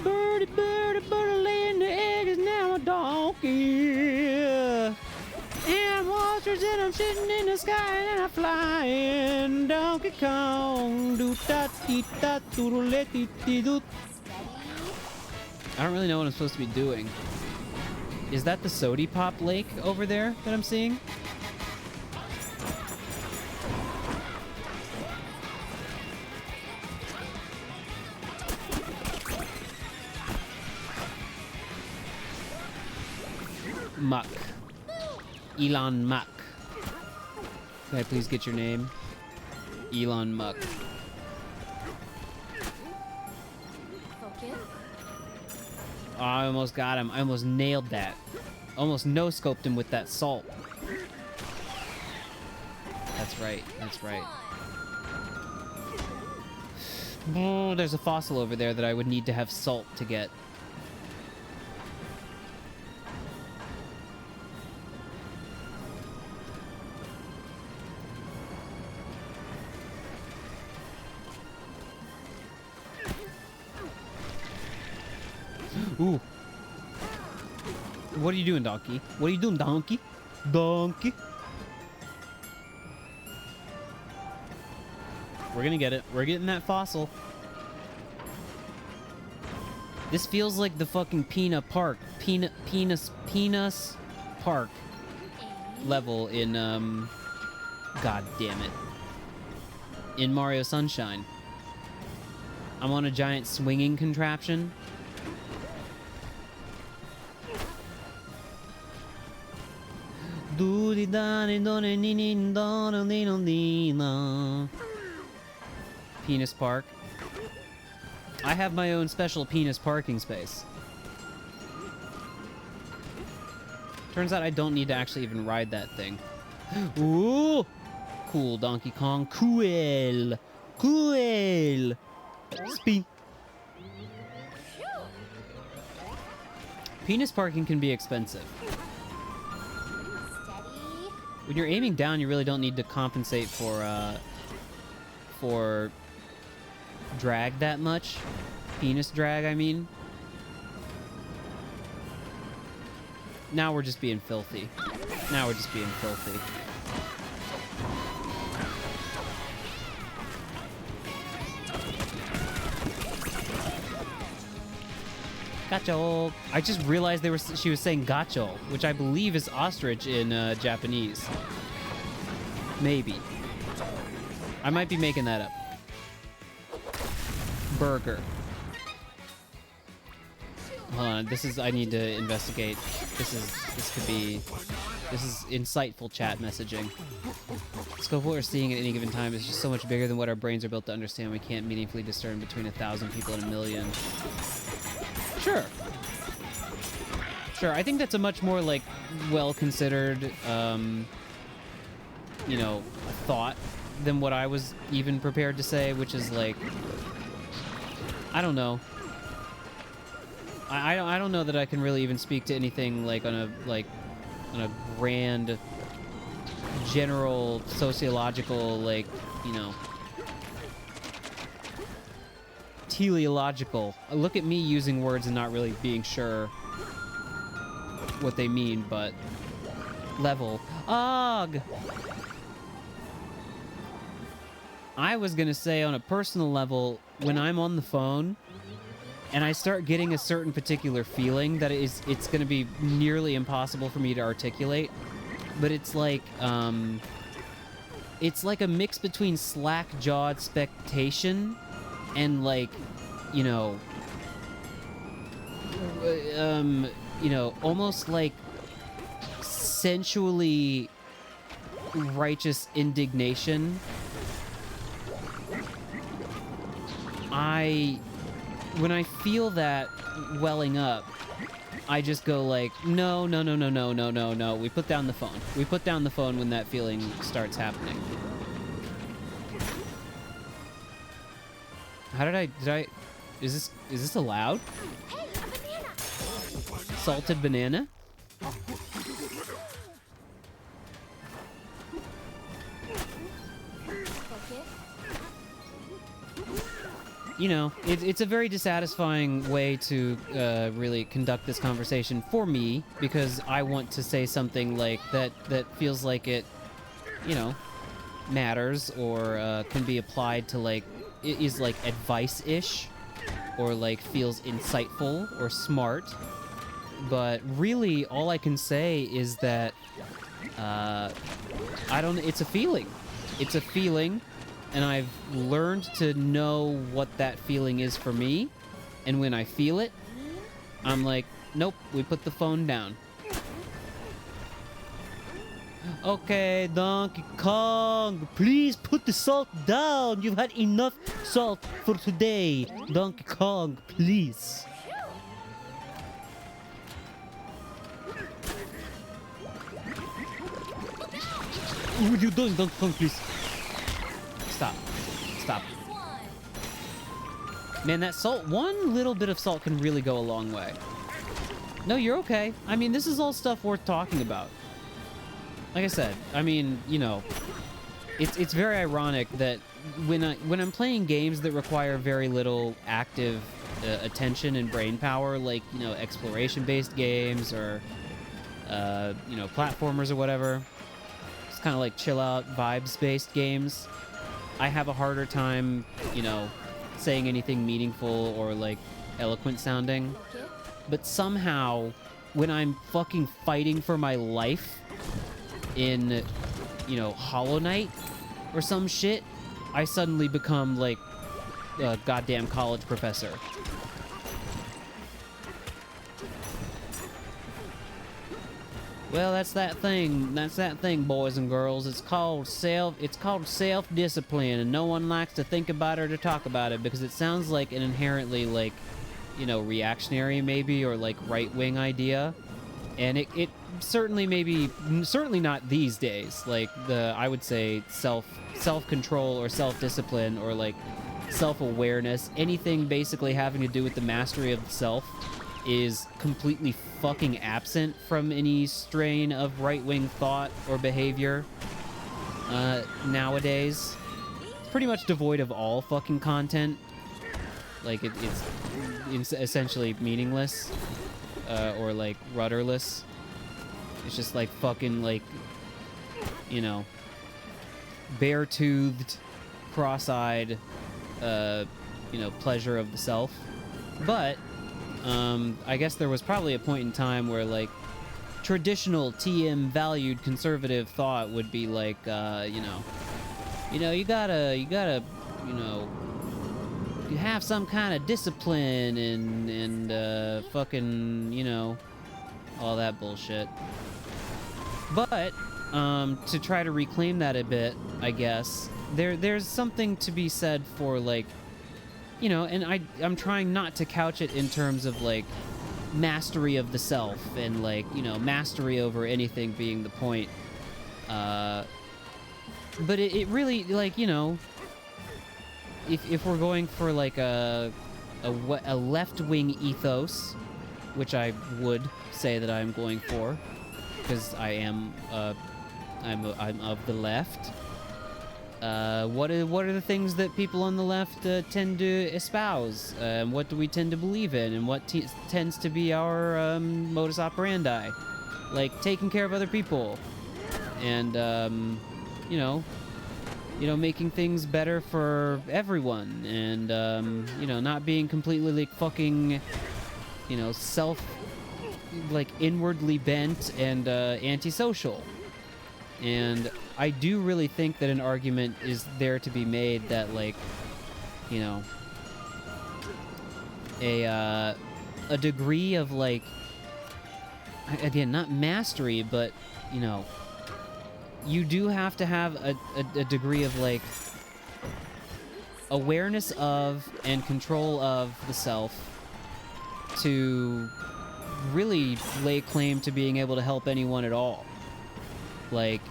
Birdie, birdie, birdie, laying the egg is now a donkey. And I'm sitting in the sky and I'm flying. Donkey Kong. Do da dee da doodle let dee dee doo. I don't really know what I'm supposed to be doing. Is that the Sody Pop Lake over there that I'm seeing? Muck. Elon Muck. Can I please get your name? Elon Muck. Focus. Oh, I almost got him. I almost nailed that. Almost no-scoped him with that salt. That's right. That's right. Oh, there's a fossil over there that I would need to have salt to get. Ooh. What are you doing, donkey? What are you doing, donkey? Donkey. We're gonna get it. We're getting that fossil. This feels like the fucking Peanut Park. Penis Park level in, God damn it. In Mario Sunshine. I'm on a giant swinging contraption. Penis Park. I have my own special penis parking space. Turns out I don't need to actually even ride that thing. Ooh! Cool, Donkey Kong. Cool! Cool! Spin. Penis parking can be expensive. When you're aiming down, you really don't need to compensate for drag that much. Penis drag, I mean. Now we're just being filthy. Now we're just being filthy. Gacho. I just realized she was saying gacho, which I believe is ostrich in Japanese. Maybe. I might be making that up. Burger. Hold on, I need to investigate. This is insightful chat messaging. The scope of what we're seeing at any given time is just so much bigger than what our brains are built to understand. We can't meaningfully discern between 1,000 people and 1,000,000. Sure. Sure, I think that's a much more, like, well-considered, you know, thought than what I was even prepared to say, which is, like, I don't know. I don't know that I can really even speak to anything, like, on a grand, general, sociological, like, you know, teleological. Look at me using words and not really being sure what they mean, but level. Ugh! I was gonna say on a personal level, when I'm on the phone and I start getting a certain particular feeling that it's gonna be nearly impossible for me to articulate, but it's like a mix between slack-jawed expectation and, like, you know, almost like sensually righteous indignation. When I feel that welling up, I just go like, no. We put down the phone. We put down the phone when that feeling starts happening. Is this allowed? Hey, a banana! Salted banana? You know, it's a very dissatisfying way to really conduct this conversation for me, because I want to say something like that feels like it you know, matters or can be applied to like is like advice-ish or like feels insightful or smart. But really, all I can say is that I don't. It's a feeling. It's a feeling, and I've learned to know what that feeling is for me. And when I feel it, I'm like, nope. We put the phone down. Okay, Donkey Kong, please put the salt down. You've had enough salt for today. Donkey Kong, please. What are you doing, Donkey Kong, please? Stop. Stop. Man, that salt, one little bit of salt can really go a long way. No, you're okay. I mean, this is all stuff worth talking about. Like I said, I mean, you know, it's very ironic that when I'm playing games that require very little active attention and brain power, like, you know, exploration-based games or, you know, platformers or whatever, it's kind of like chill-out, vibes-based games, I have a harder time, you know, saying anything meaningful or, like, eloquent-sounding. But somehow, when I'm fucking fighting for my life in, you know, Hollow Knight or some shit, I suddenly become like a goddamn college professor. Well, that's that thing. That's that thing, boys and girls. It's called self-discipline, and no one likes to think about it or to talk about it because it sounds like an inherently, like, you know, reactionary maybe or like right-wing idea. And it certainly certainly not these days. Like I would say self-control or self-discipline or like self-awareness, anything basically having to do with the mastery of the self is completely fucking absent from any strain of right-wing thought or behavior nowadays. It's pretty much devoid of all fucking content. Like it's essentially meaningless. Or like rudderless. It's just like fucking like, you know, bare-toothed, cross-eyed, you know, pleasure of the self. But I guess there was probably a point in time where like traditional TM valued conservative thought would be like, you gotta, you know, you have some kind of discipline and fucking, you know, all that bullshit. But to try to reclaim that a bit, I guess there's something to be said for like, you know, and I'm trying not to couch it in terms of like mastery of the self and like, you know, mastery over anything being the point. But it really, like, you know, if we're going for like a left-wing ethos, which I would say that I'm going for, because I am I'm of the left. What are the things that people on the left tend to espouse? What do we tend to believe in, and what tends to be our modus operandi? Like taking care of other people, and you know, making things better for everyone, and, you know, not being completely, like, fucking, you know, like, inwardly bent and, antisocial. And I do really think that an argument is there to be made that, like, you know, a degree of, like, again, not mastery, but, you know, you do have to have a degree of, like, awareness of and control of the self to really lay claim to being able to help anyone at all. Like,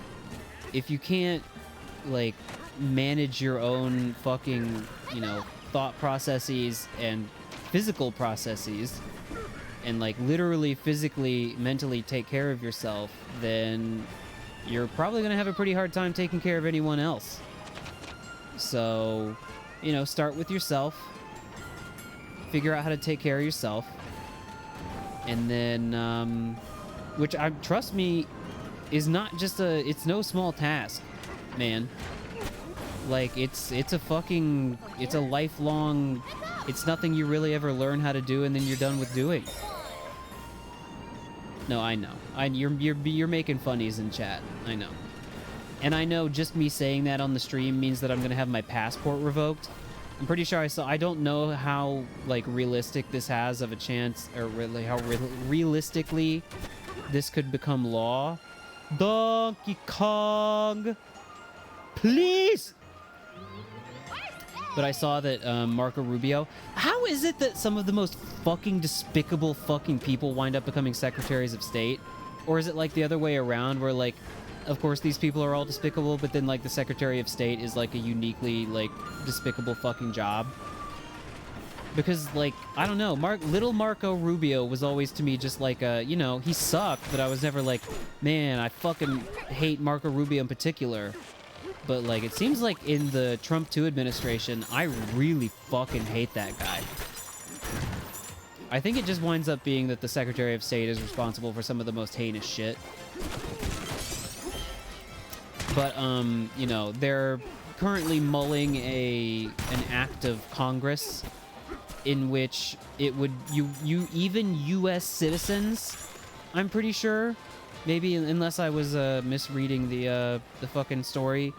if you can't, like, manage your own fucking, you know, thought processes and physical processes and, like, literally, physically, mentally take care of yourself, then you're probably going to have a pretty hard time taking care of anyone else. So, you know, start with yourself. Figure out how to take care of yourself. And then, which, trust me, is not just it's no small task. man. Like, it's a lifelong, it's nothing you really ever learn how to do and then you're done with doing. No, I know. You're making funnies in chat. I know. And I know just me saying that on the stream means that I'm gonna have my passport revoked. I'm pretty sure I don't know how, like, realistic this has of a chance, or really how realistically this could become law. Donkey Kong! Please! But I saw that Marco Rubio... How is it that some of the most fucking despicable fucking people wind up becoming secretaries of state? Or is it like the other way around where, like, of course these people are all despicable, but then, like, the secretary of state is, like, a uniquely, like, despicable fucking job? Because, like, I don't know, little Marco Rubio was always to me just like a, you know, he sucked, but I was never like, man, I fucking hate Marco Rubio in particular. But, like, it seems like in the Trump 2 administration, I really fucking hate that guy. I think it just winds up being that the Secretary of State is responsible for some of the most heinous shit. But, you know, they're currently mulling an act of Congress in which it would, even U.S. citizens, I'm pretty sure, maybe unless I was misreading the fucking story,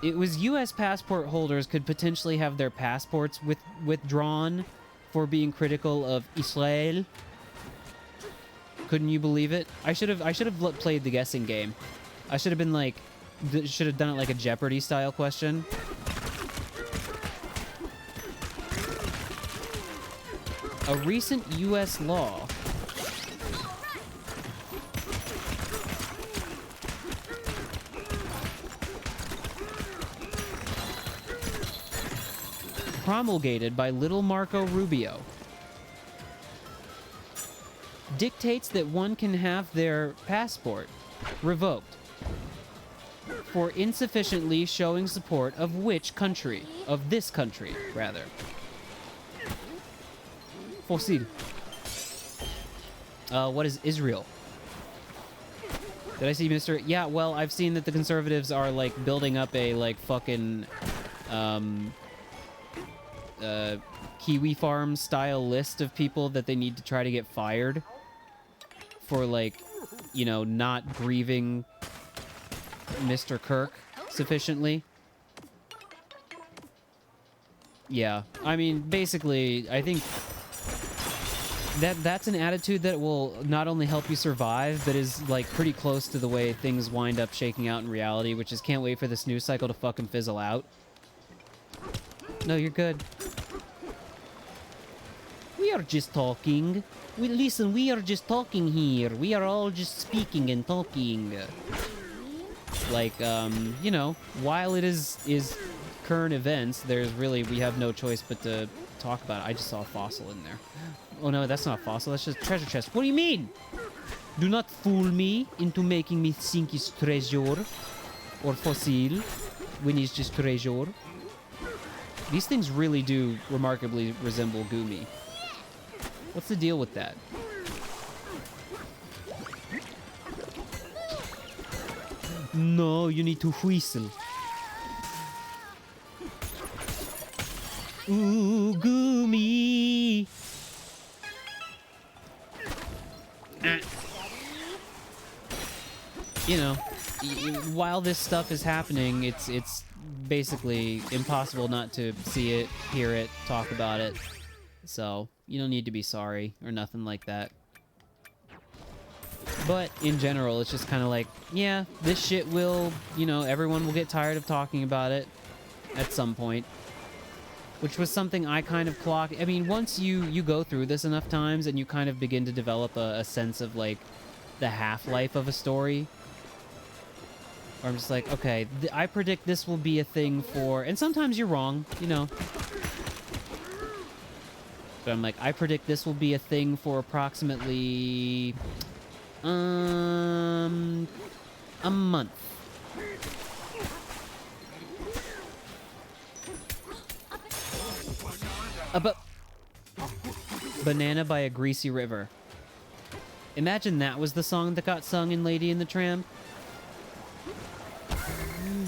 it was U.S. passport holders could potentially have their passports withdrawn for being critical of Israel. Couldn't you believe it? I should have played the guessing game. I should have been like, should have done it like a Jeopardy style question. A recent U.S. law promulgated by little Marco Rubio dictates that one can have their passport revoked for insufficiently showing support of which country? Of this country, rather. Fossil. What is Israel? Did I see Mr. Yeah, well, I've seen that the conservatives are, like, building up a, like, fucking, Kiwi Farm style list of people that they need to try to get fired for, like, you know, not grieving Mr. Kirk sufficiently. Yeah, I mean, basically, I think that's an attitude that will not only help you survive, but is, like, pretty close to the way things wind up shaking out in reality, which is can't wait for this news cycle to fucking fizzle out. No, you're good. We are just talking. Listen, we are just talking here. We are all just speaking and talking. Like, you know, while it is current events, there's really, we have no choice but to talk about it. I just saw a fossil in there. Oh no, that's not a fossil, that's just treasure chest. What do you mean? Do not fool me into making me think it's treasure or fossil when it's just treasure. These things really do remarkably resemble Gumi. What's the deal with that? No, you need to whistle. Ooh, Gumi. You know, while this stuff is happening, it's basically impossible not to see it, hear it, talk about it. So, you don't need to be sorry or nothing like that. But in general, it's just kind of like, yeah, this shit will, you know, everyone will get tired of talking about it at some point. Which was something I kind of clocked. I mean, once you go through this enough times and you kind of begin to develop a sense of, like, the half-life of a story. Where I'm just like, okay, I predict this will be a thing for... And sometimes you're wrong, you know. But I'm like, I predict this will be a thing for approximately... a month. But Banana by a Greasy River. Imagine that was the song that got sung in Lady and the Tramp.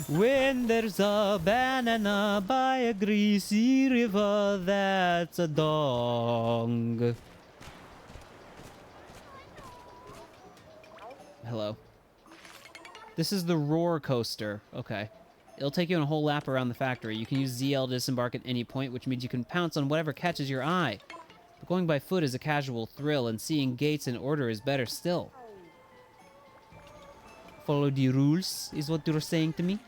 When there's a banana by a greasy river, that's a dong. Hello. This is the roar coaster. Okay. It'll take you on a whole lap around the factory. You can use ZL to disembark at any point, which means you can pounce on whatever catches your eye. But going by foot is a casual thrill, and seeing gates in order is better still. Follow the rules, is what you're saying to me?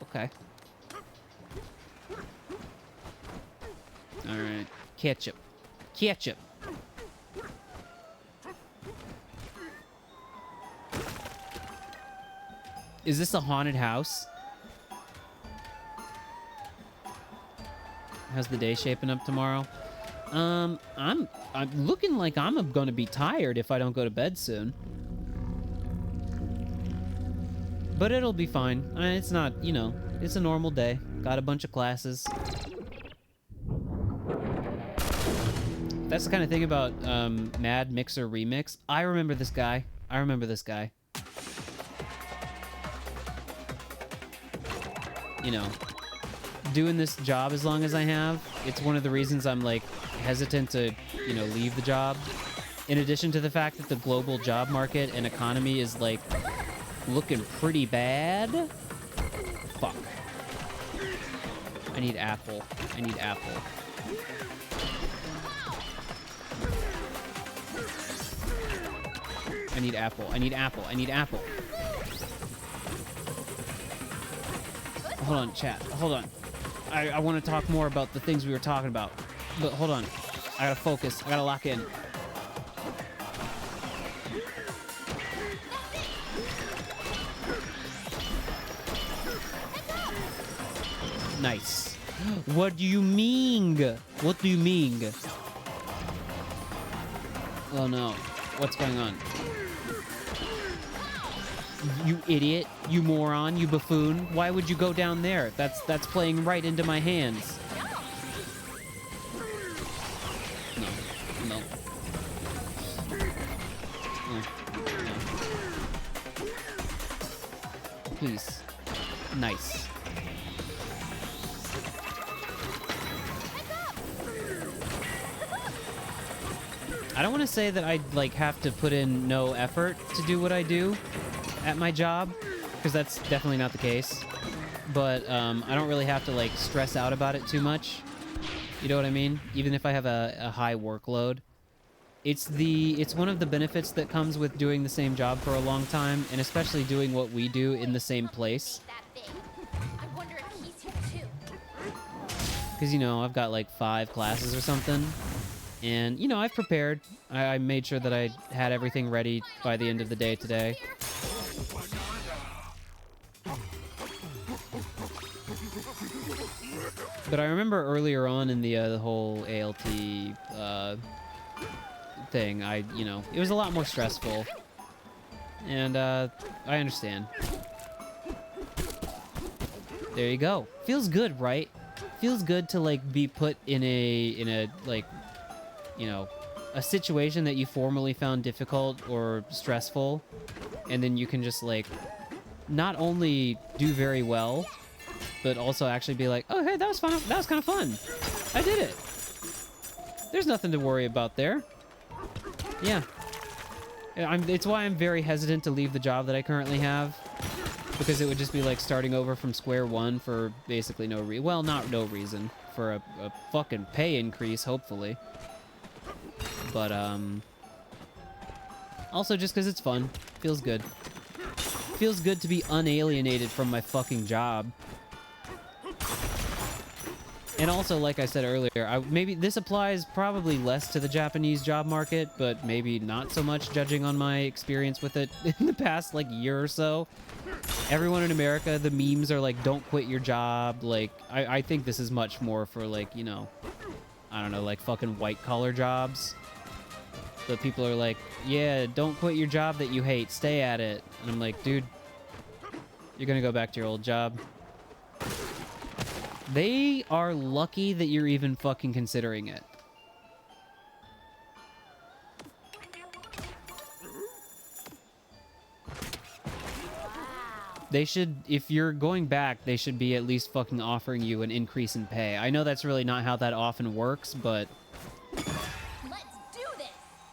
Okay. Alright. Ketchup. Ketchup. Is this a haunted house? How's the day shaping up tomorrow? I'm looking like I'm gonna be tired if I don't go to bed soon. But it'll be fine. It's not, you know, it's a normal day. Got a bunch of classes. That's the kind of thing about Mad Mixer Remix. I remember this guy. I remember this guy. You know, doing this job as long as I have, it's one of the reasons I'm, like, hesitant to, you know, leave the job. In addition to the fact that the global job market and economy is, like, looking pretty bad. Fuck. I need apple. I need apple. I need apple. I need apple. I need apple. Hold on, chat. Hold on. I want to talk more about the things we were talking about. But hold on. I gotta focus. I gotta lock in. Nice. What do you mean? What do you mean? Oh no. What's going on? You idiot, you moron, you buffoon. Why would you go down there? That's playing right into my hands. No. No. No. Please. Nice. I don't want to say that I like have to put in no effort to do what I do at my job, because that's definitely not the case. But I don't really have to like stress out about it too much. You know what I mean? Even if I have a high workload. It's one of the benefits that comes with doing the same job for a long time, and especially doing what we do in the same place. Because, you know, I've got like 5 classes or something. And, you know, I've prepared. I made sure that I had everything ready by the end of the day today. But I remember earlier on in the whole ALT thing, you know, it was a lot more stressful. And I understand. There you go. Feels good, right? Feels good to like be put in a like, you know, a situation that you formerly found difficult or stressful, and then you can just like not only do very well, but also actually be like, oh hey, that was fun. That was kind of fun. I did it. There's nothing to worry about there. Yeah. It's why I'm very hesitant to leave the job that I currently have, because it would just be like starting over from square one for basically no reason. Well, not no reason. For a fucking pay increase, hopefully. But, also just because it's fun. Feels good. Feels good to be unalienated from my fucking job. And also, like I said earlier, maybe this applies probably less to the Japanese job market, but maybe not so much judging on my experience with it in the past, like, year or so. Everyone in America, the memes are like, don't quit your job. Like, I think this is much more for, like, you know, I don't know, like fucking white-collar jobs. But people are like, yeah, don't quit your job that you hate. Stay at it. And I'm like, dude, you're gonna go back to your old job. They are lucky that you're even fucking considering it. They should, if you're going back, they should be at least fucking offering you an increase in pay. I know that's really not how that often works, but Let's do this.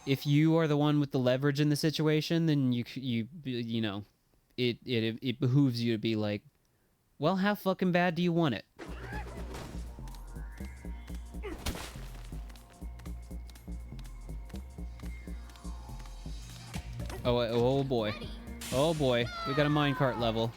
if you are the one with the leverage in the situation, then you know, it behooves you to be like, well, how fucking bad do you want it? Oh boy. Oh boy, we got a minecart level.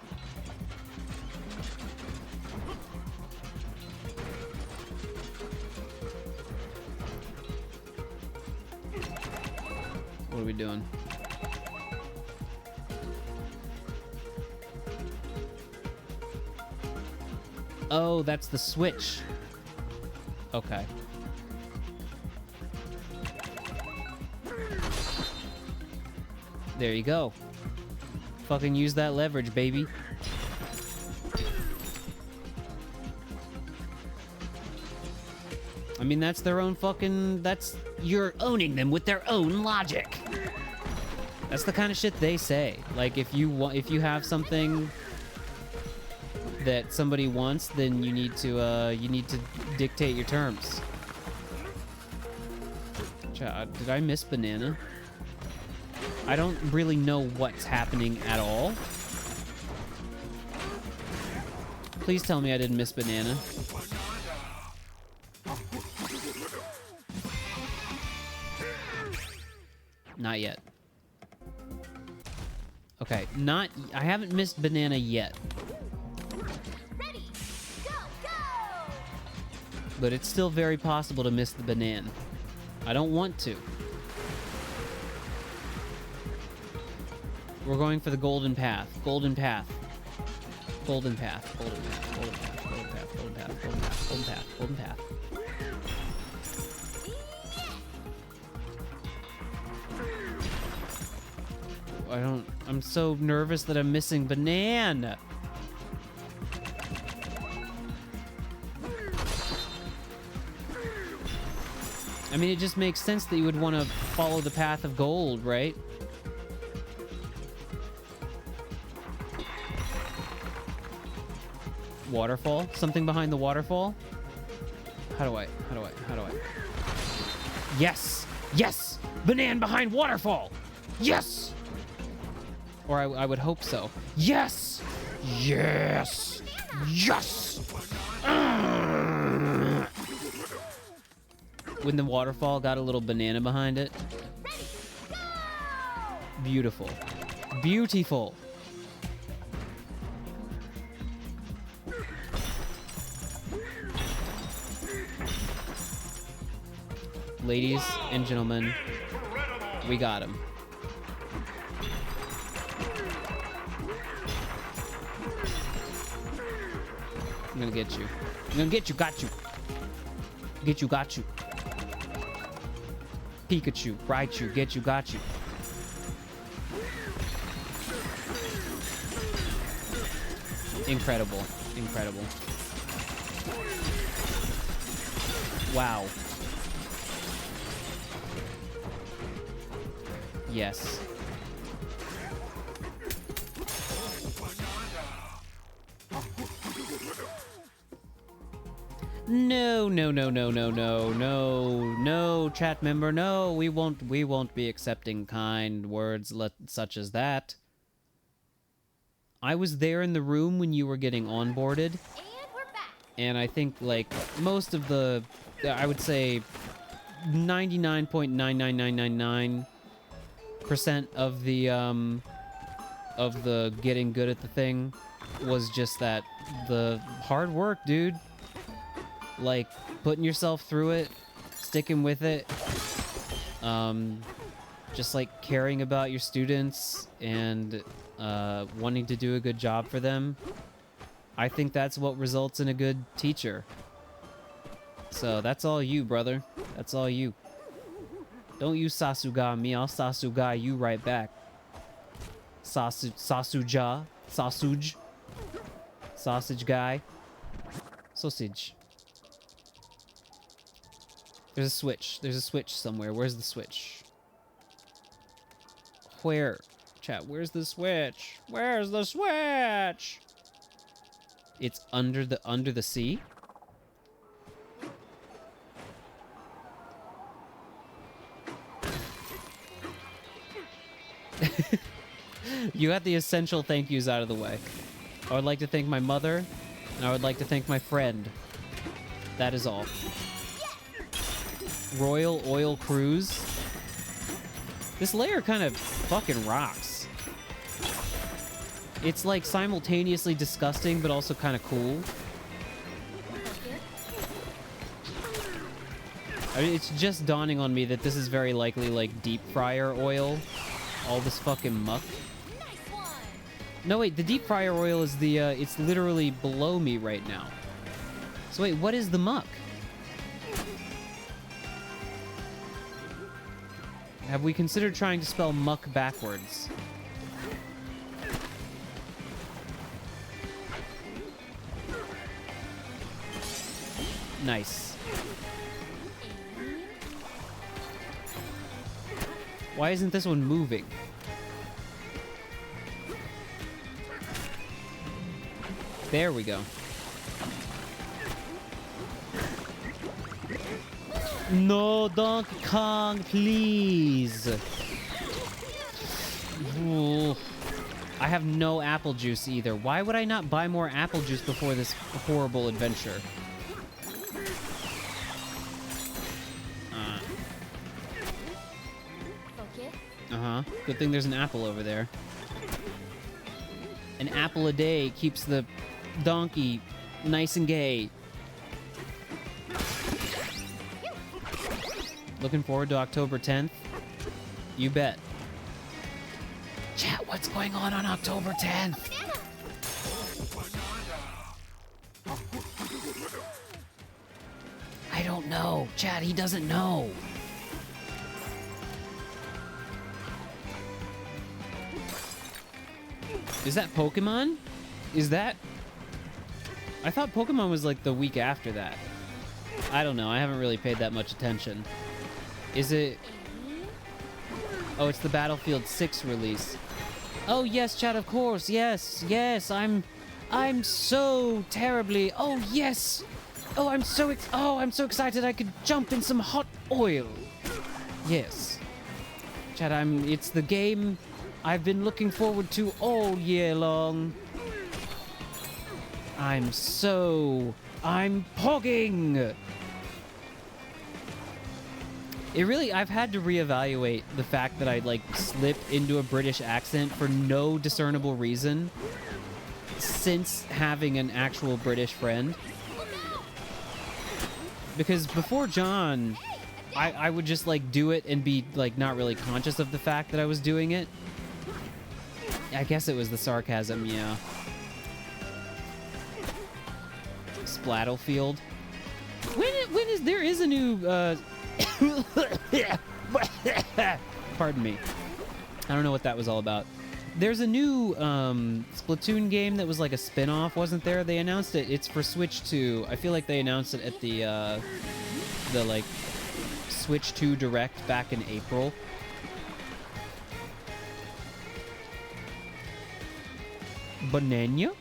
What are we doing? Oh, that's the switch. Okay. There you go. Fucking use that leverage, baby. I mean, that's their own fucking... You're owning them with their own logic. That's the kind of shit they say. Like, if you have something that somebody wants, then you need to dictate your terms. Did I miss banana? I don't really know what's happening at all. Please tell me I didn't miss banana. Not yet. Okay, I haven't missed banana yet. Ready, go, go! But it's still very possible to miss the banana. I don't want to. We're going for the golden path. Golden path. Golden path. Golden path. Golden path. Golden path. Golden path. Golden path. Golden path. Golden path. I'm so nervous that I'm missing banana. I mean, it just makes sense that you would want to follow the path of gold, right? Waterfall? Something behind the waterfall? How do I? Yes! Yes! Banana behind waterfall! Yes! Or I would hope so. Yes! Yes! Yes! When the waterfall got a little banana behind it. Beautiful. Beautiful. Ladies and gentlemen, we got him. I'm gonna get you. I'm gonna get you, got you. Get you, got you. Pikachu, Raichu, get you, got you. Incredible. Incredible. Wow. Yes. No, no, no, no, no, no, no, no, chat member, no, we won't be accepting kind words such as that. I was there in the room when you were getting onboarded. And we're back. And I think, like, most of the, I would say 99.99999% of the getting good at the thing was just that, the hard work, dude. Like, putting yourself through it, sticking with it, just like caring about your students and wanting to do a good job for them. I think that's what results in a good teacher. So that's all you, brother. That's all you. Don't you Sasuga me, I'll Sasuga you right back. Sasuja. Sausage. Sausage guy. Sausage. There's a switch. There's a switch somewhere. Where's the switch? Where? Chat, where's the switch? Where's the switch? It's under the sea? You got the essential thank yous out of the way. I would like to thank my mother, and I would like to thank my friend. That is all. Royal Oil Cruise. This layer kind of fucking rocks. It's like simultaneously disgusting, but also kind of cool. I mean, it's just dawning on me that this is very likely like deep fryer oil. All this fucking muck. No, wait, the deep fryer oil is the, it's literally below me right now. So wait, what is the muck? Have we considered trying to spell muck backwards? Nice. Why isn't this one moving? There we go. No, Donkey Kong, please. Ooh. I have no apple juice either. Why would I not buy more apple juice before this horrible adventure? Uh-huh. Good thing there's an apple over there. An apple a day keeps the donkey nice and gay. Looking forward to October 10th? You bet. Chat, what's going on October 10th? I don't know. Chat, he doesn't know. Is that Pokemon? Is that... I thought Pokemon was like the week after that. I don't know. I haven't really paid that much attention. Is it... Oh, it's the Battlefield 6 release. Oh, yes, chat, of course. Yes, yes. I'm so terribly... Oh, yes. Oh, I'm so excited I could jump in some hot oil. Yes. Chat, it's the game I've been looking forward to all year long. I'm pogging! It really, I've had to reevaluate the fact that I, like, slip into a British accent for no discernible reason since having an actual British friend. Because before John, I would just, like, do it and be, like, not really conscious of the fact that I was doing it. I guess it was the sarcasm, yeah. Splattlefield. When is there is a new pardon me. I don't know what that was all about. There's a new Splatoon game that was like a spin-off, wasn't there? They announced it. It's for Switch 2. I feel like they announced it at the like Switch 2 Direct back in April. Banana?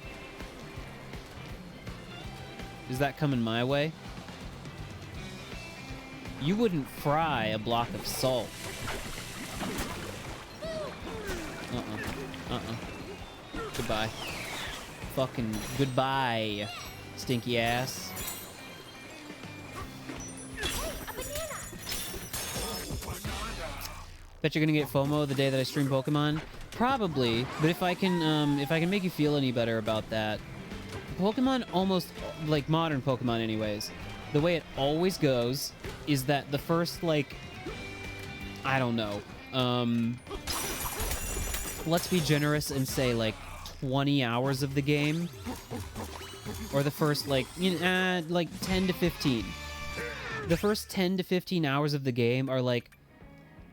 Is that coming my way? You wouldn't fry a block of salt. Goodbye. Fucking goodbye, stinky ass. Bet you're gonna get FOMO the day that I stream Pokemon. Probably, but if I can make you feel any better about that, Pokemon almost, like modern Pokemon anyways, the way it always goes is that the first, like, I don't know, let's be generous and say like 20 hours of the game, or the first like 10 to 15. The first 10 to 15 hours of the game are like,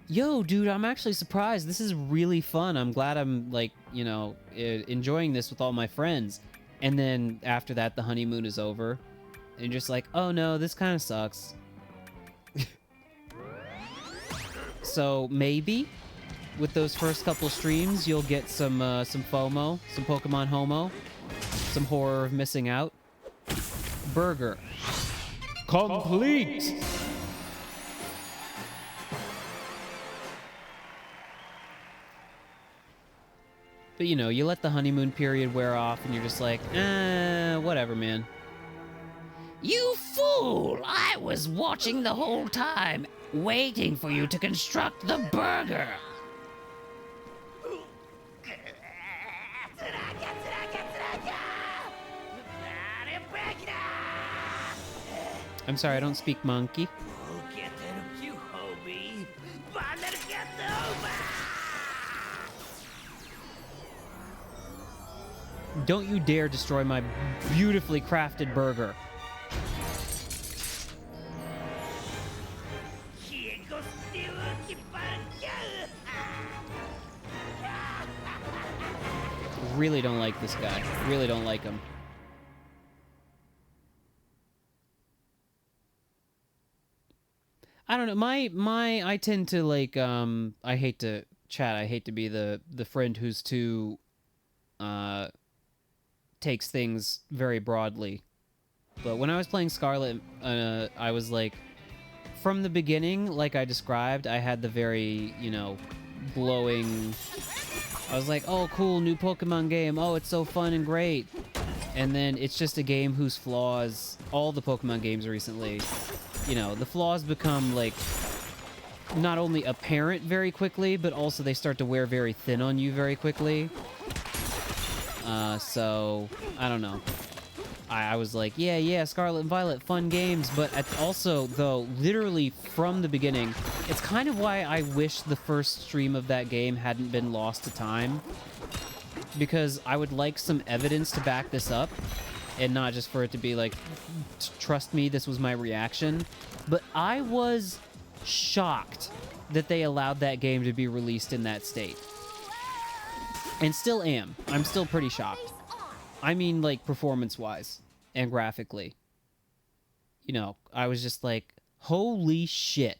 yo, dude, I'm actually surprised. This is really fun. I'm glad I'm, like, you know, enjoying this with all my friends. And then after that, the honeymoon is over. And you're just like, oh no, this kind of sucks. So maybe with those first couple streams, you'll get some FOMO, some Pokemon homo, some horror of missing out. Burger. Complete! But, you know, you let the honeymoon period wear off, and you're just like, whatever, man. You fool! I was watching the whole time, waiting for you to construct the burger! I'm sorry, I don't speak monkey. Don't you dare destroy my beautifully crafted burger. Really don't like this guy. Really don't like him. I don't know. I tend to like, I hate to chat. I hate to be the friend who's too, takes things very broadly. But when I was playing Scarlet, I was like, from the beginning, like I described, I had the very, you know, glowing... I was like, oh, cool, new Pokemon game. Oh, it's so fun and great. And then it's just a game whose flaws, all the Pokemon games recently, you know, the flaws become, like, not only apparent very quickly, but also they start to wear very thin on you very quickly. So, I don't know. I was like, yeah, Scarlet and Violet, fun games, but also, though, literally from the beginning, it's kind of why I wish the first stream of that game hadn't been lost to time, because I would like some evidence to back this up, and not just for it to be like, trust me, this was my reaction, but I was shocked that they allowed that game to be released in that state. And still am. I'm still pretty shocked. I mean, like, performance-wise and graphically. You know, I was just like, holy shit.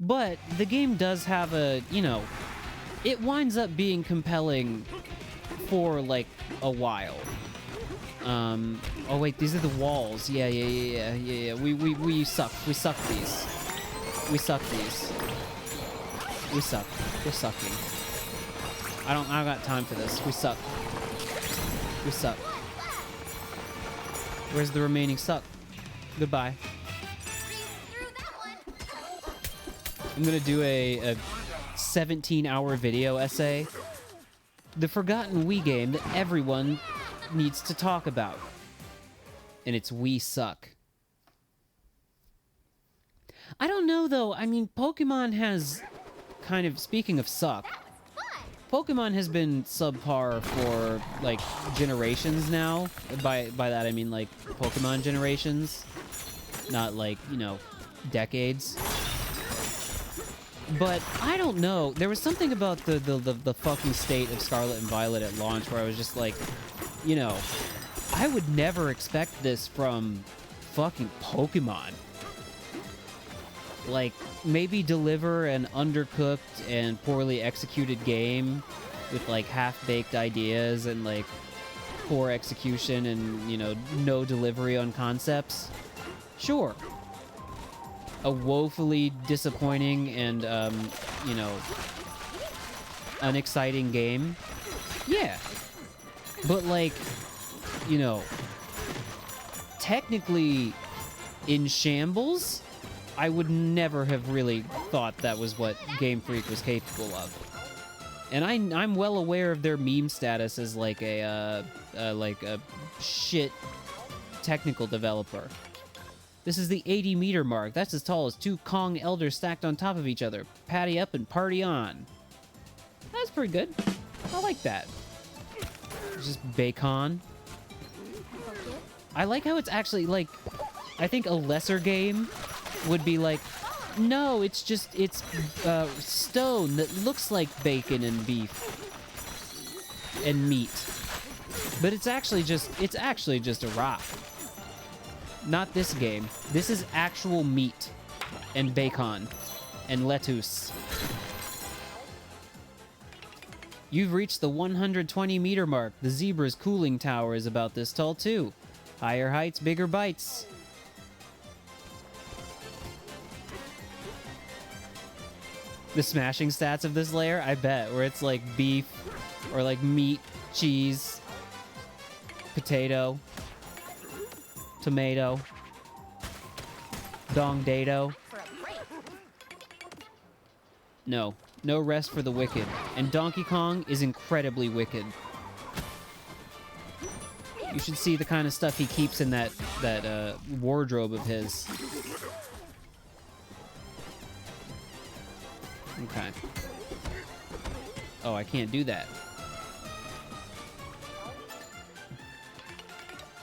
But the game does have a, you know, it winds up being compelling for, like, a while. Oh, wait, these are the walls. Yeah. We suck. We suck these. We suck these. We suck. We're sucking. I don't got time for this. We suck. We suck. Where's the remaining suck? Goodbye. I'm gonna do a 17-hour video essay. The forgotten Wii game that everyone needs to talk about. And it's We Suck. I don't know, though. I mean, Pokemon has kind of... Speaking of suck... Pokemon has been subpar for, like, generations now. By that, I mean, like, Pokemon generations. Not, like, you know, decades. But, I don't know. There was something about the fucking state of Scarlet and Violet at launch where I was just like, you know, I would never expect this from fucking Pokemon. Like, maybe deliver an undercooked and poorly executed game with, like, half-baked ideas and, like, poor execution and, you know, no delivery on concepts. Sure. A woefully disappointing and, you know, unexciting game. Yeah. But, like, you know, technically in shambles... I would never have really thought that was what Game Freak was capable of. And I'm well aware of their meme status as like a shit technical developer. This is the 80-meter mark. That's as tall as two Kong elders stacked on top of each other. Patty up and party on. That's pretty good. I like that. It's just bacon. I like how it's actually, like, I think a lesser game would be like, no, it's stone that looks like bacon and beef and meat, but it's actually just a rock. Not this game. This is actual meat and bacon and lettuce You've reached the 120-meter mark. The zebra's cooling tower is about this tall, too. Higher heights, bigger bites. The smashing stats of this layer, I bet, where it's like beef or like meat, cheese, potato, tomato, dong dado. No, no rest for the wicked. And Donkey Kong is incredibly wicked. You should see the kind of stuff he keeps in that wardrobe of his. Okay. Oh, I can't do that.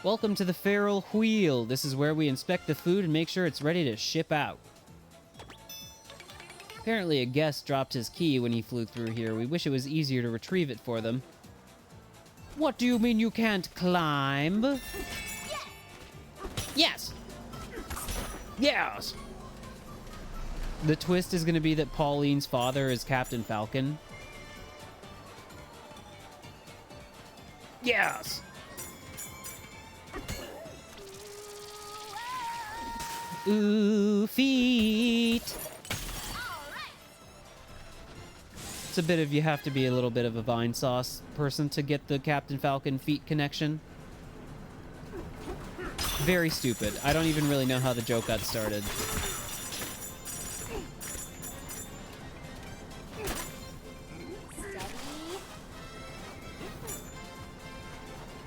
Welcome to the Feral Wheel. This is where we inspect the food and make sure it's ready to ship out. Apparently a guest dropped his key when he flew through here. We wish it was easier to retrieve it for them. What do you mean you can't climb? Yes! Yes! The twist is going to be that Pauline's father is Captain Falcon. Yes! Ooh, feet! It's a bit of, you have to be a little bit of a Vine Sauce person to get the Captain Falcon feet connection. Very stupid. I don't even really know how the joke got started.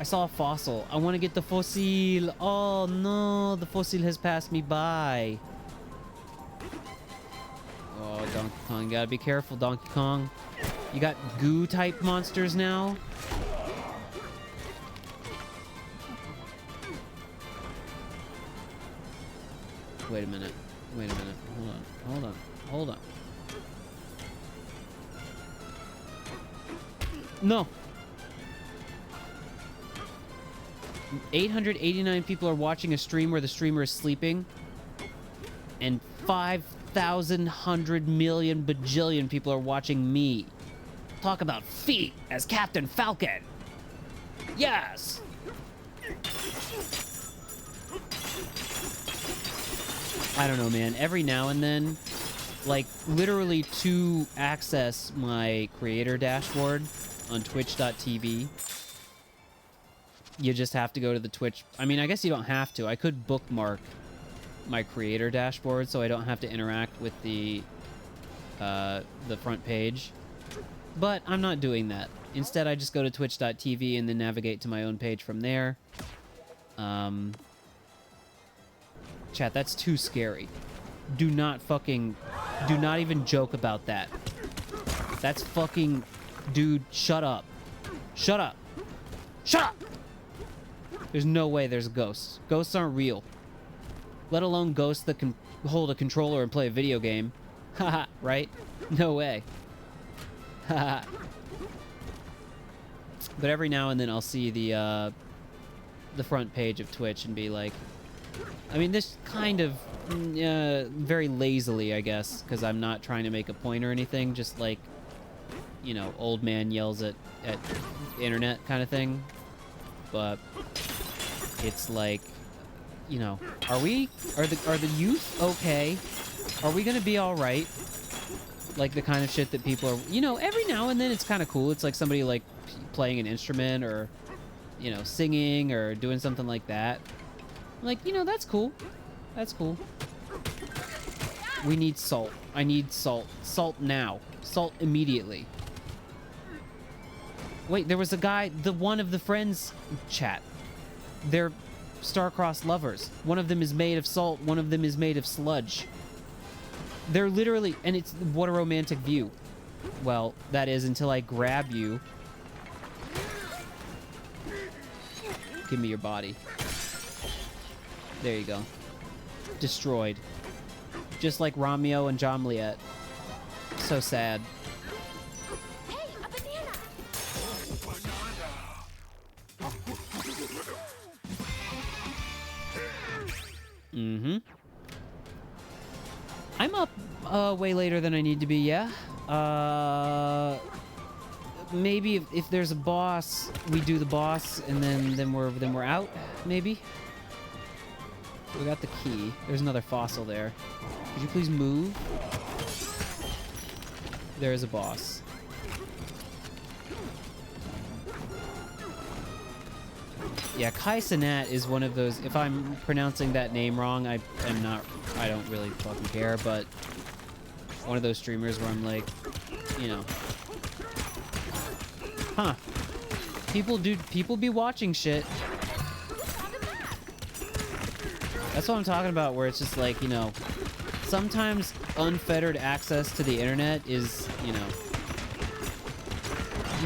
I saw a fossil. I want to get the fossil. Oh no, the fossil has passed me by. Oh, Donkey Kong, you gotta be careful, Donkey Kong. You got goo-type monsters now? Wait a minute. Wait a minute. Hold on. Hold on. Hold on. No! 889 people are watching a stream where the streamer is sleeping. And 5,100 million bajillion people are watching me. Talk about feet as Captain Falcon. Yes! I don't know, man. Every now and then, like, literally to access my creator dashboard on twitch.tv, you just have to go to the Twitch. I mean, I guess you don't have to. I could bookmark my creator dashboard so I don't have to interact with the front page. But I'm not doing that. Instead, I just go to twitch.tv and then navigate to my own page from there. Chat, that's too scary. Do not even joke about that. That's fucking... Dude, shut up. Shut up. Shut up! There's no way there's ghosts. Ghosts aren't real. Let alone ghosts that can hold a controller and play a video game. Haha, right? No way. Haha. But every now and then I'll see the front page of Twitch and be like... I mean, this kind of... very lazily, I guess, because I'm not trying to make a point or anything. Just like, you know, old man yells at internet kind of thing. But it's like, you know, are the youth okay? Are we gonna be all right? Like the kind of shit that people are, you know, every now and then it's kind of cool. It's like somebody like playing an instrument or, you know, singing or doing something like that. Like, you know, that's cool. That's cool. We need salt. I need salt. Salt now. Salt immediately. Wait, there was a guy, one of the friends chat. They're star-crossed lovers. One of them is made of salt, one of them is made of sludge. They're literally, and it's, what a romantic view. Well, that is until I grab you. Give me your body. There you go. Destroyed. Just like Romeo and Jomliet. So sad. Hey, a banana! Mm-hmm. I'm up way later than I need to be, yeah. maybe if there's a boss, we do the boss, and then we're out. Maybe. We got the key. There's another fossil there. Could you please move? There is a boss. Yeah, Kai Cenat is one of those. If I'm pronouncing that name wrong, I don't really fucking care. But one of those streamers where I'm like, you know, huh? People be watching shit. That's what I'm talking about. Where it's just like, you know, sometimes unfettered access to the internet is, you know,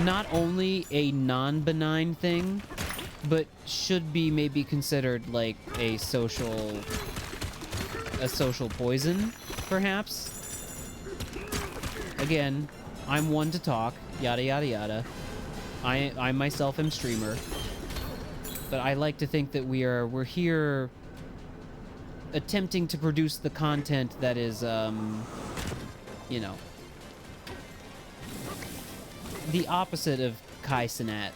not only a non-benign thing, but should be maybe considered like a social poison, perhaps. Again, I'm one to talk, yada yada yada. I myself am streamer, but I like to think that we're here attempting to produce the content that is, you know, the opposite of Kai Cenat.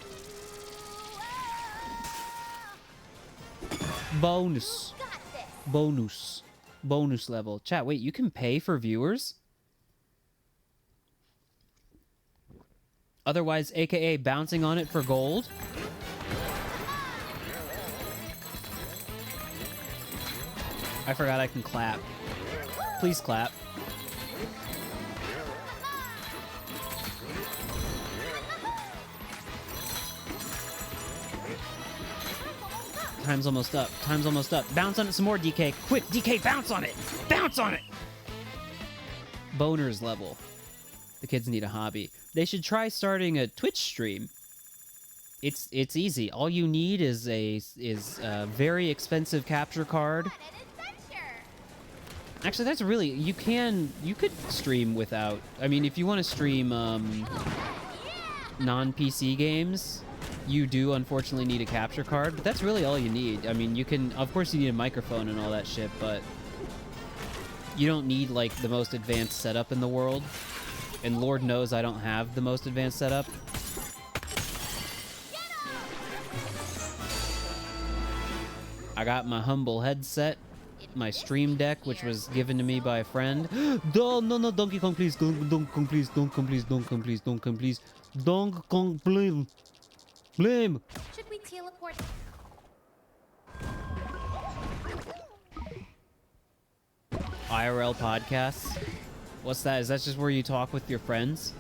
Bonus level. Chat, wait, you can pay for viewers? Otherwise, aka bouncing on it for gold? I forgot I can clap. Please clap. Time's almost up. Time's almost up. Bounce on it some more, DK. Quick, DK, bounce on it! Bounce on it! Boners level. The kids need a hobby. They should try starting a Twitch stream. It's easy. All you need is a very expensive capture card. Actually, that's really, you could stream without. I mean, if you want to stream non-PC games, you do unfortunately need a capture card, but that's really all you need. I mean, you can, of course you need a microphone and all that shit, but you don't need like the most advanced setup in the world. And Lord knows I don't have the most advanced setup. I got my humble headset, my stream deck, which was given to me by a friend. No, Donkey Kong, please, Donkey Kong, please, Donkey Kong, please, Donkey Kong, please, Donkey Kong, please, Donkey Kong, blame. Should we teleport? IRL podcasts? What's that? Is that just where you talk with your friends?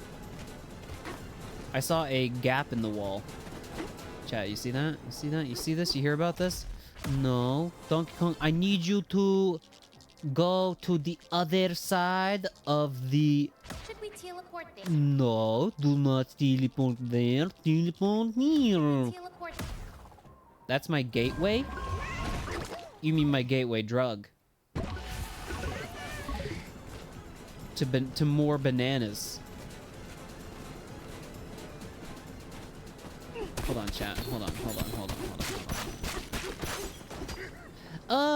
I saw a gap in the wall. Chat, you see that? You see that? You see this? You hear about this? No. Donkey Kong, I need you to go to the other side of the... Should we teleport there? No, do not teleport there. Teleport here. Teleport. That's my gateway? You mean my gateway drug? To more bananas. Hold on, chat. Hold on. Oh!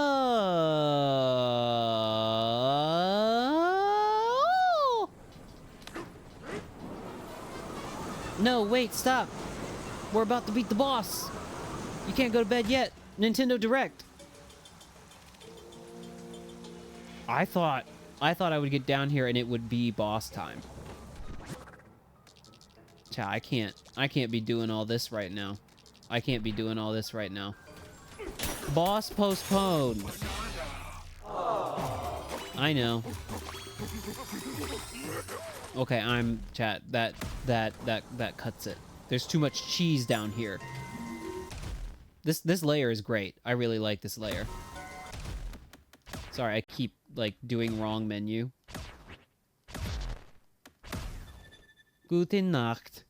No, wait, stop. We're about to beat the boss. You can't go to bed yet. Nintendo Direct. I thought I would get down here and it would be boss time. Chat, I can't be doing all this right now. Boss postponed. I know. Okay, chat, that cuts it. There's too much cheese down here. This layer is great. I really like this layer. Sorry, I keep like doing wrong menu. Gute Nacht.